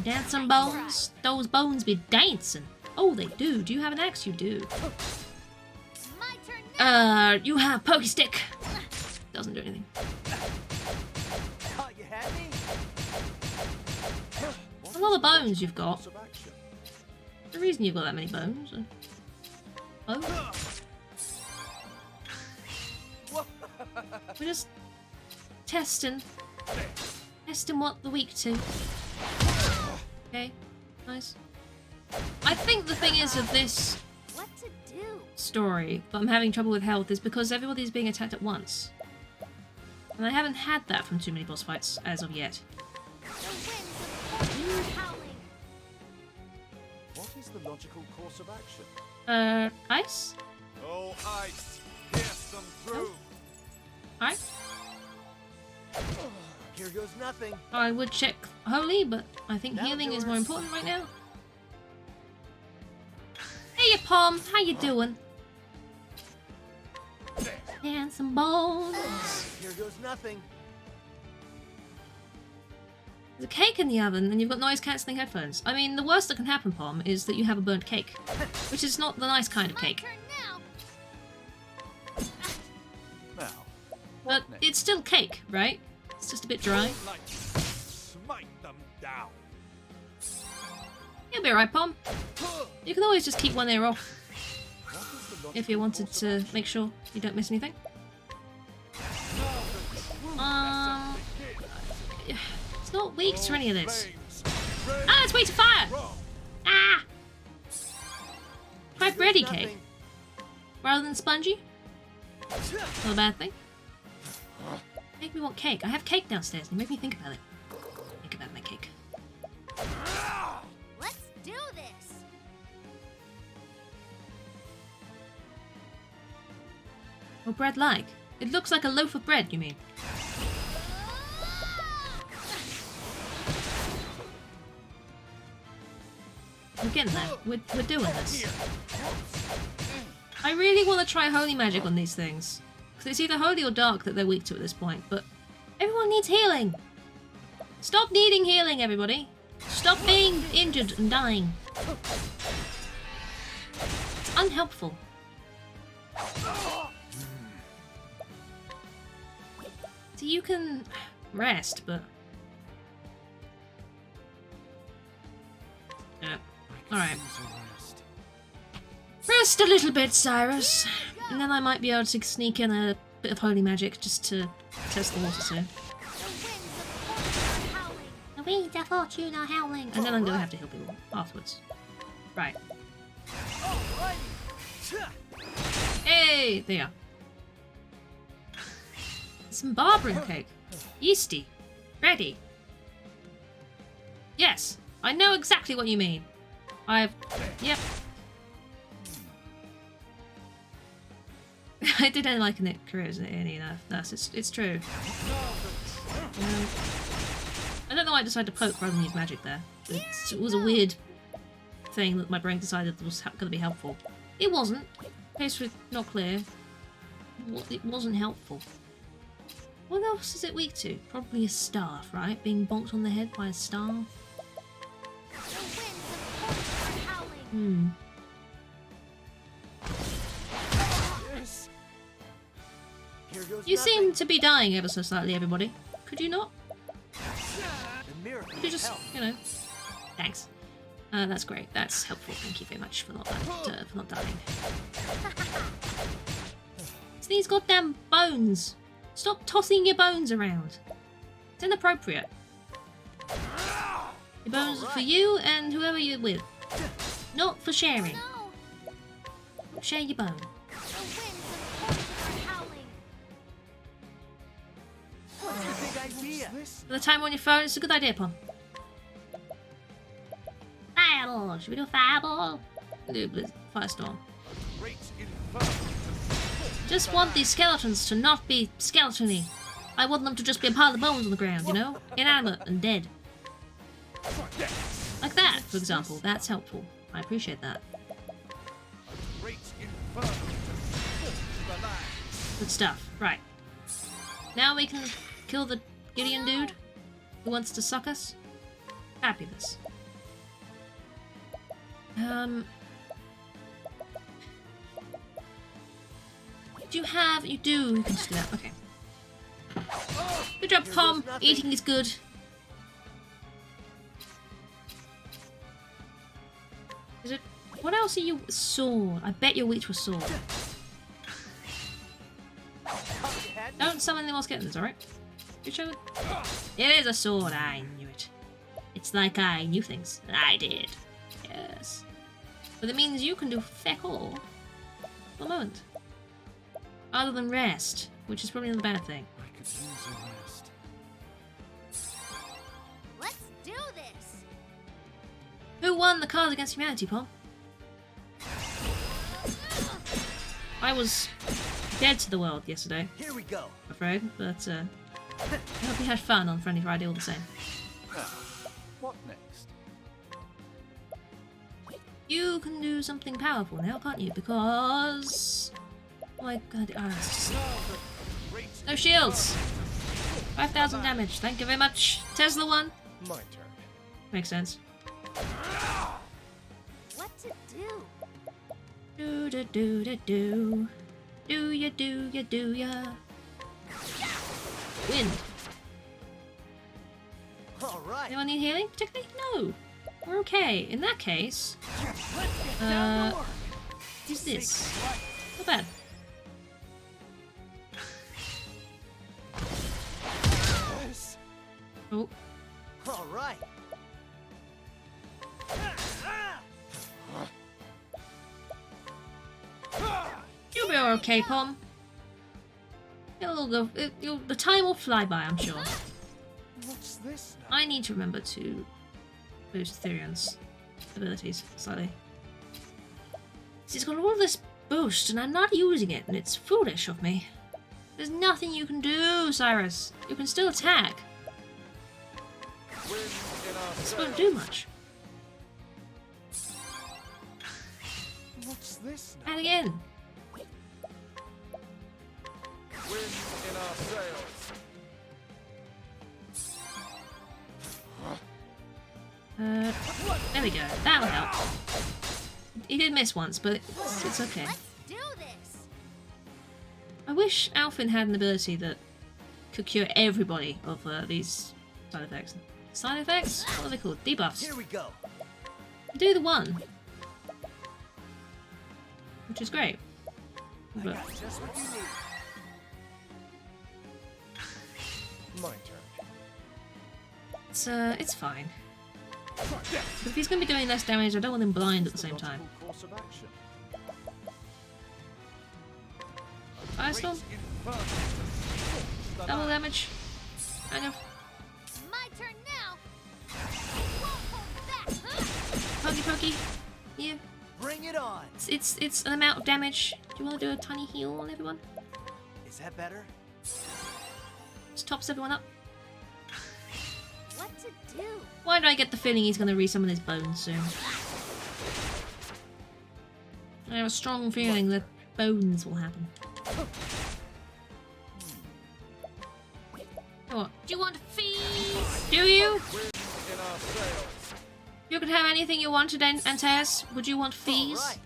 Dancing bones? Those bones be dancing. Oh, they do. Do you have an axe? You do. My turn now. You have Pokey Stick. Doesn't do anything. Thought you had me? A lot of bones you've got. The reason you've got that many bones. Oh. We're just testing what the weak to. Okay, nice. I think the thing is with this What to do? story, but I'm having trouble with health, is because everybody's being attacked at once. And I haven't had that from too many boss fights as of yet. What is the logical course of action? Ice? Oh, ice! Pierce them through! Alright. Here goes nothing. I would check holy, but I think healing is more important right now. Hey, Pom, how you doing? And some bones. Here goes nothing. There's a cake in the oven, and you've got noise-cancelling headphones. I mean, the worst that can happen, Pom, is that you have a burnt cake, which is not the nice kind of cake. But it's still cake, right? It's just a bit dry. Smite them down. You'll be alright, Pom. You can always just keep one ear off if you wanted to make sure you don't miss anything. It's not weak to any of this. Ah, it's weak to fire! Ah! Try bready cake rather than spongy. Not a bad thing. Make me want cake. I have cake downstairs. You make me think about it. Think about my cake. Let's do this. What bread like? It looks like a loaf of bread, you mean? We're getting there. We're doing this. I really want to try holy magic on these things. Because it's either holy or dark that they're weak to at this point, but everyone needs healing! Stop needing healing, everybody! Stop being injured and dying. It's unhelpful. So you can rest, but... Yeah. Alright. Rest a little bit, Cyrus. And then I might be able to sneak in a bit of holy magic just to test the waters here. The winds of fortune are howling. And then I'm gonna have to heal people afterwards. Right. Hey! There you are. Some barbering cake. Yeasty. Ready. Yes. I know exactly what you mean. Yep. I didn't like a career as any nurse. It's true. I don't know why I decided to poke rather than use magic there. It was a weird thing that my brain decided was going to be helpful. It wasn't. Case was not clear. It wasn't helpful. What else is it weak to? Probably a staff, right? Being bonked on the head by a staff. Hmm. You seem to be dying ever so slightly, everybody. Could you not? Could you just, you know... Thanks. That's great. That's helpful. Thank you very much for not dying. It's these goddamn bones. Stop tossing your bones around. It's inappropriate. Your bones are for you and whoever you're with. Not for sharing. Share your bone. For the time on your phone, it's a good idea, Pom. Fireball! Should we do a fireball? Do firestorm. Just want these skeletons to not be skeleton-y. I want them to just be a pile of bones on the ground, you know? Inanimate and dead. Like that, for example. That's helpful. I appreciate that. Good stuff. Right. Now we can kill the Gideon dude who wants to suck us. Fabulous. You do. You can just do that. Okay. Good job, Pom. Eating is good. Is it? What else are you? Sword. I bet you're weak to a sword. Don't summon any more skeletons, alright? Good show. It is a sword. I knew it. It's like I knew things. I did. Yes. But it means you can do feck all for the moment. Other than rest, which is probably not a bad thing. I could use a rest. Let's do this. Who won the Cards Against Humanity, Pom? I was dead to the world yesterday. Here we go. I'm afraid, but I hope you had fun on Friendly Friday all the same. Now, what next? You can do something powerful now, can't you? Because... Oh my god, no shields! 5,000 damage, thank you very much. Tesla one. My turn. Makes sense. What to do? Do do do do do. Do ya do ya do ya. Wind. Alright. Anyone need healing particularly? No. We're okay. In that case, who's this? Not bad. Oh. Alright. You'll be okay, Pom. The time will fly by, I'm sure. What's this now? I need to remember to boost Therion's abilities slightly. He's got all this boost and I'm not using it, and it's foolish of me. There's nothing you can do, Cyrus. You can still attack. This won't do much. What's this now? And again. Wind in our sails. There we go. That'll help. He did miss once, but it's okay. Let's do this. I wish Alfin had an ability that could cure everybody of these side effects. Side effects? What are they called? Debuffs. Here we go. Do the one, which is great. But Just what you need. My turn. it's fine. But if he's going to be doing less damage, I don't want him blind at the same time. Course of action. Firestorm? Double damage? Kind of. My turn now. Won't hold back, huh? Pokey pokey. Yeah. Bring it on. It's an amount of damage. Do you want to do a tiny heal on everyone? Is that better? Just tops everyone up. What to do? Why do I get the feeling he's going to resummon his bones soon? I have a strong feeling that bones will happen. What? Do you want fees? Do you? You could have anything you wanted, Antaeus. Would you want fees? Right.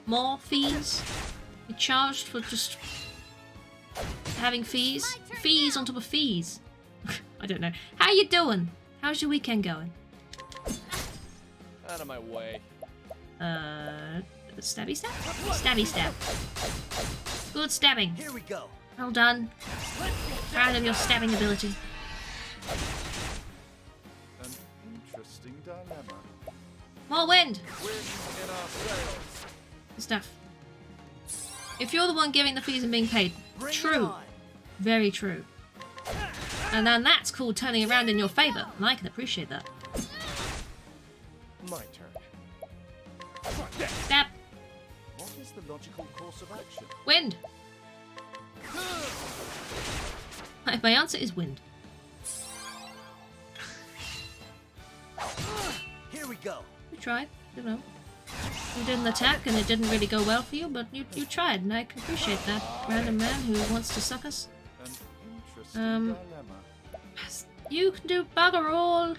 More fees? You charged for just having fees? Fees on top of fees. I don't know. How you doing? How's your weekend going? Out of my way. Stabby stab? Stabby stab. Good stabbing. Here we go. Well done. Proud of your stabbing ability. An interesting dilemma. More wind. Wind in our sails. Good stuff. If you're the one giving the fees and being paid, Bring it true. on. Very true. And then that's called turning around in your favour, and I can appreciate that. My turn. Stab. What is the logical course of action? Wind. My answer is wind. Here we go. You tried, you know. You did an attack and it didn't really go well for you, but you tried, and I can appreciate that. Random man who wants to suck us. An interesting dilemma. You can do bugger all.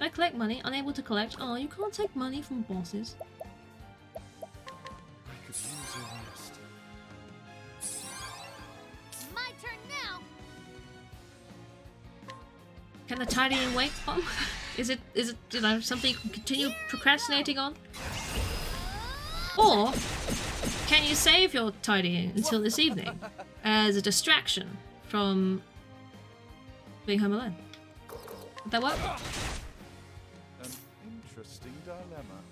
I collect money, unable to collect. Oh, you can't take money from bosses. I could use a rest. My turn now. Can the tidying wait, Mom? Is it you know something you can continue procrastinating on? Or can you save your tidying until this evening as a distraction from being home alone? Would that work? An interesting dilemma.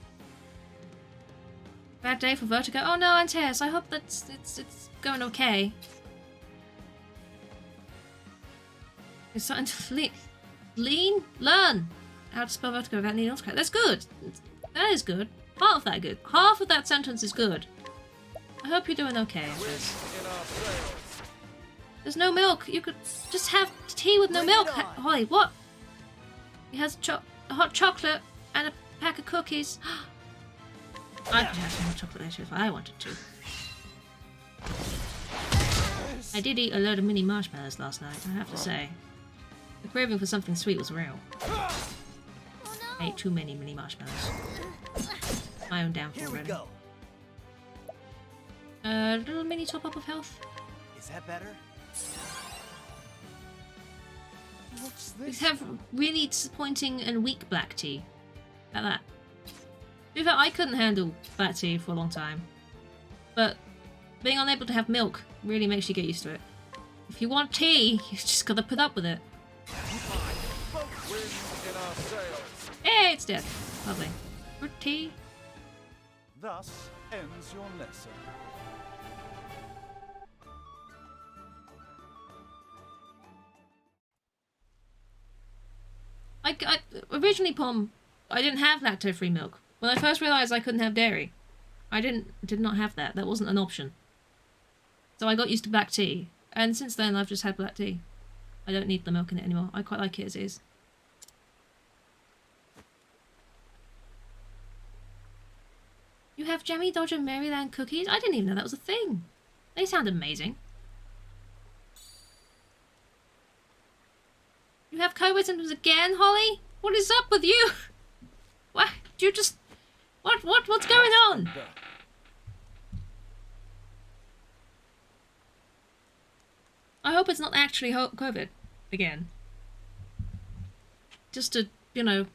Bad day for Vertigo. Oh no, Antaeus, I hope that's it's going okay. It's starting to learn how to spell Vertigo without needle autocorrect. That's good. That is good. Half of that good. Half of that sentence is good. I hope you're doing okay. There's no milk. You could just have tea with no milk. Holly, what? He has a hot chocolate and a pack of cookies. I could have some hot chocolate later if I wanted to. I did eat a load of mini marshmallows last night, I have to say. The craving for something sweet was real. I ate too many mini marshmallows. My own downfall, really. A little mini top-up of health. Is that better? What's We this? have really disappointing and weak black tea. Like that. To be fair, I couldn't handle black tea for a long time. But being unable to have milk really makes you get used to it. If you want tea, you just gotta put up with it. Hey, it's dead. Lovely. For tea. Thus ends your lesson. Originally, Pom, I didn't have lactose-free milk. When I first realised I couldn't have dairy, I did not have that. That wasn't an option. So I got used to black tea, and since then I've just had black tea. I don't need the milk in it anymore. I quite like it as is. You have Jammy Dodger Maryland cookies? I didn't even know that was a thing. They sound amazing. You have COVID symptoms again, Holly? What is up with you? What? Do you just... What's going on? I hope it's not actually COVID again. Just a, you know,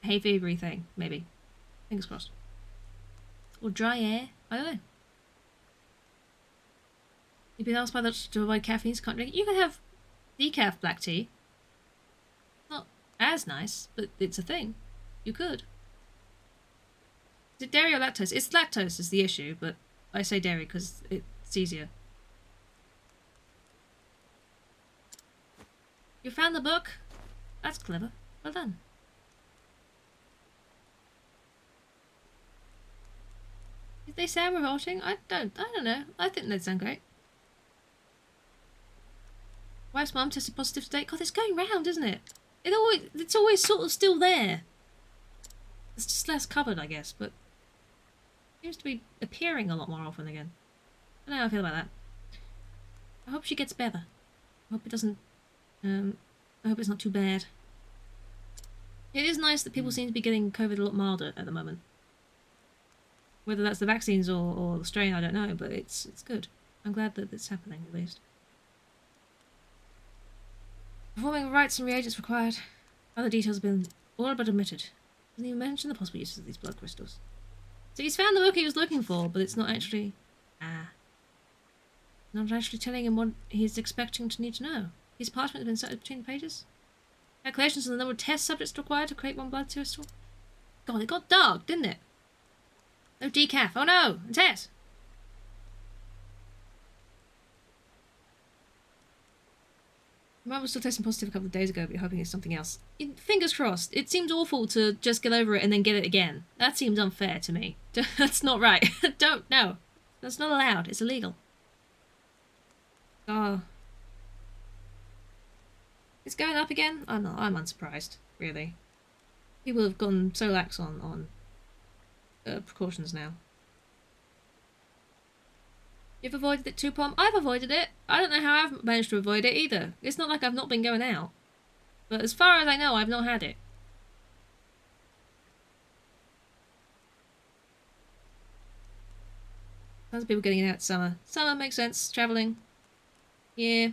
hay fevery thing, maybe. Fingers crossed. Or dry air. I don't know. You've been asked by doctors to avoid caffeine, so can't drink it. You can have decaf black tea. Not as nice, but it's a thing. You could. Is it dairy or lactose? It's lactose is the issue, but I say dairy because it's easier. You found the book? That's clever. Well done. Did they sound revolting? I don't know. I think they'd sound great. Wife's mum tested positive today. God, it's going round, isn't it? It's always sort of still there. It's just less covered, I guess, but seems to be appearing a lot more often again. I don't know how I feel about that. I hope she gets better. I hope it doesn't. I hope it's not too bad. It is nice that people seem to be getting COVID a lot milder at the moment. Whether that's the vaccines or the strain, I don't know, but it's good. I'm glad that it's happening, at least. Performing rites and reagents required. Other details have been all but omitted. Doesn't even mention the possible uses of these blood crystals. So he's found the book he was looking for, but it's not actually... not actually telling him what he's expecting to need to know. His parchment has been inserted between the pages. Calculations on the number of test subjects required to create one blood crystal. God, it got dark, didn't it? No decaf. Oh no! And Tess! Mum was still testing positive a couple of days ago, but you're hoping it's something else. Fingers crossed. It seems awful to just get over it and then get it again. That seems unfair to me. That's not right. No. That's not allowed. It's illegal. Oh. It's going up again? I'm unsurprised, really. People have gone so lax on precautions now. You've avoided it too, Pom? I've avoided it. I don't know how I've managed to avoid it either. It's not like I've not been going out. But as far as I know, I've not had it. Tons of people getting it out summer. Summer makes sense. Travelling. Yeah.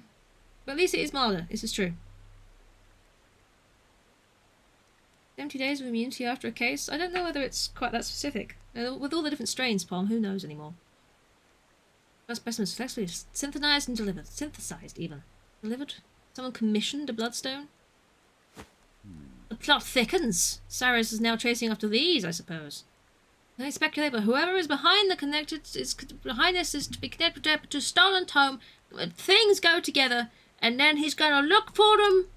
But at least it is milder. This is true. 70 days of immunity after a case? I don't know whether it's quite that specific. With all the different strains, Pom, who knows anymore? First specimen successfully synthesized and delivered. Synthesized, even. Delivered? Someone commissioned a bloodstone? The plot thickens. Cyrus is now chasing after these, I suppose. They speculate, but whoever is behind behind this is to be connected to stolen tome. Things go together, and then he's gonna look for them.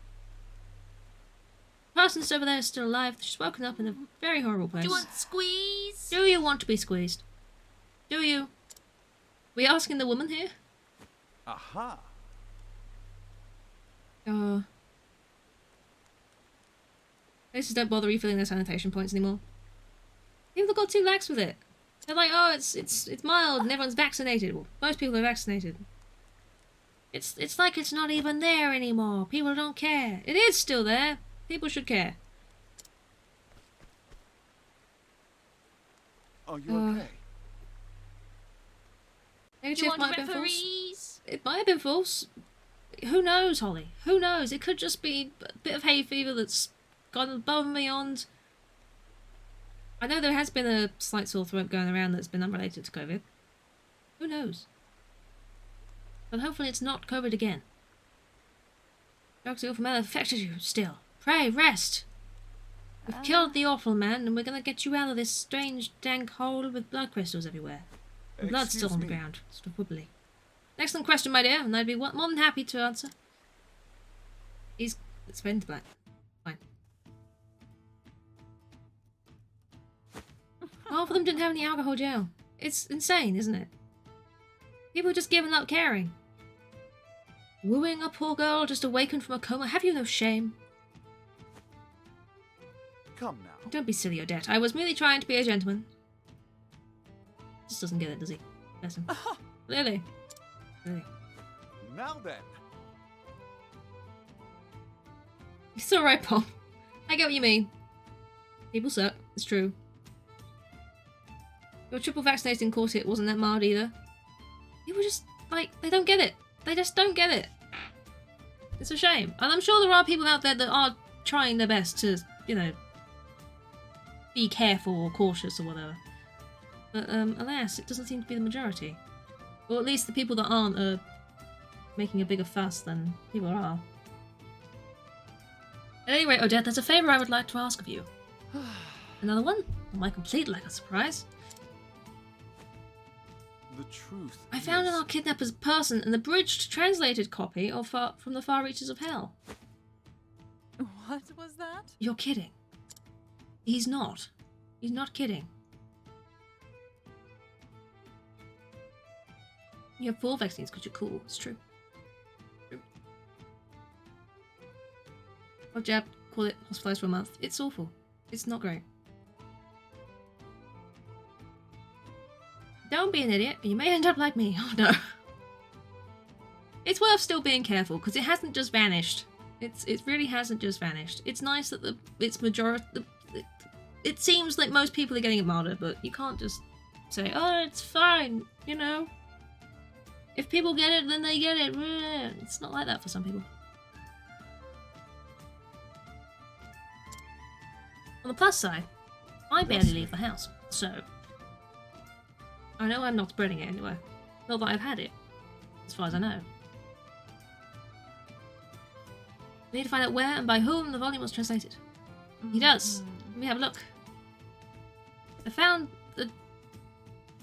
The person that's over there is still alive. She's woken up in a very horrible place. Do you want squeeze? Do you want to be squeezed? Do you? We asking the woman here? Aha! Places don't bother refilling their sanitation points anymore. People got too lax with it. They're like, oh, it's mild and everyone's vaccinated. Well, most people are vaccinated. It's like it's not even there anymore. People don't care. It is still there. People should care. Are you okay? Negative might have been false. It might have been false. Who knows, Holly? Who knows? It could just be a bit of hay fever that's gone above and beyond. I know there has been a slight sore throat going around that's been unrelated to COVID. Who knows? But hopefully it's not COVID again. Drugs the awful man affected you still. Pray, rest. We've killed the awful man and we're gonna get you out of this strange, dank hole with blood crystals everywhere. And blood's still on the ground. Sort of wibbly. Excellent question, my dear, and I'd be more than happy to answer. It's been black. Fine. Half of them didn't have any alcohol gel. It's insane, isn't it? People are just giving up caring. Wooing a poor girl just awakened from a coma. Have you no shame? Come now. Don't be silly, Odette. I was merely trying to be a gentleman. Just doesn't get it, does he? Bless him. Clearly. Really. Now then. It's alright, Paul. I get what you mean. People suck. It's true. Your triple vaccinating quartet wasn't that mild either. People just, like, they don't get it. They just don't get it. It's a shame. And I'm sure there are people out there that are trying their best to, you know, be careful or cautious or whatever. But, alas, it doesn't seem to be the majority. Or at least the people that aren't are making a bigger fuss than people are. At any rate, Odette, there's a favour I would like to ask of you. Another one? Am I complete like a surprise? The truth I found in our kidnapper's person an abridged, translated copy of From the Far Reaches of Hell. What was that? You're kidding. He's not. He's not kidding. You have 4 vaccines because you're cool. It's true. Got jabbed, call it hospitalized for a month. It's awful. It's not great. Don't be an idiot, or you may end up like me. Oh no. It's worth still being careful because it hasn't just vanished. It really hasn't just vanished. It's nice that it's majority. It seems like most people are getting it milder, but you can't just say, "Oh, it's fine," you know. If people get it, then they get it. It's not like that for some people. On the plus side, I barely leave the house, so I know I'm not spreading it anywhere. Not that I've had it, as far as I know. We need to find out where and by whom the volume was translated. He does. Let me have a look. I found the... I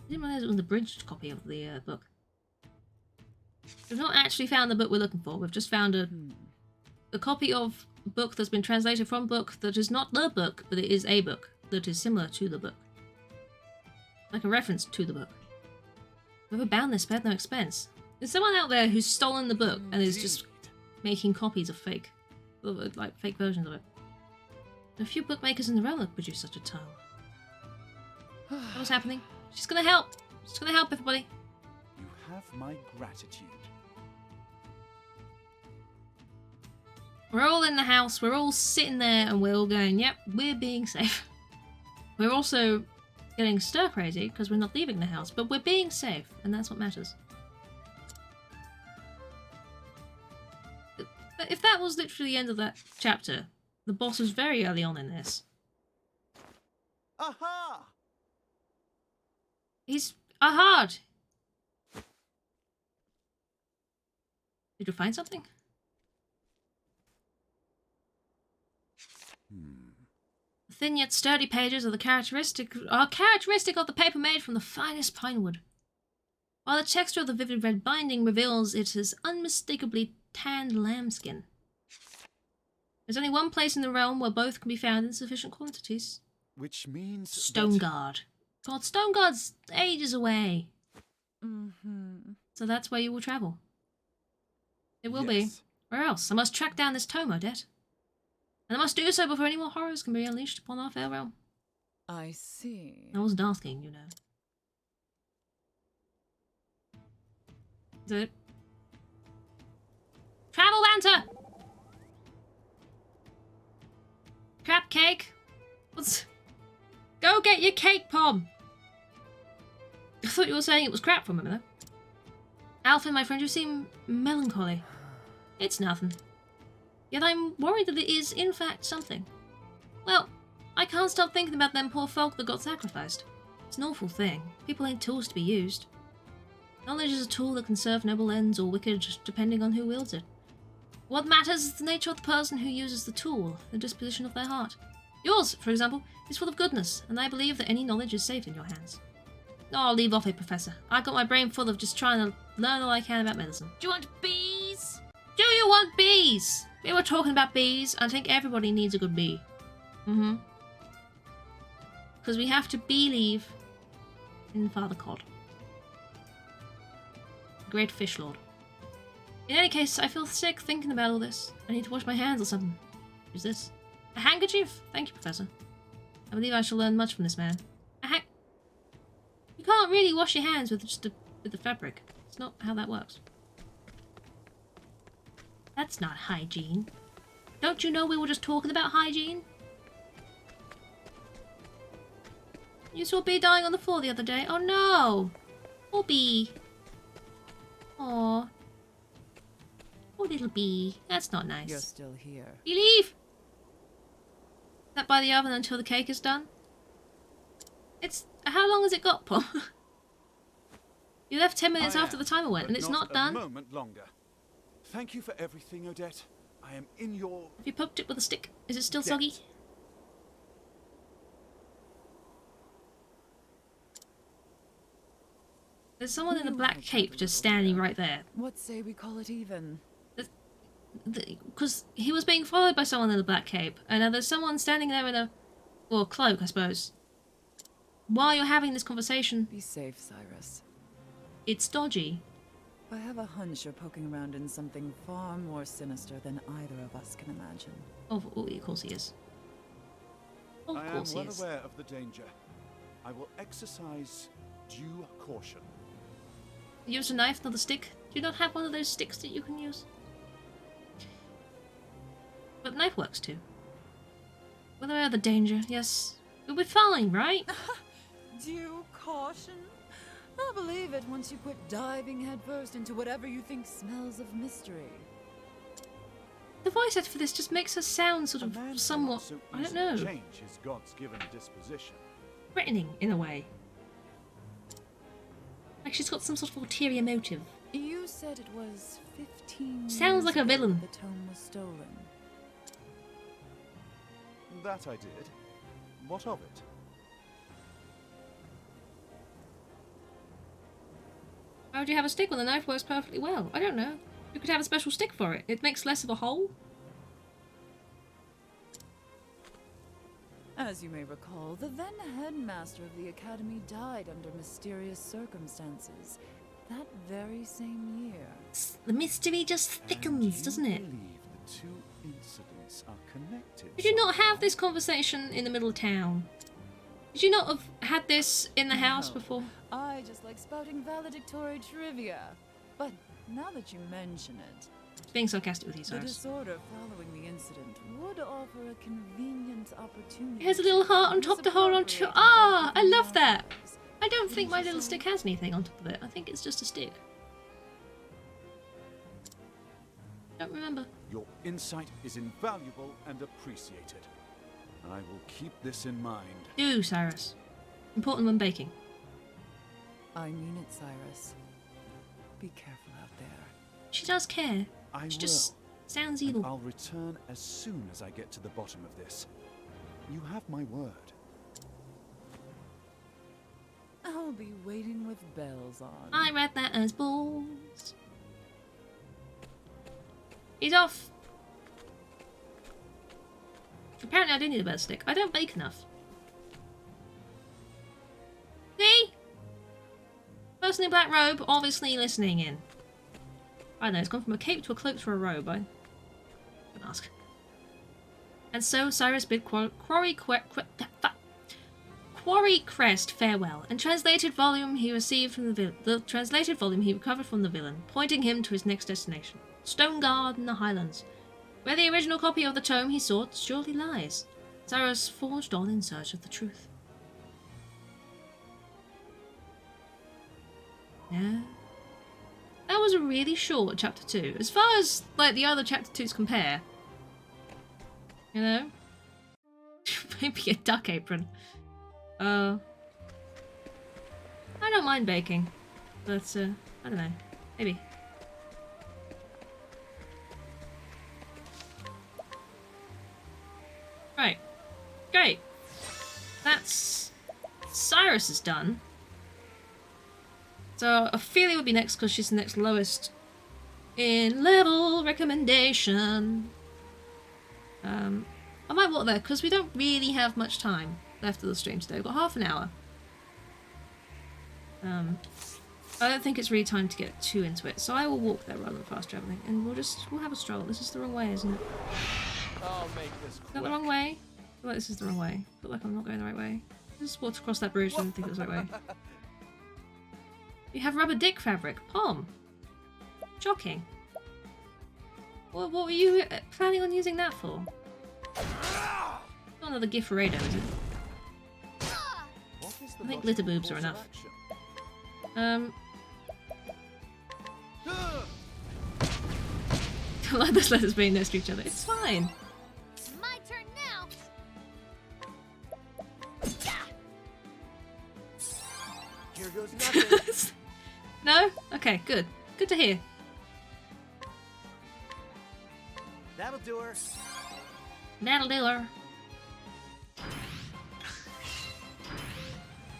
didn't realize it was an abridged copy of the book. We've not actually found the book we're looking for. We've just found a copy of a book that's been translated from a book that is not the book, but it is a book that is similar to the book. Like a reference to the book. Whoever bound this spared no expense. There's someone out there who's stolen the book and is just making copies of fake versions of it. There are a few bookmakers in the realm that produce such a tome. What's happening? She's gonna help! She's gonna help everybody! You have my gratitude. We're all in the house, we're all sitting there and we're all going, yep, we're being safe. We're also getting stir crazy because we're not leaving the house, but we're being safe, and that's what matters. If that was literally the end of that chapter, the boss was very early on in this. Aha! He's hard. Did you find something? The thin yet sturdy pages are characteristic of the paper made from the finest pine wood, while the texture of the vivid red binding reveals it as unmistakably tanned lambskin. There's only one place in the realm where both can be found in sufficient quantities. Which means Stoneguard. God, Stoneguard's ages away. Mm-hmm. So that's where you will travel. It will be. Where else? I must track down this tome, Odette. And I must do so before any more horrors can be unleashed upon our fair realm. I see. I wasn't asking, you know. Is it? Travel banter! Crap cake? What's... Go get your cake, Pom! I thought you were saying it was crap for a minute. Alfin, my friend, you seem melancholy. It's nothing. Yet I'm worried that it is, in fact, something. Well, I can't stop thinking about them poor folk that got sacrificed. It's an awful thing. People ain't tools to be used. Knowledge is a tool that can serve noble ends or wicked, depending on who wields it. What matters is the nature of the person who uses the tool, the disposition of their heart. Yours, for example, is full of goodness, and I believe that any knowledge is safe in your hands. Oh, I'll leave off it, Professor. I got my brain full of just trying to learn all I can about medicine. Do you want bees? Do you want bees? We were talking about bees. I think everybody needs a good bee. Mm-hmm. Because we have to believe in Father Cod. Great fish lord. In any case, I feel sick thinking about all this. I need to wash my hands or something. Who's this? A handkerchief? Thank you, Professor. I believe I shall learn much from this man. You can't really wash your hands with just with the fabric. It's not how that works. That's not hygiene. Don't you know we were just talking about hygiene? You saw a bee dying on the floor the other day. Oh no! Poor bee. Aww. Poor little bee. That's not nice. You're still here. You leave! That by the oven until the cake is done? It's... How long has it got, Pom? You left 10 minutes after the timer went, and it's not done. A moment longer. Thank you for everything, Odette. I am in your... Have you poked it with a stick? Is it still soggy? There's someone in a black cape just standing right there. What say we call it even? Because he was being followed by someone in a black cape, and now there's someone standing there in a... well, cloak, I suppose. While you're having this conversation... Be safe, Cyrus. It's dodgy. I have a hunch you're poking around in something far more sinister than either of us can imagine. Oh, of course he is. Of course he is. I am well aware of the danger. I will exercise due caution. Use a knife, not a stick. Do you not have one of those sticks that you can use? But knife works too. Well, aware of the danger, yes. We'll be fine, right? Due caution? I'll believe it once you quit diving headfirst into whatever you think smells of mystery. The voice actor for this just makes her sound sort of somewhat, So I don't know, change his God's given disposition. threatening in a way. Like she's got some sort of ulterior motive. You said it was 15 Sounds like a villain. The tome was stolen. That I did. What of it? Why would you have a stick when the knife works perfectly well? I don't know. You could have a special stick for it. It makes less of a hole. As you may recall, the then headmaster of the academy died under mysterious circumstances that very same year. The mystery just thickens, doesn't it? I believe the two incidents are connected. Did you not have this conversation in the middle of town? Did you not have had this in the house before? I just like spouting valedictory trivia. But now that you mention it, Being sarcastic with you, the Cyrus. disorder following the incident would offer a convenient opportunity. It has a little heart on top to hold on to. Ah, I love that. I don't think my little stick has anything on top of it. I think it's just a stick. Don't remember. Your insight is invaluable and appreciated. I will keep this in mind. Do, Cyrus. Important when baking. I mean it, Cyrus. Be careful out there. She does care. I She will. just sounds And evil. I'll return as soon as I get to the bottom of this. You have my word. I'll be waiting with bells on. I read that as balls. He's off. Apparently I do need a better stick. I don't bake enough. See? Person in black robe, obviously listening in. I don't know, it's gone from a cape to a cloak to a robe. ask. And so Cyrus bid Quarry Crest farewell, and translated volume he received from the translated volume he recovered from the villain, pointing him to his next destination, Stoneguard in the Highlands, where the original copy of the tome he sought surely lies. Cyrus forged on in search of the truth. Yeah. That was a really short chapter 2. As far as, like, the other chapter 2s compare. You know? Maybe a duck apron. I don't mind baking. But, I don't know. Maybe. Right. Great. That's... Cyrus is done. So Ophelia would be next because she's the next lowest in level recommendation. I might walk there because we don't really have much time left of the stream today. We've got half an hour. I don't think it's really time to get too into it, so I will walk there rather than fast traveling, and we'll have a stroll. This is the wrong way, isn't it? I'll make this quick. Is that the wrong way? I feel like this is the wrong way. I feel like I'm not going the right way. I just walked across that bridge and didn't think it was the right way. You have rubber dick fabric. Palm. Shocking. What were you planning on using that for? Not another Gifford, is it? I think glitter boobs are enough. I like those letters being next to each other. It's fine. My turn now. Here goes nothing. No? Okay, good. Good to hear. That'll do her. That'll do her.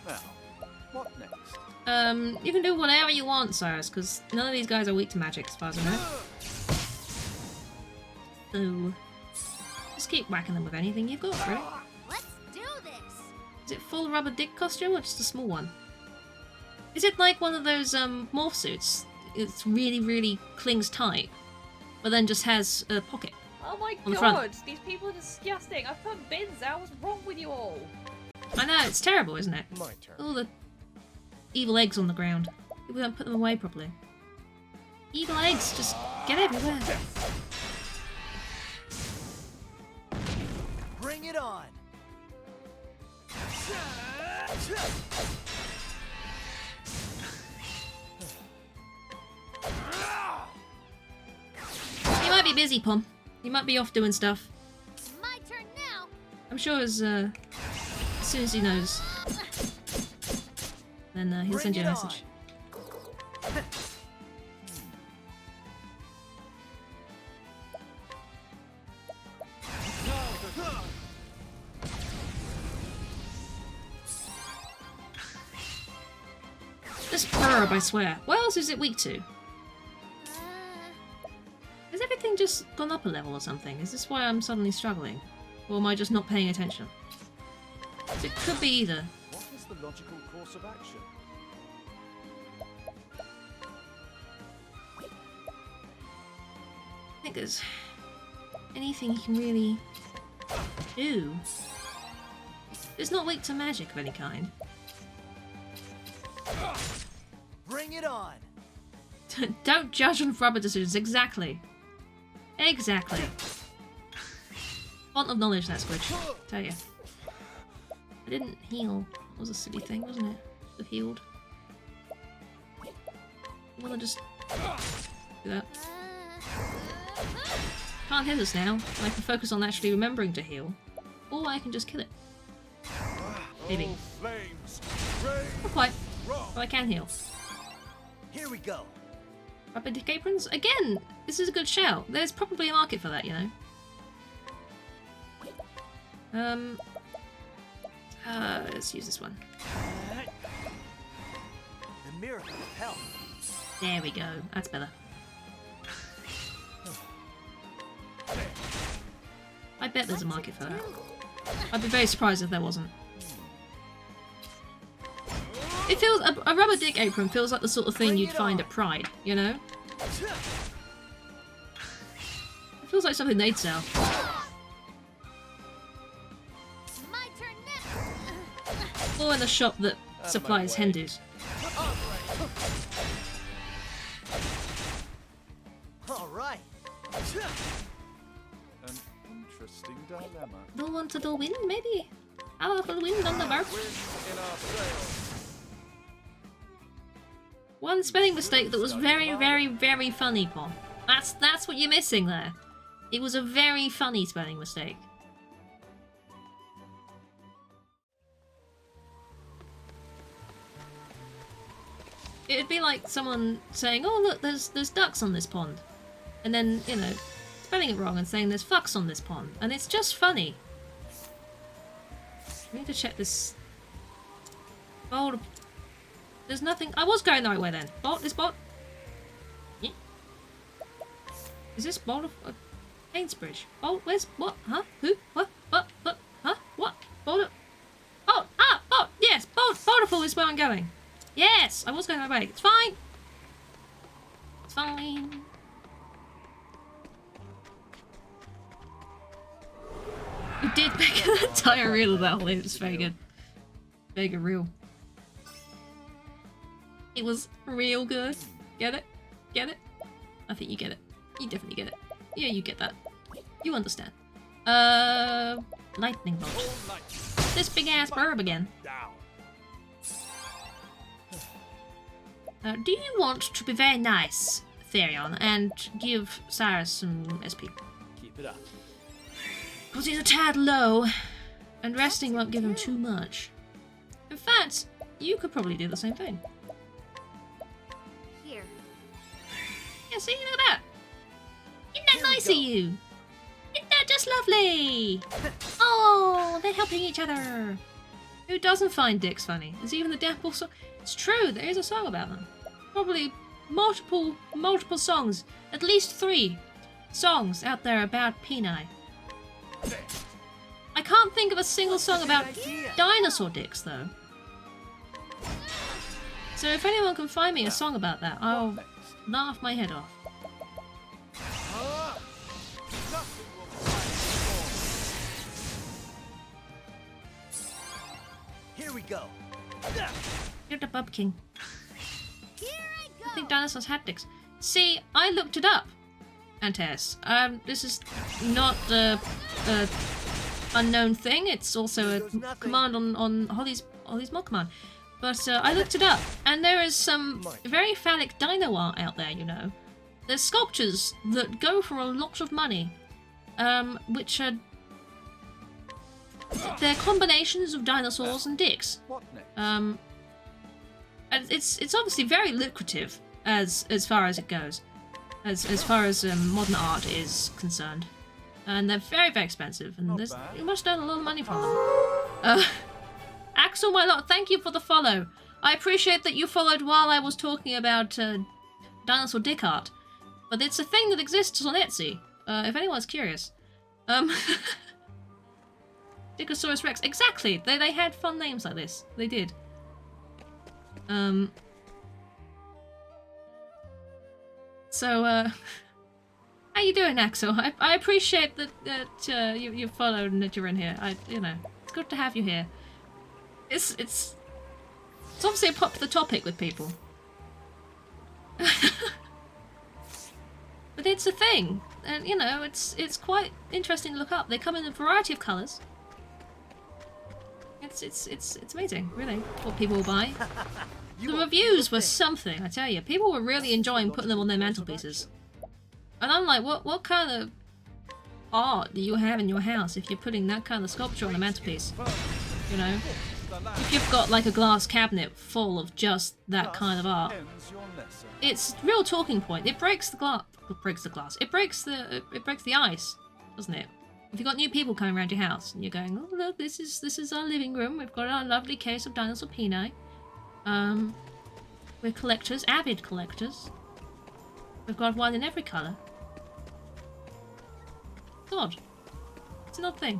Now, what next? You can do whatever you want, Cyrus, because none of these guys are weak to magic as far as I know. So, just keep whacking them with anything you've got, really. Let's do this. Is it full rubber dick costume or just a small one? Is it like one of those morph suits? It's really, really clings tight, but then just has a pocket. Oh my on the god, front. these people are disgusting. I've put bins out. What's wrong with you all? I know, it's terrible, isn't it? My turn. All the evil eggs on the ground. People don't put them away properly. Evil eggs just get everywhere. Bring it on. You might be busy, Pom. You might be off doing stuff. My turn now. I'm sure as soon as he knows, then he'll send you a message. This probe, I swear. What else is it weak to? Has everything just gone up a level or something? Is this why I'm suddenly struggling? Or am I just not paying attention? It could be either. What is the logical course of action? I think there's anything you can really do. It's not weak to magic of any kind. Bring it on. Don't judge on rubber decisions. Exactly. Exactly. Font of knowledge, that Squidge. Tell you. I didn't heal. That was a silly thing, wasn't it? The healed. I wanna just do that. Can't hit us now. I can focus on actually remembering to heal. Or I can just kill it. Maybe. Not quite. But I can heal. Here we go. Rubber dick aprons? Again, this is a good shout. There's probably a market for that, you know. Let's use this one. The miracle of health. There we go. That's better. I bet there's a market for that. I'd be very surprised if there wasn't. It feels a rubber dick apron feels like the sort of thing you'd find at Pride, you know? I Feels like something they'd sell. My turn next. Or in a shop that supplies Hindus. All right. An interesting dilemma. Don't want to do win, maybe? Powerful wind on the burp. One spelling mistake that was very, very, very funny, Pom. That's what you're missing there. It was a very funny spelling mistake. It'd be like someone saying, "Oh look, there's ducks on this pond," and then, you know, spelling it wrong and saying there's fucks on this pond, and it's just funny. I need to check this. Bolt. There's nothing. I was going the right way then. Bolt. This bolt. Yeah. Is this Bolt of Cainsbridge? Bolt. Where's what? Huh? Who? What? What? What? Huh? What? Bolt. Bolt. Ah. Bolt. Yes. Boulderful is where I'm going. Yes. I was going the right way. It's fine. It's fine. You did make an entire reel of that, Holly. It's very good. Very good reel. It was real good. Get it? Get it? I think you get it. You definitely get it. Yeah, you get that. You understand. Lightning bolt. This big ass burb again. Do you want to be very nice, Therion, and give Cyrus some SP? Keep it up. Because he's a tad low, and resting won't give him too much. In fact, you could probably do the same thing. Here. Yeah, see, look at that. Isn't that nice of you? Isn't that just lovely? Oh, they're helping each other. Who doesn't find dicks funny? There's even the Deadpool song. It's true, there is a song about them. Probably multiple songs. At least 3 songs out there about peni. I can't think of a single song about dinosaur dicks, though. So if anyone can find me a song about that, I'll laugh my head off. Here we go. You're the Bub King. I think dinosaurs had dicks. See, I looked it up. Antaeus. This is not a unknown thing. It's also a command on Holly's mod command. But I looked it up, and there is some very phallic dino art out there, you know. There's sculptures that go for a lot of money, which are... They're combinations of dinosaurs and dicks. And it's obviously very lucrative as far as it goes. As far as modern art is concerned. And they're very, very expensive, and you must earn a lot of money from them. Axel, my lot, thank you for the follow. I appreciate that you followed while I was talking about dinosaur dick art. But it's a thing that exists on Etsy, if anyone's curious. Dickosaurus Rex, exactly! They had fun names like this. They did. So, how you doing, Axel? I appreciate that you followed and that you're in here. You know, it's good to have you here. It's obviously a popular topic with people. But it's a thing, and you know, it's quite interesting to look up. They come in a variety of colours. It's amazing, really, what people will buy. The reviews were something, I tell you. People were really enjoying putting them on their mantelpieces. And I'm like, what kind of art do you have in your house if you're putting that kind of sculpture on the mantelpiece? You know? If you've got like a glass cabinet full of just that kind of art. It's a real talking point. It breaks the glass. It breaks the glass. It breaks the ice, doesn't it? If you've got new people coming around your house and you're going, oh look, this is our living room. We've got our lovely case of dinosaur peni. We're collectors, avid collectors. We've got one in every colour. It's odd. It's an odd thing.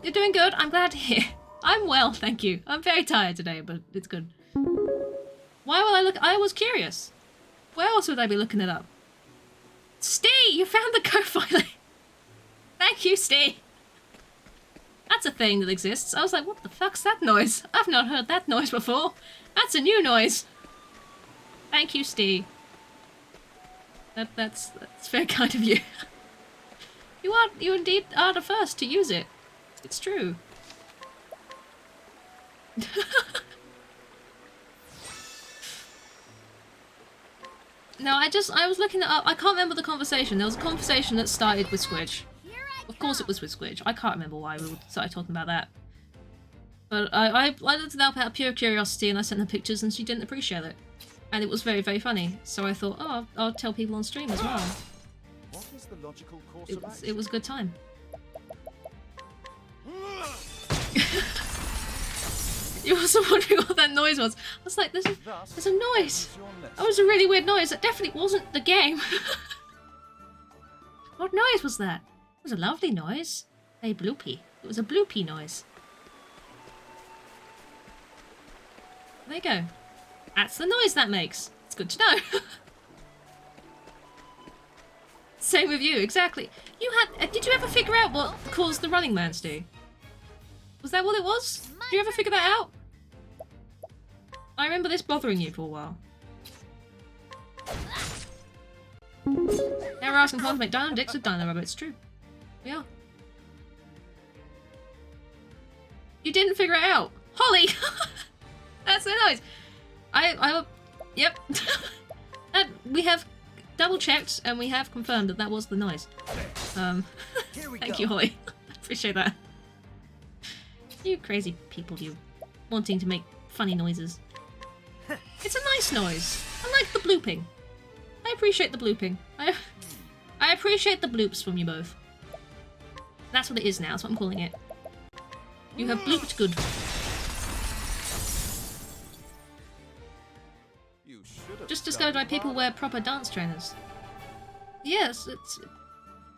You're doing good. I'm glad to hear. I'm well, thank you. I'm very tired today, but it's good. Why will I look? I was curious. Where else would I be looking it up? Steve, you found the code finally. Thank you, Steve. That's a thing that exists. I was like, what the fuck's that noise? I've not heard that noise before. That's a new noise. Thank you, Steve. That's very kind of you. You indeed are the first to use it. It's true. No, I was looking it up. I can't remember the conversation. There was a conversation that started with Squidge. Of course it was with Squidge. I can't remember why we started talking about that. But I looked it up out of pure curiosity and I sent her pictures and she didn't appreciate it. And it was very, very funny. So I thought, oh, I'll tell people on stream as well. What is the logical course of action? It was a good time. You were also wondering what that noise was. I was like, there's a noise. That was a really weird noise. That definitely wasn't the game. What noise was that? It was a lovely noise. Very bloopy. It was a bloopy noise. There you go. That's the noise that makes. It's good to know. Same with you, exactly. Did you ever figure out what caused the Running Man's do? Was that what it was? Did you ever figure that out? I remember this bothering you for a while. Now we're asking Paul to make Dino Dicks with Dino Rabbit. It's true. We are. You didn't figure it out. Holly! That's so nice. Yep. We have double checked and we have confirmed that that was the noise. Thank you, Holly. Appreciate that. You crazy people, you wanting to make funny noises. It's a nice noise. I like the blooping. I appreciate the blooping. I appreciate the bloops from you both. That's what it is now. That's what I'm calling it. You have blooped good. Just discovered why people wear proper dance trainers. Yes, it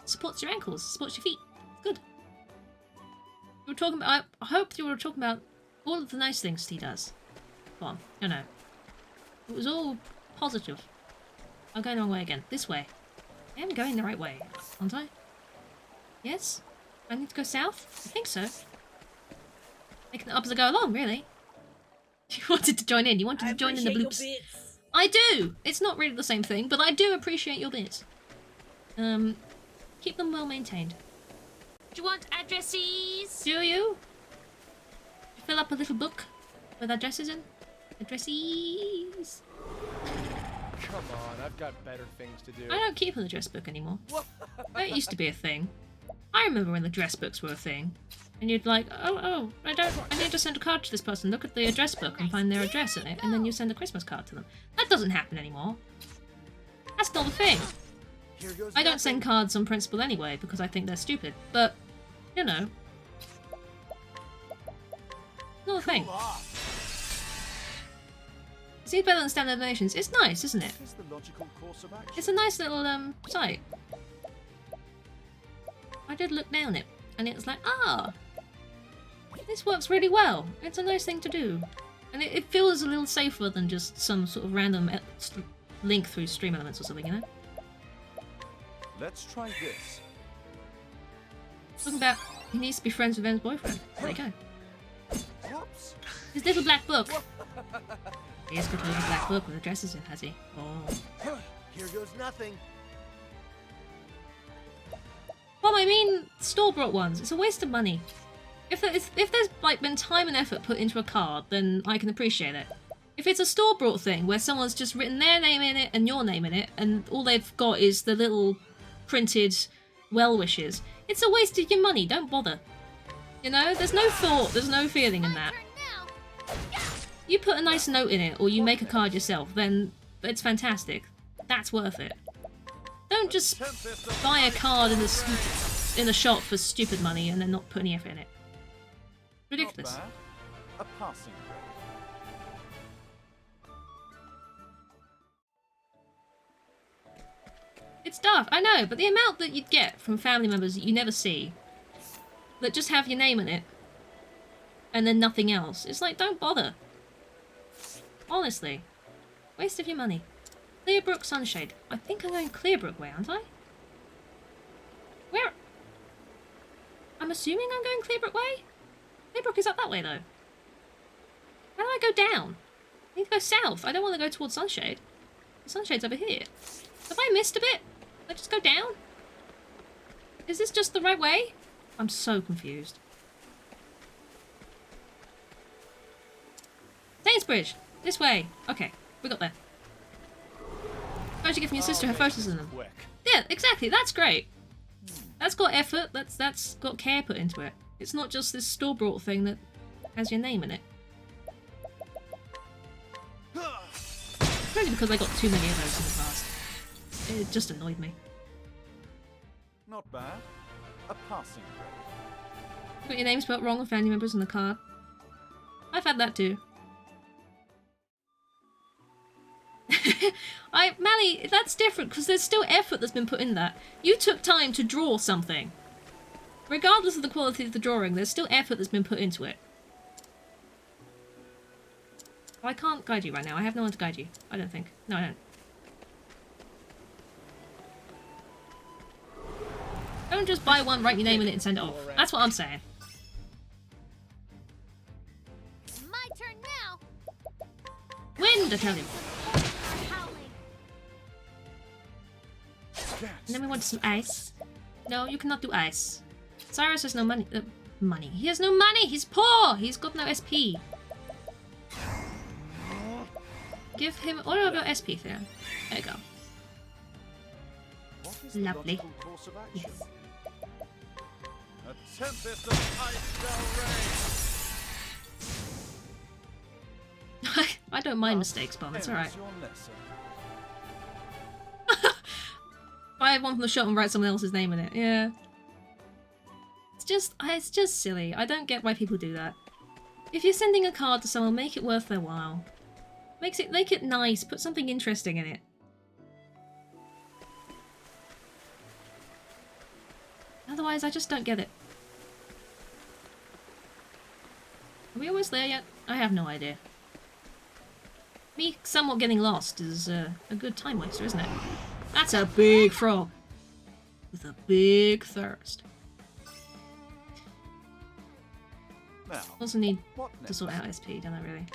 supports your ankles, supports your feet. It's good. We were talking about. I hope you were talking about all of the nice things he does. Come on, I know. It was all positive. I'm going the wrong way again. This way. I am going the right way, aren't I? Yes? I need to go south? I think so. Making it up as I go along, really. You wanted to join in. You wanted to join in the bloops. I do! It's not really the same thing, but I do appreciate your bits. Keep them well maintained. Do you want addresses? Do you? Fill up a little book with addresses in? Addresses. Come on, I've got better things to do. I don't keep an address book anymore. That used to be a thing. I remember when address books were a thing. And you'd like, I need to send a card to this person. Look at the address book and find their address in it. And then you send a Christmas card to them. That doesn't happen anymore. That's not a thing. I don't send cards on principle anyway, because I think they're stupid. But, you know. Not a thing. Seems better than standard donations. It's nice, isn't it? It's a nice little, site. I did look down it, and it was like, this works really well. It's a nice thing to do. And it feels a little safer than just some sort of random link through Stream Elements or something, you know? Let's try this. Talking about he needs to be friends with Em's boyfriend. There you go. Whoops. His little black book. He has got a little black book with addresses in, has he? Oh. Here goes nothing. Well, I mean, store-bought ones. It's a waste of money. If there's like been time and effort put into a card, then I can appreciate it. If it's a store-bought thing where someone's just written their name in it and your name in it, and all they've got is the little printed well wishes, it's a waste of your money. Don't bother. You know, there's no thought, there's no feeling in that. You put a nice note in it, or you make a card yourself, then it's fantastic. That's worth it. Don't just buy a card in a shop for stupid money and then not put any effort in it. Ridiculous. A passing It's daft, I know, but the amount that you'd get from family members that you never see, that just have your name in it, and then nothing else, it's like, don't bother. Honestly. Waste of your money. Clearbrook Sunshade. I think I'm going Clearbrook way, aren't I? Where? I'm assuming I'm going Clearbrook way? Clearbrook is up that way, though. How do I go down? I need to go south. I don't want to go towards Sunshade. The Sunshade's over here. Have I missed a bit? Did I just go down? Is this just the right way? I'm so confused. Sainsbridge! This way! Okay, we got there. How'd you give your sister her photos in them? Yeah, exactly, that's great. That's got effort, that's got care put into it. It's not just this store-bought thing that has your name in it. Maybe because I got too many of those in the past. It just annoyed me. Not bad. A passing grade. Got your name spelled wrong and family members on the card. I've had that too. Mally, that's different because there's still effort that's been put in that. You took time to draw something. Regardless of the quality of the drawing, there's still effort that's been put into it. I can't guide you right now. I have no one to guide you. I don't think. No, I don't. Don't just buy one, write your name in it and send it off. That's what I'm saying. My turn now. Wind, I tell you. And then we want some ice. No, you cannot do ice. Cyrus has no money. Money. He has no money. He's poor. He's got no SP. Give him all of your SP, Theron. There you go. Lovely. Yes. A tempest of ice shall rain. I don't mind mistakes, Bob. It's alright. Buy one from the shop and write someone else's name in it. Yeah. It's just silly. I don't get why people do that. If you're sending a card to someone, make it worth their while. Make it nice. Put something interesting in it. Otherwise, I just don't get it. Are we almost there yet? I have no idea. Me somewhat getting lost is a good time waster, isn't it? That's a big frog. With a big thirst. Now, Also need to sort out SP, don't I really?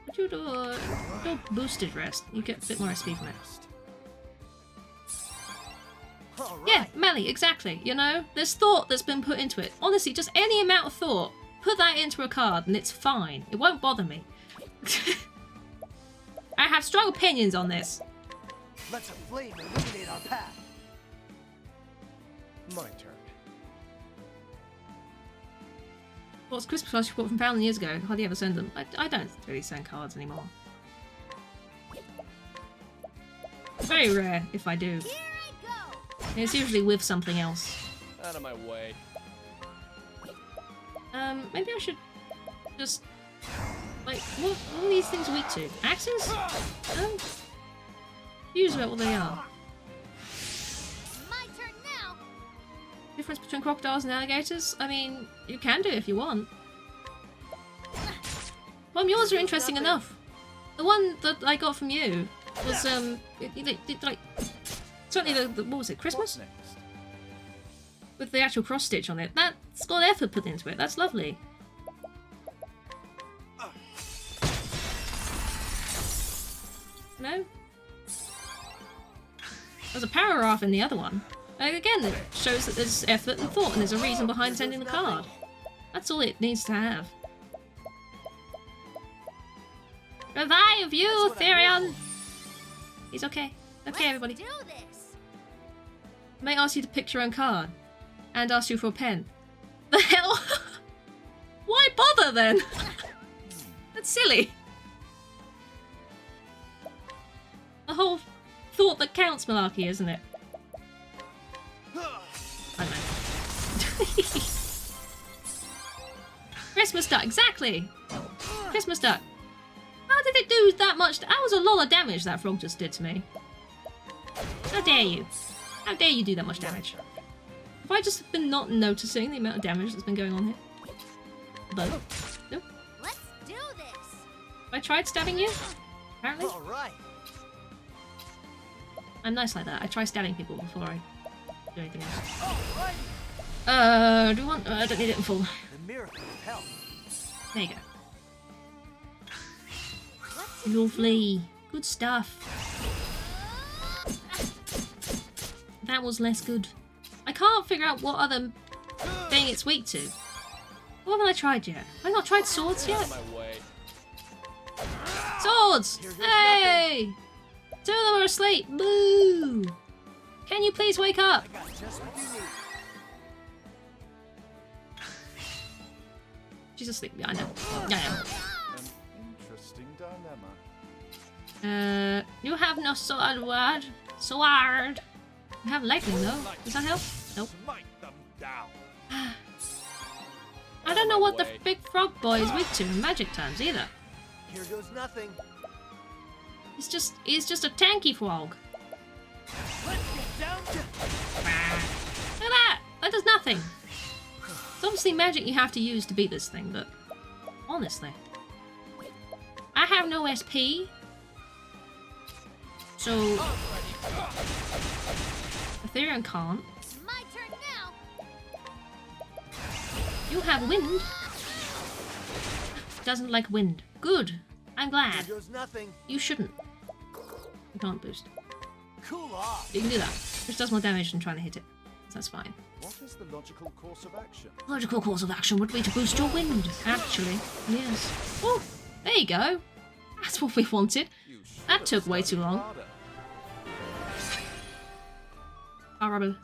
Would you do boosted rest? You get a bit more SP from it. Yeah, Melly, exactly. You know, there's thought that's been put into it. Honestly, just any amount of thought. Put that into a card and it's fine. It won't bother me. I have strong opinions on this. Let a flame illuminate our path. My turn. What's Christmas cards you bought from Fallon years ago? Hardly ever send them. I don't really send cards anymore. It's very rare if I do. It's usually with something else. Out of my way. Maybe I should just... Like, what are these things weak to? Axes? Use about what they are. My turn now. Difference between crocodiles and alligators? I mean, you can do it if you want. Well, yours are interesting enough. The one that I got from you was, like... Certainly the what was it, Christmas? With the actual cross stitch on it. That's got effort put into it. That's lovely. No? There's a paragraph in the other one. Again, it shows that there's effort and thought and there's a reason behind sending the card. That's all it needs to have. Revive you, Therion! He's okay. Okay, everybody. I may ask you to pick your own card. And ask you for a pen. The hell? Why bother then? That's silly. The whole thought that counts malarkey, isn't it? I know. Christmas duck, exactly! Christmas duck. How did it do that much? That was a lot of damage that frog just did to me. How dare you? How dare you do that much damage? Have I just been not noticing the amount of damage that's been going on here? But no. Let's do this. Have I tried stabbing you? Apparently. All right. I'm nice like that. I try stabbing people before I do anything else. All right. Do you want... I don't need it in full. The miracle of health. There you go. Lovely. Good stuff. That was less good. I can't figure out what other thing it's weak to. What haven't I tried yet? Have I not tried swords yet? Swords! Hey! Two of them are asleep. Boo! Can you please wake up? She's asleep. Yeah, I know. Yeah, I know. An interesting dilemma. You have no sword. Sword. You have lightning though. Does that help? Nope. I don't know what the big frog boy is weak to in magic terms either. Here goes nothing. He's just a tanky frog. Let's get down to... Look at that! That does nothing. It's obviously magic you have to use to beat this thing, but honestly. I have no SP. So Ethereum can't. My turn now. You have wind. Doesn't like wind. Good. I'm glad. Here goes nothing. You shouldn't. You can't boost. Cool off. You can do that. Which does more damage than trying to hit it. So that's fine. What is the logical course of action? Logical course of action would be to boost your wind, actually. Yes. Oh, there you go. That's what we wanted. That took way too long. Horrible.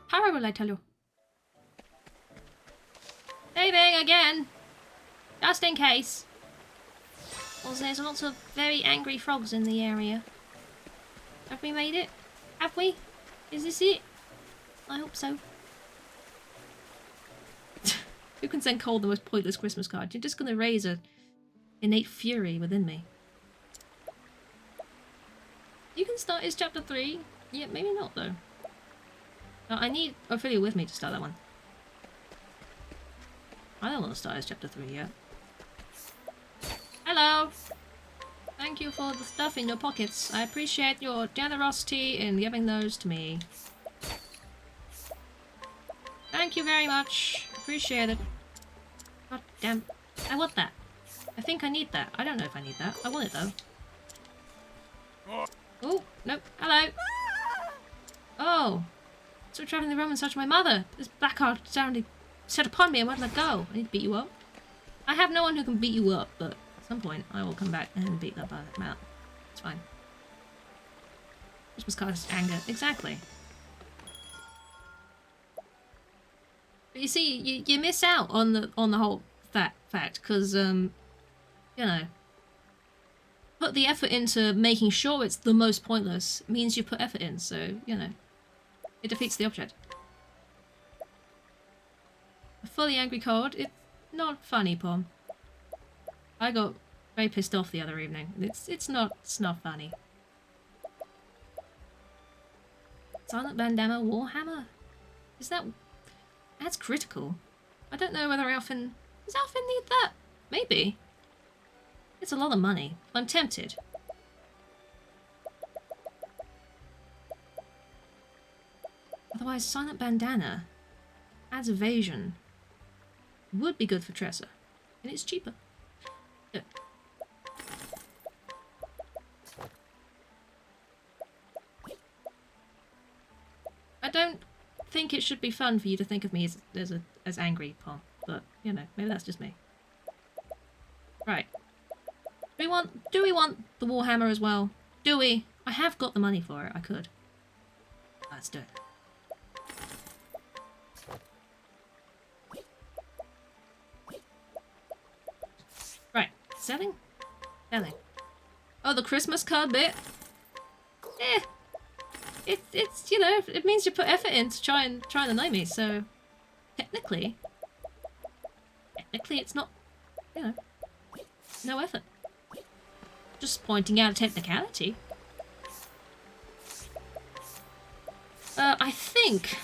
Horrible, I tell you. Saving again. Just in case. Also, there's lots of very angry frogs in the area. Have we made it? Have we? Is this it? I hope so. Who can send Cole the most pointless Christmas card? You're just gonna raise a innate fury within me. You can start his chapter 3. Yeah, maybe not though. No, I need Ophelia with me to start that one. I don't want to start his chapter 3 yet. Hello! Thank you for the stuff in your pockets. I appreciate your generosity in giving those to me. Thank you very much. Appreciate it. God damn. I want that. I think I need that. I don't know if I need that. I want it though. Oh, nope. Hello. Oh. So traveling the room and such my mother. This blackguard sounded set upon me and won't let go. I need to beat you up. I have no one who can beat you up, but at some point I will come back and beat that man up. It's fine. Christmas card's anger. Exactly. But you see, you miss out on the whole fact because you know, put the effort into making sure it's the most pointless means you put effort in. So you know, it defeats the object. A fully angry card. It's not funny, Pom. I got very pissed off the other evening. It's not funny. Silent Bandana Warhammer. Is that? That's critical. I don't know whether Alphen... Does Alphen need that? Maybe. It's a lot of money. I'm tempted. Otherwise, Silent Bandana adds evasion. Would be good for Tressa. And it's cheaper. Yeah. I don't think it should be fun for you to think of me as angry, Pom. But, you know, maybe that's just me. Right. Do we want the Warhammer as well? Do we? I have got the money for it. I could. Let's do it. Right. Selling? Selling. Oh, the Christmas card bit? Eh. It's you know, it means you put effort in to try and annoy me, so technically it's not, you know, no effort. Just pointing out a technicality. I think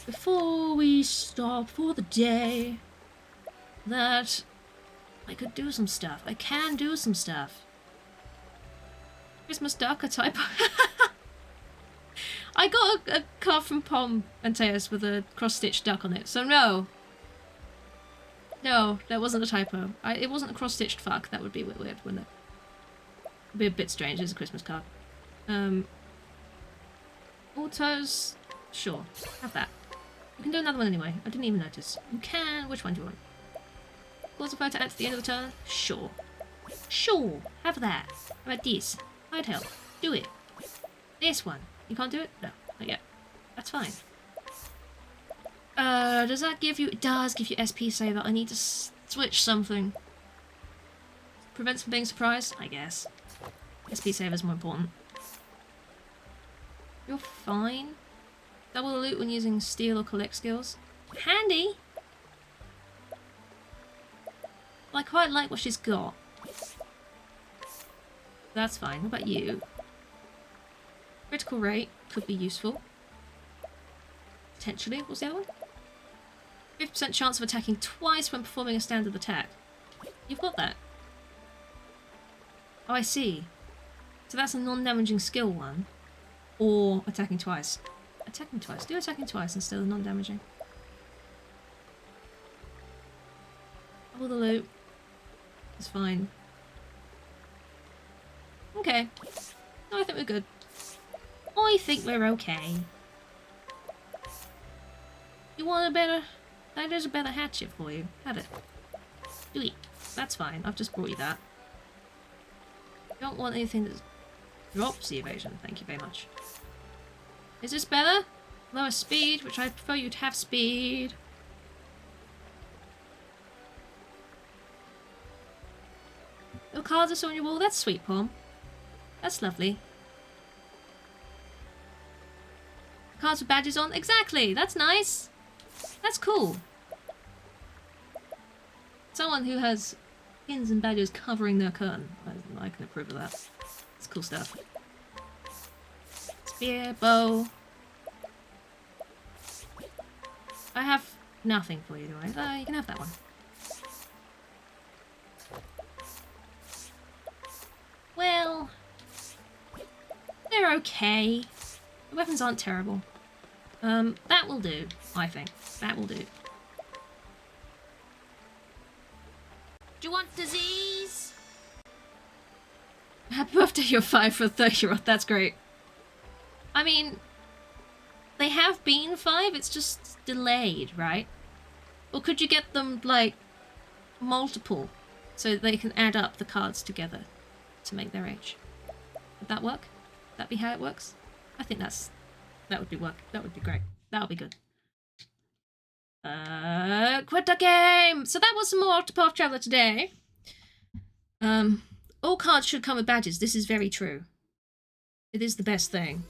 before we stop for the day that I could do some stuff. I can do some stuff. Christmas Darker type. I got a card from Pom and Teos with a cross-stitched duck on it, so no. No, that wasn't a typo. It wasn't a cross-stitched fuck. That would be a bit weird, wouldn't it? It'd be a bit strange as a Christmas card. Autos, sure, have that. You can do another one anyway. I didn't even notice. You can. Which one do you want? Cause a photo at the end of the turn? Sure. Sure, have that. How about this? I'd help. Do it. This one. You can't do it? No, not yet. That's fine. Does that give you... It does give you SP saver. I need to switch something. Prevents from being surprised? I guess. SP saver is more important. You're fine. Double the loot when using steal or collect skills. Handy! Well, I quite like what she's got. That's fine. What about you? Critical rate could be useful. Potentially. What's the other one? 50% chance of attacking twice when performing a standard attack. You've got that. Oh, I see. So that's a non-damaging skill one. Or attacking twice. Attacking twice. Do attacking twice instead of non-damaging. All the loot. It's fine. Okay. No, I think we're good. I think we're okay. You want a better... There's a better hatchet for you. Have it. Do it. That's fine. I've just brought you that. You don't want anything that drops the evasion. Thank you very much. Is this better? Lower speed, which I prefer you to have speed. Your cards are still on your wall. That's sweet, Pom. That's lovely. Cards with badges on? Exactly! That's nice! That's cool. Someone who has pins and badges covering their curtain. I can approve of that. It's cool stuff. Spear, bow. I have nothing for you, do I? You can have that one. Well, they're okay. The weapons aren't terrible. That will do, I think. That will do. Do you want disease? Happy birthday, you're 5 for a 30-year-old. That's great. I mean, they have been 5, it's just delayed, right? Or could you get them, like, multiple, so they can add up the cards together to make their age? Would that work? Would that be how it works? I think that would be work. That would be great. That would be good. Quit the game! So that was some more Octopath Traveler today. All cards should come with badges. This is very true. It is the best thing.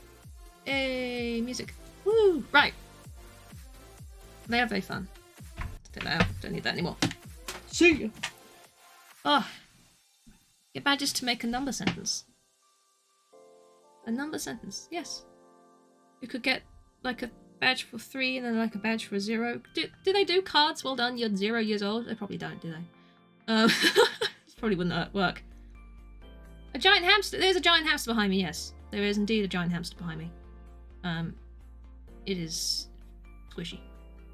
Hey, music. Woo! Right. They are very fun. Take that out. Don't need that anymore. See ya! Oh. Get badges to make a number sentence. A number sentence, yes. You could get like a badge for 3 and then like a badge for 0. Do they do cards? Well done, you're 0 years old. They probably don't, do they? Probably wouldn't work. A giant hamster. There's a giant hamster behind me, yes. There is indeed a giant hamster behind me. It is squishy.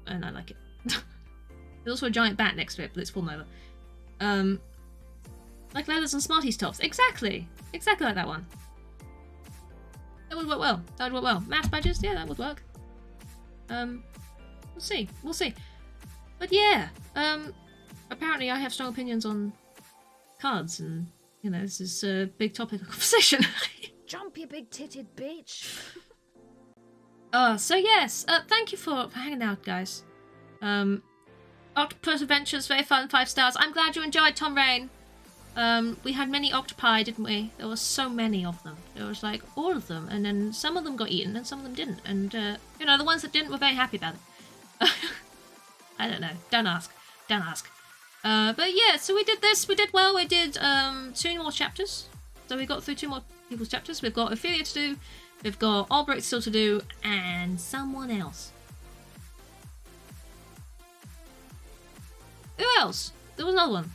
And I like it. There's also a giant bat next to it, but it's fallen over. Like leathers and Smarties tops. Exactly! Exactly like that one. That would work well. That would work well. Math badges? Yeah, that would work. We'll see. We'll see. But yeah, apparently I have strong opinions on cards, and, you know, this is a big topic of conversation. Jump, you big-titted bitch. So yes, thank you for hanging out, guys. Octopus Adventures, very fun, 5 stars. I'm glad you enjoyed, Tom Rain. We had many octopi, didn't we? There were so many of them. There was like all of them, and then some of them got eaten and some of them didn't. And, you know, the ones that didn't were very happy about it. I don't know. Don't ask. Don't ask. But yeah, so we did this. We did well. We did 2 more chapters. So we got through 2 more people's chapters. We've got Ophelia to do. We've got Albrecht still to do. And someone else. Who else? There was another one.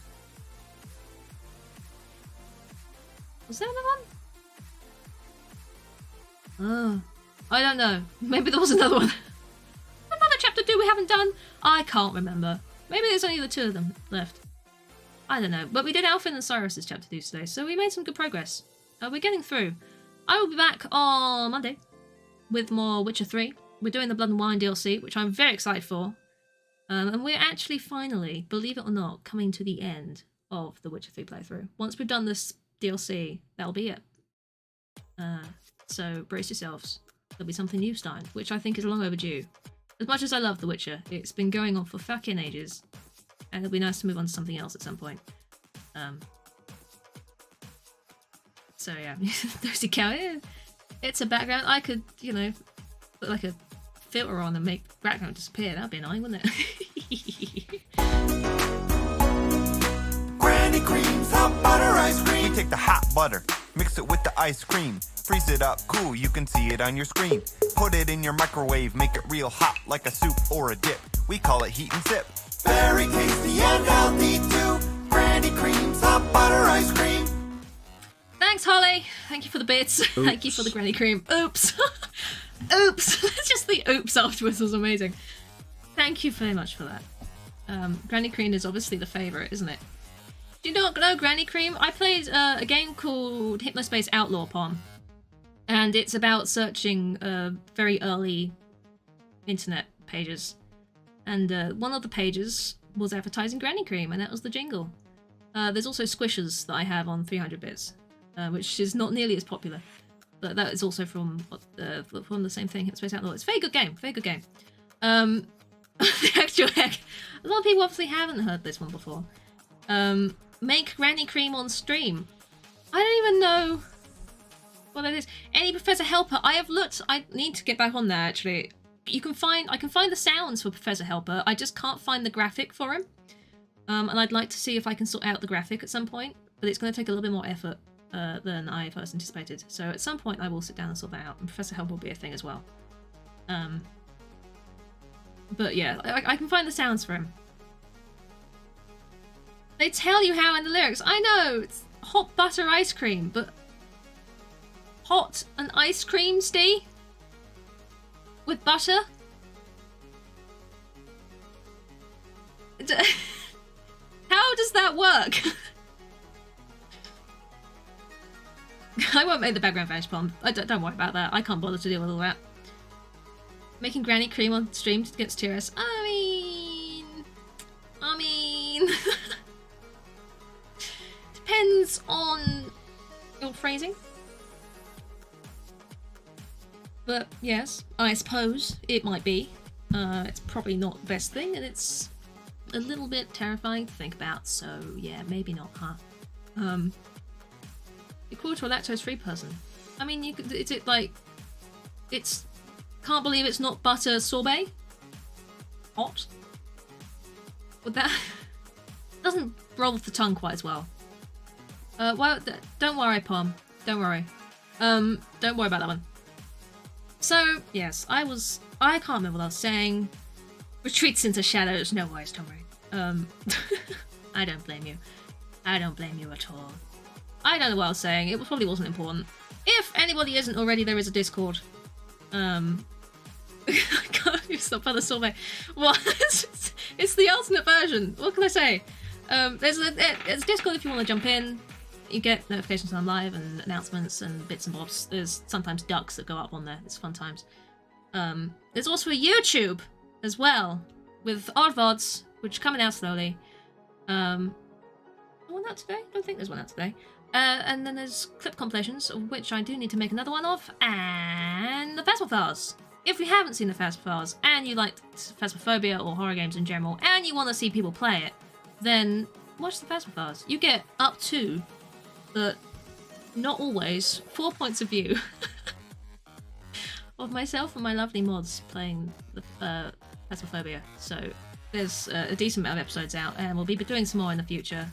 Was there another one? Oh. I don't know. Maybe there was another one. Another chapter 2 we haven't done? I can't remember. Maybe there's only the 2 of them left. I don't know. But we did Alfin and Cyrus's chapter 2 today, so we made some good progress. We're getting through. I will be back on Monday with more Witcher 3. We're doing the Blood and Wine DLC, which I'm very excited for. And we're actually finally, believe it or not, coming to the end of the Witcher 3 playthrough. Once we've done this DLC, that'll be it. So brace yourselves. There'll be something new starting, which I think is long overdue. As much as I love The Witcher, it's been going on for fucking ages. And it'll be nice to move on to something else at some point. So yeah, those who count, it's a background. I could, you know, put like a filter on and make the background disappear. That'd be annoying, wouldn't it? Granny Cream's hot butter ice cream. We take the hot butter, mix it with the ice cream, freeze it up cool, you can see it on your screen. Put it in your microwave, make it real hot like a soup or a dip. We call it heat and sip. Very tasty and healthy too. Granny Cream's hot butter ice cream. Thanks, Holly. Thank you for the bits. Oops. Thank you for the Granny Cream. Oops. Oops. Just the oops afterwards was amazing. Thank you very much for that. Granny Cream is obviously the favourite, isn't it? Do you not know Granny Cream? I played a game called Hypnospace Outlaw Pom. And it's about searching very early internet pages. And one of the pages was advertising Granny Cream, and that was the jingle. There's also Squishers that I have on 300 bits, which is not nearly as popular. But that is also from the same thing, Hypnospace Outlaw. It's a very good game, very good game. The actual heck, a lot of people obviously haven't heard this one before. Make Granny Cream on stream. I don't even know what that is. Any Professor Helper? I have looked. I need to get back on there actually. I can find the sounds for Professor Helper. I just can't find the graphic for him. And I'd like to see if I can sort out the graphic at some point. But it's going to take a little bit more effort than I first anticipated. So at some point I will sit down and sort that out. And Professor Helper will be a thing as well. But yeah, I can find the sounds for him. They tell you how in the lyrics. I know, it's hot butter ice cream, but hot and ice cream, Steve? With butter? How does that work? I won't make the background vanish bomb. Don't worry about that. I can't bother to deal with all that. Making Granny Cream on stream gets TRS. I mean... Depends on your phrasing. But yes, I suppose it might be. It's probably not the best thing, and it's a little bit terrifying to think about, so yeah, maybe not, huh? You're called to a lactose-free person. I mean, you could, it's can't believe it's not butter sorbet? Hot? Would that... doesn't roll off the tongue quite as well. Well, don't worry, Pom. Don't worry. Don't worry about that one. So, yes, I can't remember what I was saying. Retreats into shadows. No worries, don't worry. I don't blame you. I don't blame you at all. I don't know what I was saying. It probably wasn't important. If anybody isn't already, there is a Discord. I can't even stop by the sorbet. What? It's the alternate version. What can I say? There's a Discord if you want to jump in. You get notifications when I'm live and announcements and bits and bobs. There's sometimes ducks that go up on there. It's fun times. There's also a YouTube as well with odd VODs, which are coming out slowly. One out today? I don't think there's one out today. And then there's clip compilations, of which I do need to make another one of, and the Phasmophars. If you haven't seen the Phasmophars and you like Phasmophobia or horror games in general, and you want to see people play it, then watch the Phasmophars. You get up to, but not always, 4 points of view of myself and my lovely mods playing the Phasmophobia. So there's a decent amount of episodes out, and we'll be doing some more in the future.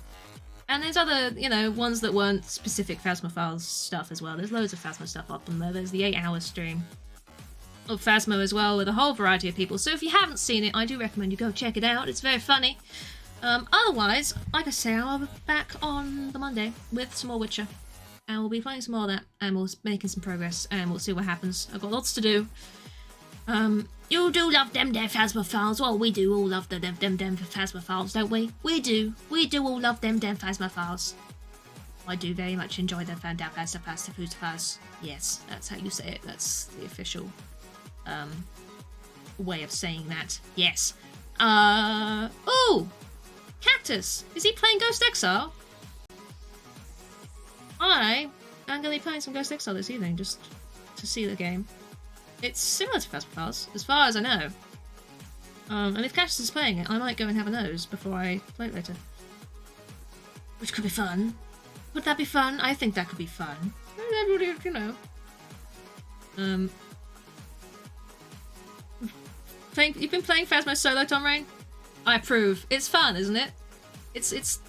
And there's other, ones that weren't specific Phasmophile stuff as well. There's loads of Phasmo stuff up on there. There's the 8-hour stream of Phasmo as well, with a whole variety of people. So if you haven't seen it, I do recommend you go check it out. It's very funny. Otherwise, like I say, I'll be back on the Monday with some more Witcher. and we'll be playing some more of that, and we'll making some progress, and we'll see what happens. I've got lots to do. You do love them Phasma files. Well, we do all love them Phasma files, don't we? We do all love them Phasma files. I do very much enjoy the Phasma. Yes, that's how you say it. That's the official way of saying that. Yes. Oh! Cactus! Is he playing Ghost Exile? I'm going to be playing some Ghost Exile this evening, just to see the game. It's similar to Phasma, as far as I know. And if Cactus is playing it, I might go and have a nose before I play it later. Which could be fun. Would that be fun? I think that could be fun. You know. You've been playing Phasmo solo, Tom Rain? I approve. It's fun, isn't it? It's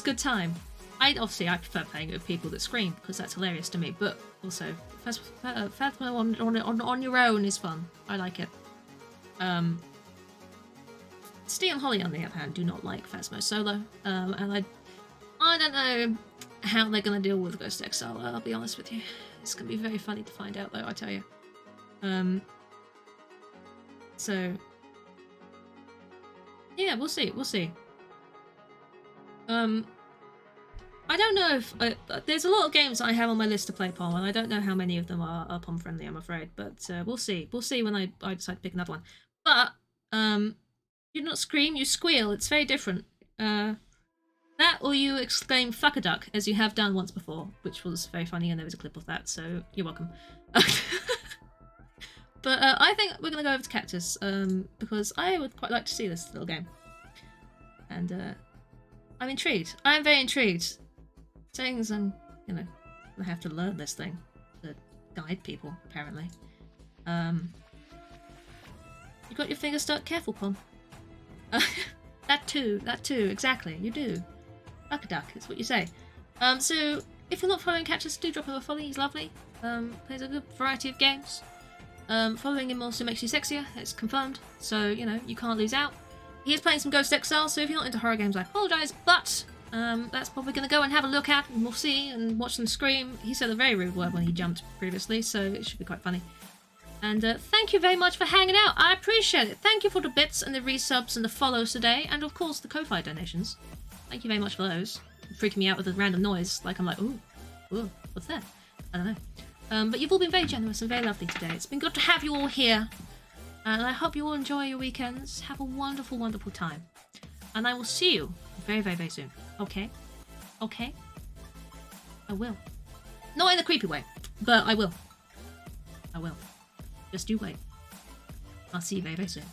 good time. I prefer playing it with people that scream because that's hilarious to me. But also, Phasmo on your own is fun. I like it. Steve and Holly, on the other hand, do not like Phasmo solo, and I don't know how they're gonna deal with Ghost Exile. I'll be honest with you. It's gonna be very funny to find out, though. I tell you. So yeah, we'll see. We'll see. I don't know if there's a lot of games I have on my list to play Pom, and I don't know how many of them are Pom friendly. I'm afraid, but we'll see. We'll see when I decide to pick another one. But you do not scream, you squeal. It's very different. That or you exclaim "fuck a duck" as you have done once before, which was very funny, and there was a clip of that. So you're welcome. But I think we're gonna go over to Cactus because I would quite like to see this little game, and I'm intrigued. I am very intrigued. Things and I have to learn this thing to guide people. Apparently, you got your fingers stuck. Careful, Pom. That too, exactly. You do. Fuck a duck. It's what you say. So if you're not following Cactus, do drop him a follow. He's lovely. Plays a good variety of games. Following him also makes you sexier. It's confirmed. So you can't lose out. He is playing some Ghost Exile, so if you're not into horror games, I apologise, but that's probably going to go and have a look at, and we'll see, and watch them scream. He said a very rude word when he jumped previously, so it should be quite funny. And thank you very much for hanging out. I appreciate it. Thank you for the bits and the resubs and the follows today, and of course the Ko-Fi donations. Thank you very much for those. Freaking me out with a random noise, like I'm like, ooh, what's that? I don't know. But you've all been very generous and very lovely today. It's been good to have you all here. And I hope you all enjoy your weekends. Have a wonderful, wonderful time. And I will see you very, very, very soon. Okay? Okay? I will. Not in a creepy way, but I will. I will. Just you wait. I'll see you very, very soon.